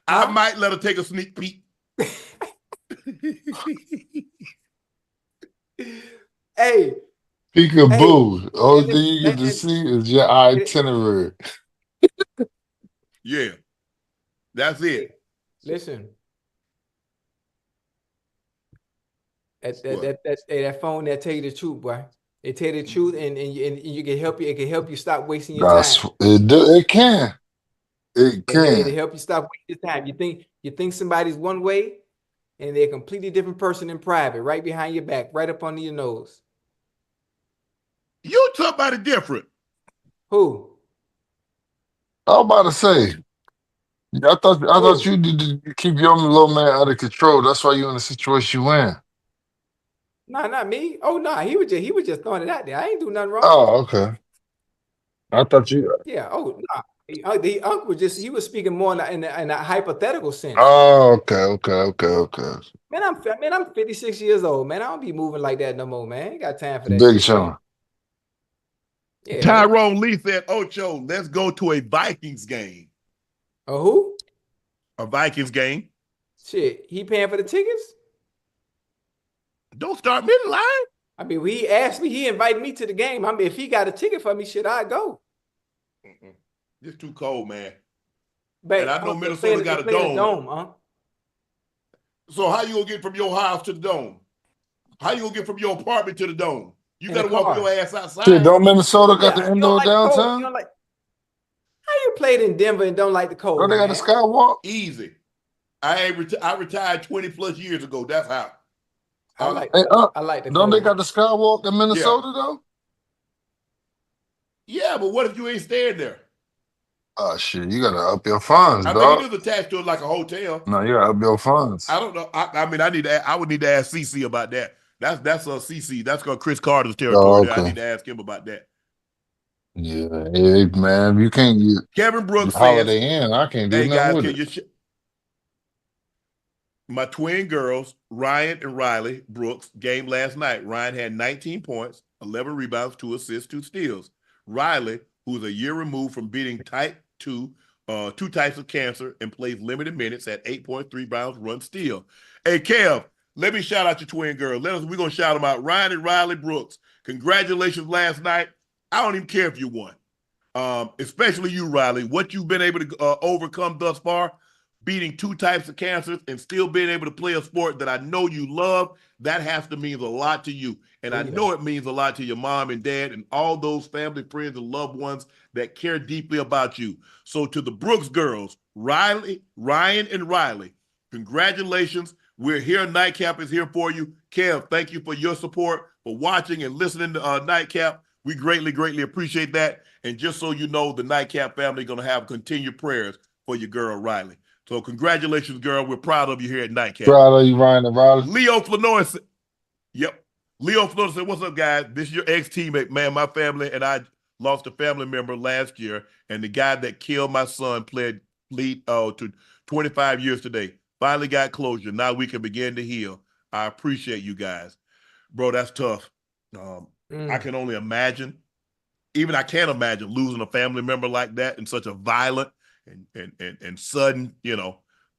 Huh? I might let her take a sneak peek. Hey. Peekaboo. Only thing you get to And see is your itinerary. Yeah. That's it. listen. What? That phone that tell you the truth, boy. It tell you the truth, and you can help you. It can help you stop wasting your time. It can. It It'll can. help you stop wasting your time. You think somebody's one way, and they're a completely different person in private, right behind your back, right up under your nose. You talk about it different. Who? I was about to say. I thought you need to keep your little man out of control. That's why you in the situation you in. Nah, not me. Oh, nah, he was just throwing it out there. I ain't do nothing wrong. Oh, okay. I thought you. Yeah. Oh, nah. The uncle he was speaking more in a hypothetical sense. Oh, okay. Man, I'm 56 years old, man. I don't be moving like that no more, man. I ain't got time for that Big shit, Sean. man. Yeah. Tyrone Lee said, Ocho, let's go to a Vikings game. A who? A Vikings game. Shit, he paying for the tickets? Don't start mid-line. I mean, he asked me, he invited me to the game. I mean, if he got a ticket for me, shit, I'd go. It's too cold, man. But and I know Minnesota got a dome. Huh? So how you gonna get from your house to the dome? How you gonna get from your apartment to the dome? You gotta walk your ass outside. Shit, don't Minnesota got the indoor like downtown? How you played in Denver and don't like the cold? Don't they got the skywalk? Easy. I retired 20 plus years ago. That's how. I like the Don't cold. they got the skywalk in Minnesota though? Yeah, but what if you ain't staying there? Oh shit, you gotta up your funds, dog. I think it is attached to it like a hotel. No, you gotta up your funds. I don't know. I mean, I would need to ask CC about that. That's CC. That's Chris Carter's territory. Okay. I need to ask him about that. Yeah, hey, man, you can't get Kevin Brooks says, Holiday Inn. I can't do hey nothing guys, with it. My twin girls, Ryan and Riley Brooks, game last night. Ryan had 19 points, 11 rebounds, 2 assists, 2 steals. Riley, who's a year removed from beating type 2 types of cancer and plays limited minutes at 8.3 rebounds, run steal. Hey, Kev, let me shout out your twin girl. We're going to shout them out. Ryan and Riley Brooks, Congratulations last night. I don't even care if you won. Especially you, Riley. What you've been able to overcome thus far, beating 2 types of cancers and still being able to play a sport that I know you love, that has to mean a lot to you. And I know it means a lot to your mom and dad and all those family, friends, and loved ones that care deeply about you. So to the Brooks girls, Riley, Ryan, and Riley, congratulations. We're here. Nightcap is here for you. Kev, thank you for your support, for watching and listening to Nightcap. We greatly, greatly appreciate that. And just so you know, the Nightcap family is going to have continued prayers for your girl, Riley. So congratulations, girl. We're proud of you here at Nightcap. Proud of you, Ryan and Riley. Leo Flanoy said, yep. Leo Flanoy said, what's up, guys? This is your ex-teammate. Man, my family and I lost a family member last year, and the guy that killed my son pled to 25 years today. Finally got closure. Now we can begin to heal. I appreciate you guys. Bro, that's tough. I can only imagine. Even I can't imagine losing a family member like that in such a violent and sudden,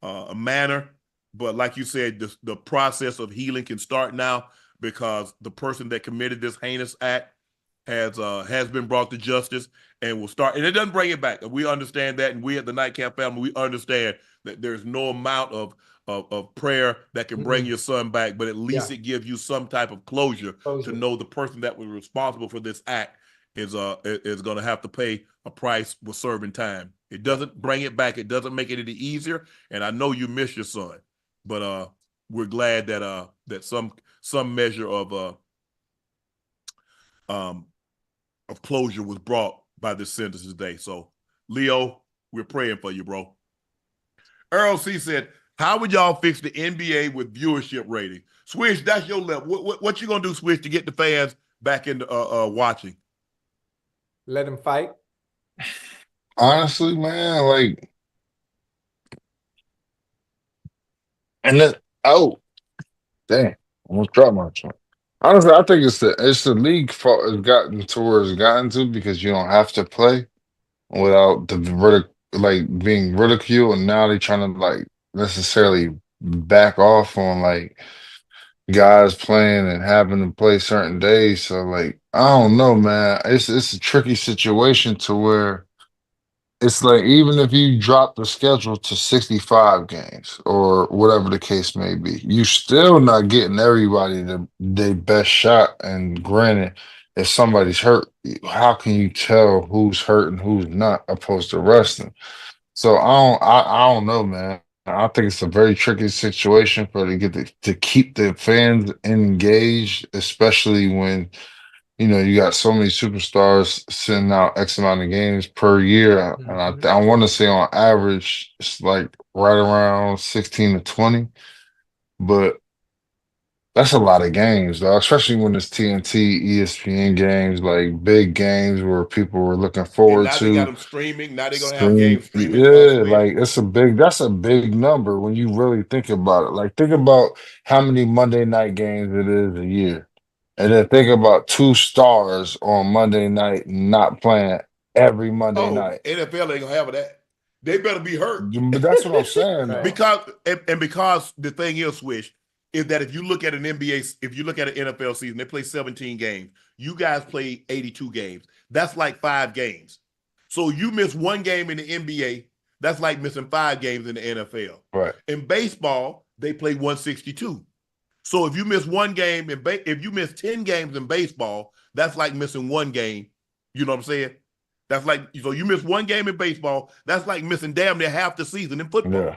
a manner. But like you said, the process of healing can start now because the person that committed this heinous act has been brought to justice and will start. And it doesn't bring it back. We understand that, and we at the Nightcap family, we understand that there's no amount of prayer that can bring your son back, but at least it gives you some type of closure to know the person that was responsible for this act is going to have to pay a price with serving time. It doesn't bring it back. It doesn't make it any easier. And I know you miss your son, but we're glad that some measure of closure was brought by this sentence today. So, Leo, we're praying for you, bro. Earl C said, how would y'all fix the NBA with viewership rating? Swish, that's your level. What you going to do, Swish, to get the fans back into watching? Let them fight. Honestly, man, and then, dang, almost dropped my joint. Honestly, I think it's the league fault it's gotten to where it's gotten to because you don't have to play without being ridiculed, and now they're trying to necessarily back off on guys playing and having to play certain days. So I don't know, man. It's a tricky situation to where it's even if you drop the schedule to 65 games or whatever the case may be, you still not getting everybody their best shot. And granted, if somebody's hurt, how can you tell who's hurt and who's not opposed to resting? So I don't know, man. I think it's a very tricky situation for to keep the fans engaged, especially when you got so many superstars sending out X amount of games per year. And I want to say on average, it's right around 16 to 20. But that's a lot of games, though, especially when it's TNT, ESPN games, big games where people were looking forward to. Now they got them streaming. Now they're going to have games streaming. Yeah, that's a big number when you really think about it. Think about how many Monday night games it is a year. And then think about 2 stars on Monday night not playing every Monday night. NFL ain't gonna have that. They better be hurt. But that's what I'm saying. Right. Because the thing is, Swish, is that if you look at an NFL season, they play 17 games. You guys play 82 games. That's 5 games. So you miss 1 game in the NBA, that's like missing 5 games in the NFL. Right. In baseball, they play 162. So if you miss 1 game, if you miss 10 games in baseball, that's like missing 1 game. You know what I'm saying? That's so you miss 1 game in baseball, that's like missing damn near half the season in football. Yeah.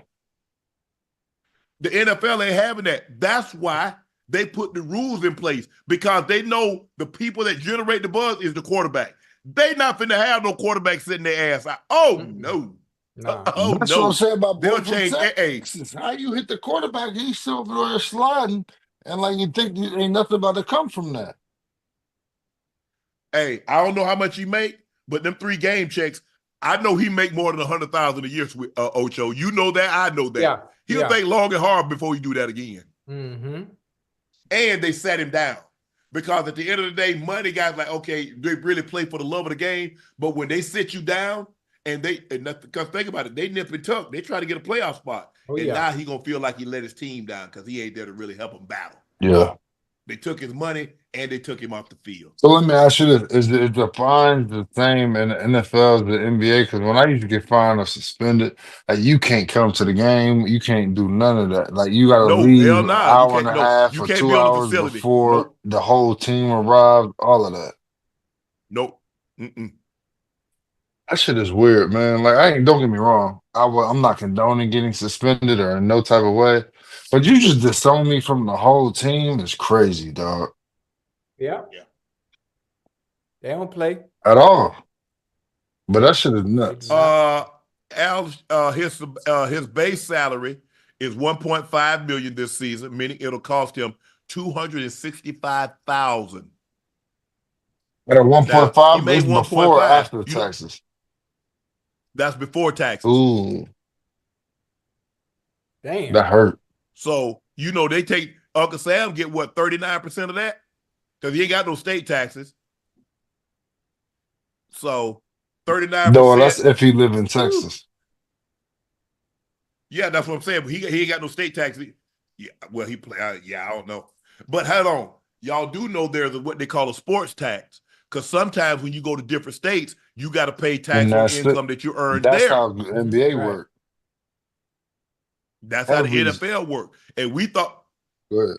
The NFL ain't having that. That's why they put the rules in place, because they know the people that generate the buzz is the quarterback. They not finna have no quarterback sitting their ass out. Oh, no. No. That's what I'm saying about they'll change. Texas. How you hit the quarterback, he's still over there sliding, and you think ain't nothing about to come from that. Hey, I don't know how much he make, but them 3 game checks, I know he make more than $100,000 a year, Ocho. You know that, I know that. Yeah. He'll think long and hard before he do that again. Mm-hmm. And they sat him down. Because at the end of the day, money guys okay, they really play for the love of the game, but when they sit you down, because think about it, they nip and tuck. They try to get a playoff spot. Now he going to feel like he let his team down because he ain't there to really help him battle. Yeah. They took his money and they took him off the field. So let me ask you this: Is the fines the same in the NFL as the NBA? Because when I used to get fined or suspended, like you can't come to the game, you can't do none of that. Like you got to No, leave hell an nah. You hour and can't. a No, half you or can't be 2 on the hours facility. before Nope. the whole team arrived. All of that. Nope. Mm-mm. That shit is weird, man. Like don't get me wrong. I'm not condoning getting suspended or in no type of way, but you just disown me from the whole team is crazy, dog. Yeah. They don't play At all. But that shit is nuts. His base salary is $1.5 million this season, meaning it'll cost him $265,000. At a 1.5, he made it's before or 1.5. after taxes. That's before taxes. Ooh. Damn. That hurt. So, they take Uncle Sam get what, 39% of that? Because he ain't got no state taxes. So 39%. No, that's if he live in Texas. Yeah, that's what I'm saying. But he ain't got no state taxes. Yeah, well, he play. I don't know. But hold on, y'all do know there's what they call a sports tax. Because sometimes when you go to different states, you got to pay tax on income that you earned that's there. How NBA work. That's how the NFL work. And we thought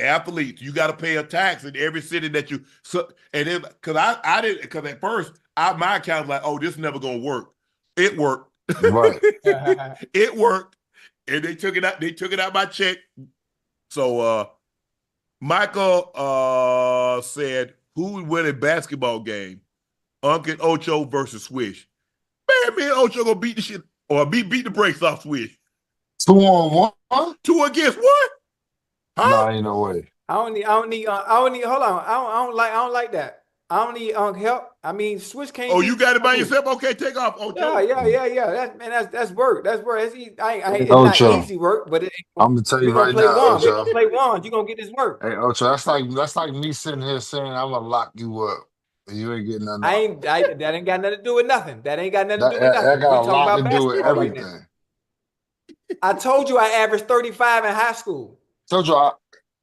athletes, you got to pay a tax in every city that you. And then because I didn't, because at first my account was like, oh, this is never gonna work. It worked. Right. It worked. And they took it out. They took it out my check. So Michael said, "Who would win a basketball game? Uncle Ocho versus Swish." Man, me and Ocho gonna beat the shit or beat the brakes off Swish. 2-on-1? 2 against what? Huh? Nah, ain't no way. I don't need. Hold on. I don't like that. I don't need help. I mean, Swish can't. Oh, you got it by yourself? Okay, take off. Ocho. Yeah. That's work. That's work. It's Ocho, not easy work, but I'm gonna tell you right now, Ocho. We're gonna play one. You gonna get this work. Hey, Ocho, that's like me sitting here saying I'm gonna lock you up. You ain't getting nothing. That ain't got nothing to do with nothing. That ain't got nothing to do with nothing. That got a lot to do with everything. Right, I told you I averaged 35 in high school. Told you,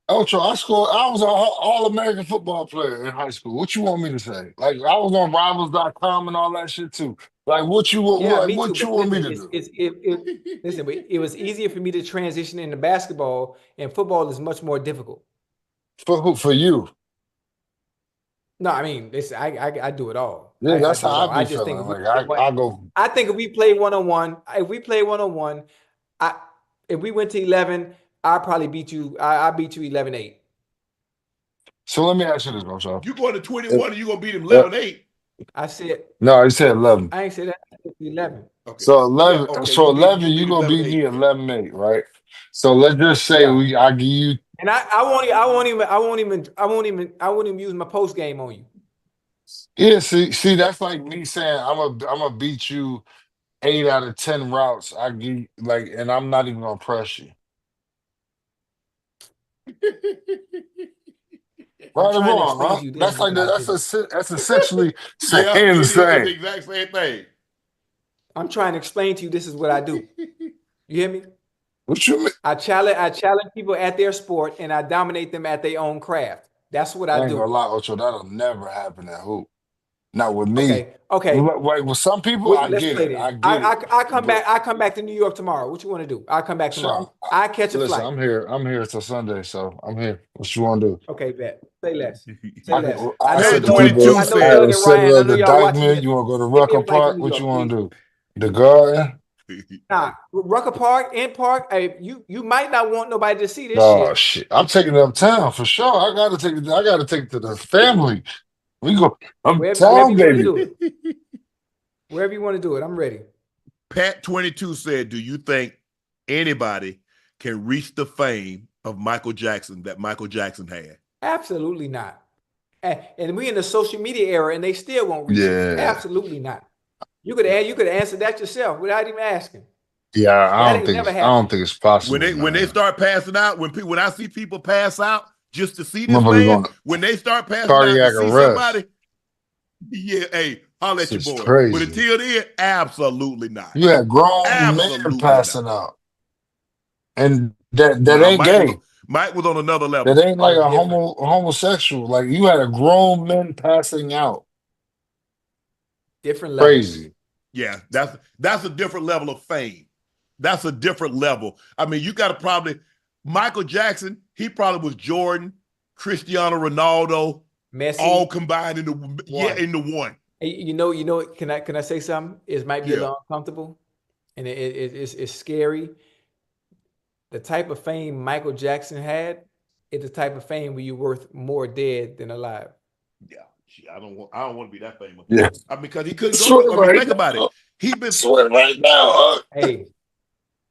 Ocho, I was an all-American football player in high school. What you want me to say? Like, I was on Rivals.com and all that shit too. Like, what you want me to do? Listen, it was easier for me to transition into basketball, and football is much more difficult. For who? For you? No, I mean, listen, I do it all. Yeah, that's how I be feeling. I think if we play one-on-one, if we went to 11, I'll probably beat you. I'll beat you 11-8. So let me ask you this, Ocho. You going to 21 and you gonna beat him 11-8? I said no. You said 11. I ain't said that. I said 11. Okay. So 11. Yeah, okay. So 11, you gonna beat me 11-8, right? So let's just say I give you. And I won't even use my post game on you. Yeah, see, that's like me saying I'm gonna beat you 8 out of 10 routes. I give and I'm not even gonna press you. Right or wrong, huh? That's essentially saying the same. That's the exact same thing. I'm trying to explain to you this is what I do. You hear me? What you mean? I challenge people at their sport and I dominate them at their own craft. That's what I do. I ain't gonna lie, Ocho, that'll never happen at hoop. Not with me. Okay. With some people, I get it. I come back to New York tomorrow. What you want to do? I'll come back tomorrow. I catch a flight. I'm here till Sunday, so I'm here. What you want to do? Okay, bet. Say less. I said 22 said the Dykeman. You want to go to Rucker Park? What you want to do? The Garden? Nah, Rucker Park, in Park. Hey, you might not want nobody to see this shit. Oh shit! I'm taking it uptown for sure. I gotta take it to the family. We go uptown, baby. Wherever you want to do it, I'm ready. Pat 22 said, "Do you think anybody can reach the fame of Michael Jackson that Michael Jackson had?" Absolutely not. And we in the social media era, and they still won't reach it. Absolutely not. You could answer that yourself without even asking. Yeah, I don't think it's possible. When they start passing out, when I see people pass out just to see this man, when they start passing out to see somebody, yeah, hey, holler at your boy. Crazy. But until then, absolutely not. You had grown men passing out, and that ain't gay. Mike was on another level. That ain't like a Different. homosexual. Like you had a grown men passing out. Different level. Crazy. Yeah, that's a different level of fame. That's a different level. I mean, you got to probably Michael Jackson. He probably was Jordan, Cristiano Ronaldo, Messi, all combined into one. into one. Hey, you know. Can I say something? It might be a Yeah. little uncomfortable, and it's scary. The type of fame Michael Jackson had is the type of fame where you're worth more dead than alive. Yeah, gee, I don't want to be that famous. Yeah. I mean, because he couldn't Swear go. I mean, right think about it. now. He been Swear right now. Hey,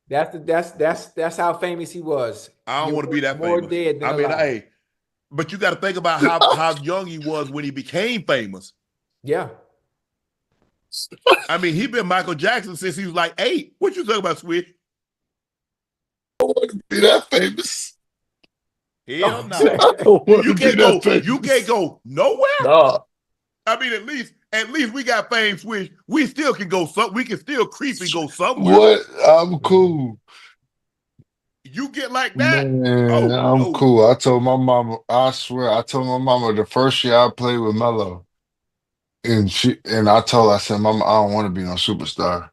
that's how famous he was. I don't You're want to be that more famous. dead than I mean, alive. hey, but you got to think about how young he was when he became famous. Yeah. I mean, he been Michael Jackson since he was like 8. What you talking about, Swish? I don't want to be that famous. Hell no. I don't want You to be can't go. that famous. You can't go nowhere. Nah. I mean, at least we got fame, Swish. We still can go. We can still creep and go somewhere. What? I'm cool. You get like that? Man, Oh, I'm no. cool. I told my mama, I swear, I told my mama the first year I played with Melo, and I told her, I said, Mama, I don't want to be no superstar.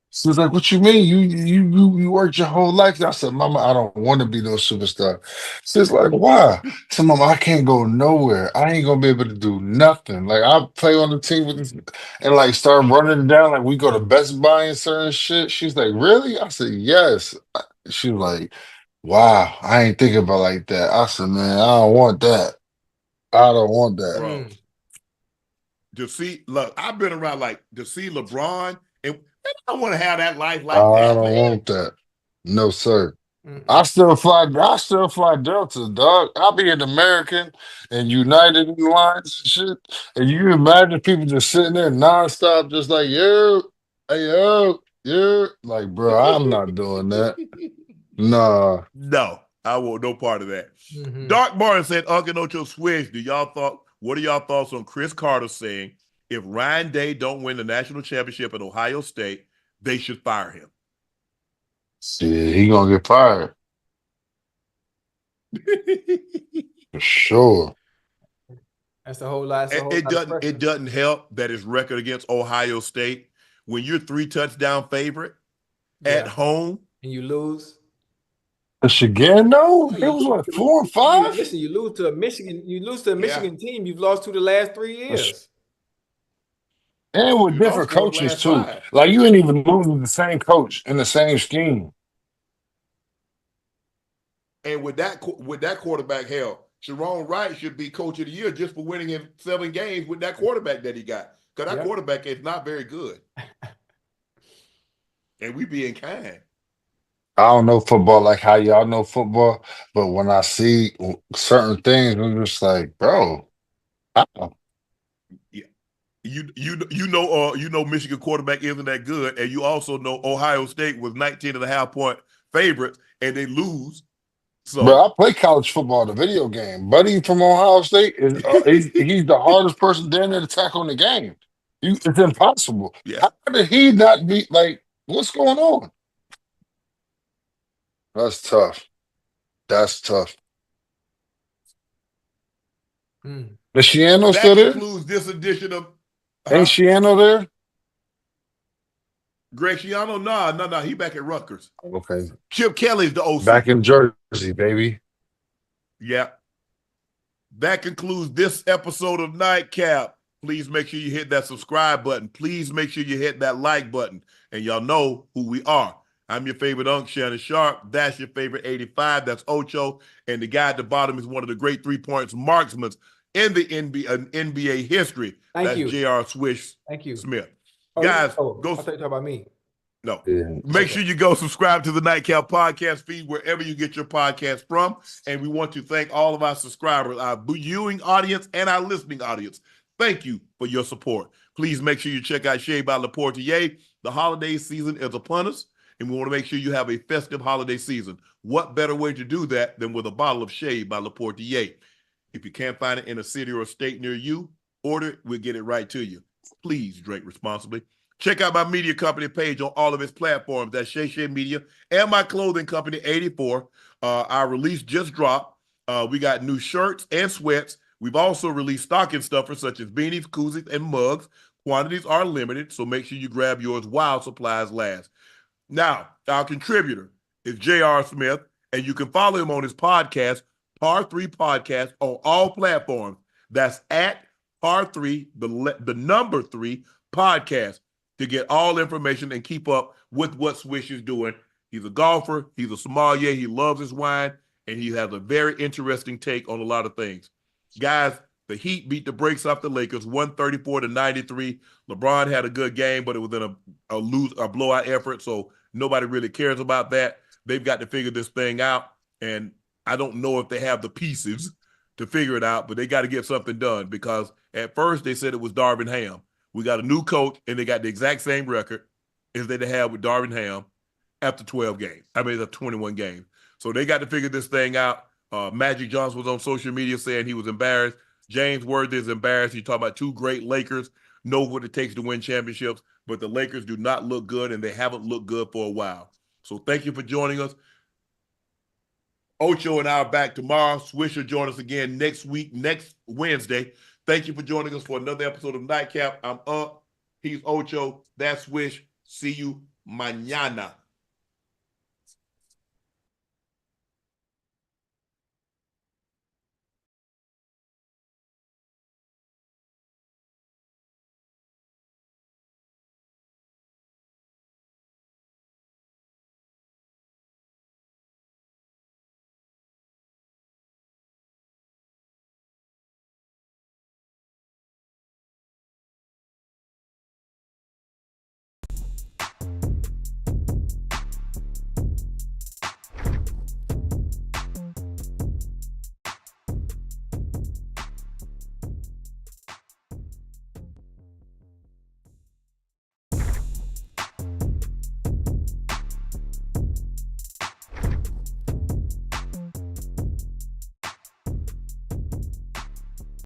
She was like, "What you mean? You worked your whole life." I said, "Mama, I don't want to be no superstar." She's like, "Why?" I said, "Mama, I can't go nowhere. I ain't gonna be able to do nothing. Like I play on the team with this, and like start running down. Like we go to Best Buy and certain shit." She's like, "Really?" I said, "Yes." She was like, "Wow, I ain't thinking about it like that." I said, "Man, I don't want that. I don't want that." Bro. To see, look, I've been around like to see LeBron, and I don't want to have that life like I that, don't man. want that. No, sir. I still fly Delta, dog. I'll be an American and United Airlines and shit. And you imagine people just sitting there nonstop, just like, yo, hey, yo. Like, bro, I'm not doing that. Nah. No, I want no part of that. Mhm. Dark Martin said, Uncle Ocho Swish, what are y'all thoughts on Chris Carter saying if Ryan Day don't win the national championship at Ohio State, they should fire him? Shit, he gonna get fired. For sure. That's a whole lot. That's a whole It lot of pressure. doesn't help that his record against Ohio State, when you're 3 touchdown favorite at home. And you lose. Again, though? It was what, 4 and 5? Listen, you lose to a Michigan. You lose to a Michigan team you've lost to the last 3 years. And with You different lost 4 of the coaches last too. 5. Like you ain't even losing the same coach in the same scheme. And with that quarterback, hell, Sharon Wright should be coach of the year just for winning in 7 games with that quarterback that he got. Because that quarterback is not very good. And we being kind. I don't know football like how y'all know football, but when I see certain things, I'm just like, bro. Yeah. You know Michigan quarterback isn't that good, and you also know Ohio State was 19.5 point favorites and they lose. So, bro, I play college football, the video game. Buddy from Ohio State is he's the hardest person down there to tackle in the game. It's impossible. yeah. How did he not be like? What's going on? That's tough. That's tough. Is Shiano still there? That concludes this edition of. Ain't Shiano there? Greg Schiano? No. He back at Rutgers. Okay. Chip Kelly's the OC. Back in Jersey, baby. Yeah. That concludes this episode of Nightcap. Please make sure you hit that subscribe button. Please make sure you hit that like button. And y'all know who we are. I'm your favorite Unc, Shannon Sharpe. That's your favorite 85. That's Ocho. And the guy at the bottom is one of the great 3-point marksmen in the NBA history. That's J.R. Swish Smith. Guys, go. I thought you were talking about me. No. Yeah. Make sure you go subscribe to the Nightcap podcast feed wherever you get your podcast from. And we want to thank all of our subscribers, our viewing audience, and our listening audience. Thank you for your support. Please make sure you check out Shea by Laportier. The holiday season is upon us, and we want to make sure you have a festive holiday season. What better way to do that than with a bottle of Shea by Laportier? If you can't find it in a city or a state near you, order it. We'll get it right to you. Please drink responsibly. Check out my media company page on all of its platforms. That's Shay Shay Media, and my clothing company, 84. Our release just dropped. We got new shirts and sweats. We've also released stocking stuffers such as beanies, koozies, and mugs. Quantities are limited, so make sure you grab yours while supplies last. Now, our contributor is J.R. Smith, and you can follow him on his podcast, Par 3 Podcast, on all platforms. That's at Par 3, the number 3 podcast, to get all information and keep up with what Swish is doing. He's a golfer, he's a sommelier, he loves his wine, and he has a very interesting take on a lot of things. Guys, the Heat beat the brakes off the Lakers 134-93. LeBron had a good game, but it was in a blowout effort, so nobody really cares about that. They've got to figure this thing out, and I don't know if they have the pieces to figure it out, but they got to get something done, because at first they said it was Darvin Ham. We got a new coach, and they got the exact same record as they had with Darvin Ham after 21 games. So they got to figure this thing out. Magic Johnson was on social media saying he was embarrassed. James Worthy is embarrassed. He talked about two great Lakers, know what it takes to win championships, but the Lakers do not look good, and they haven't looked good for a while. So thank you for joining us. Ocho and I are back tomorrow. Swish will join us again next Wednesday. Thank you for joining us for another episode of Nightcap. I'm Up. He's Ocho. That's Swish. See you mañana.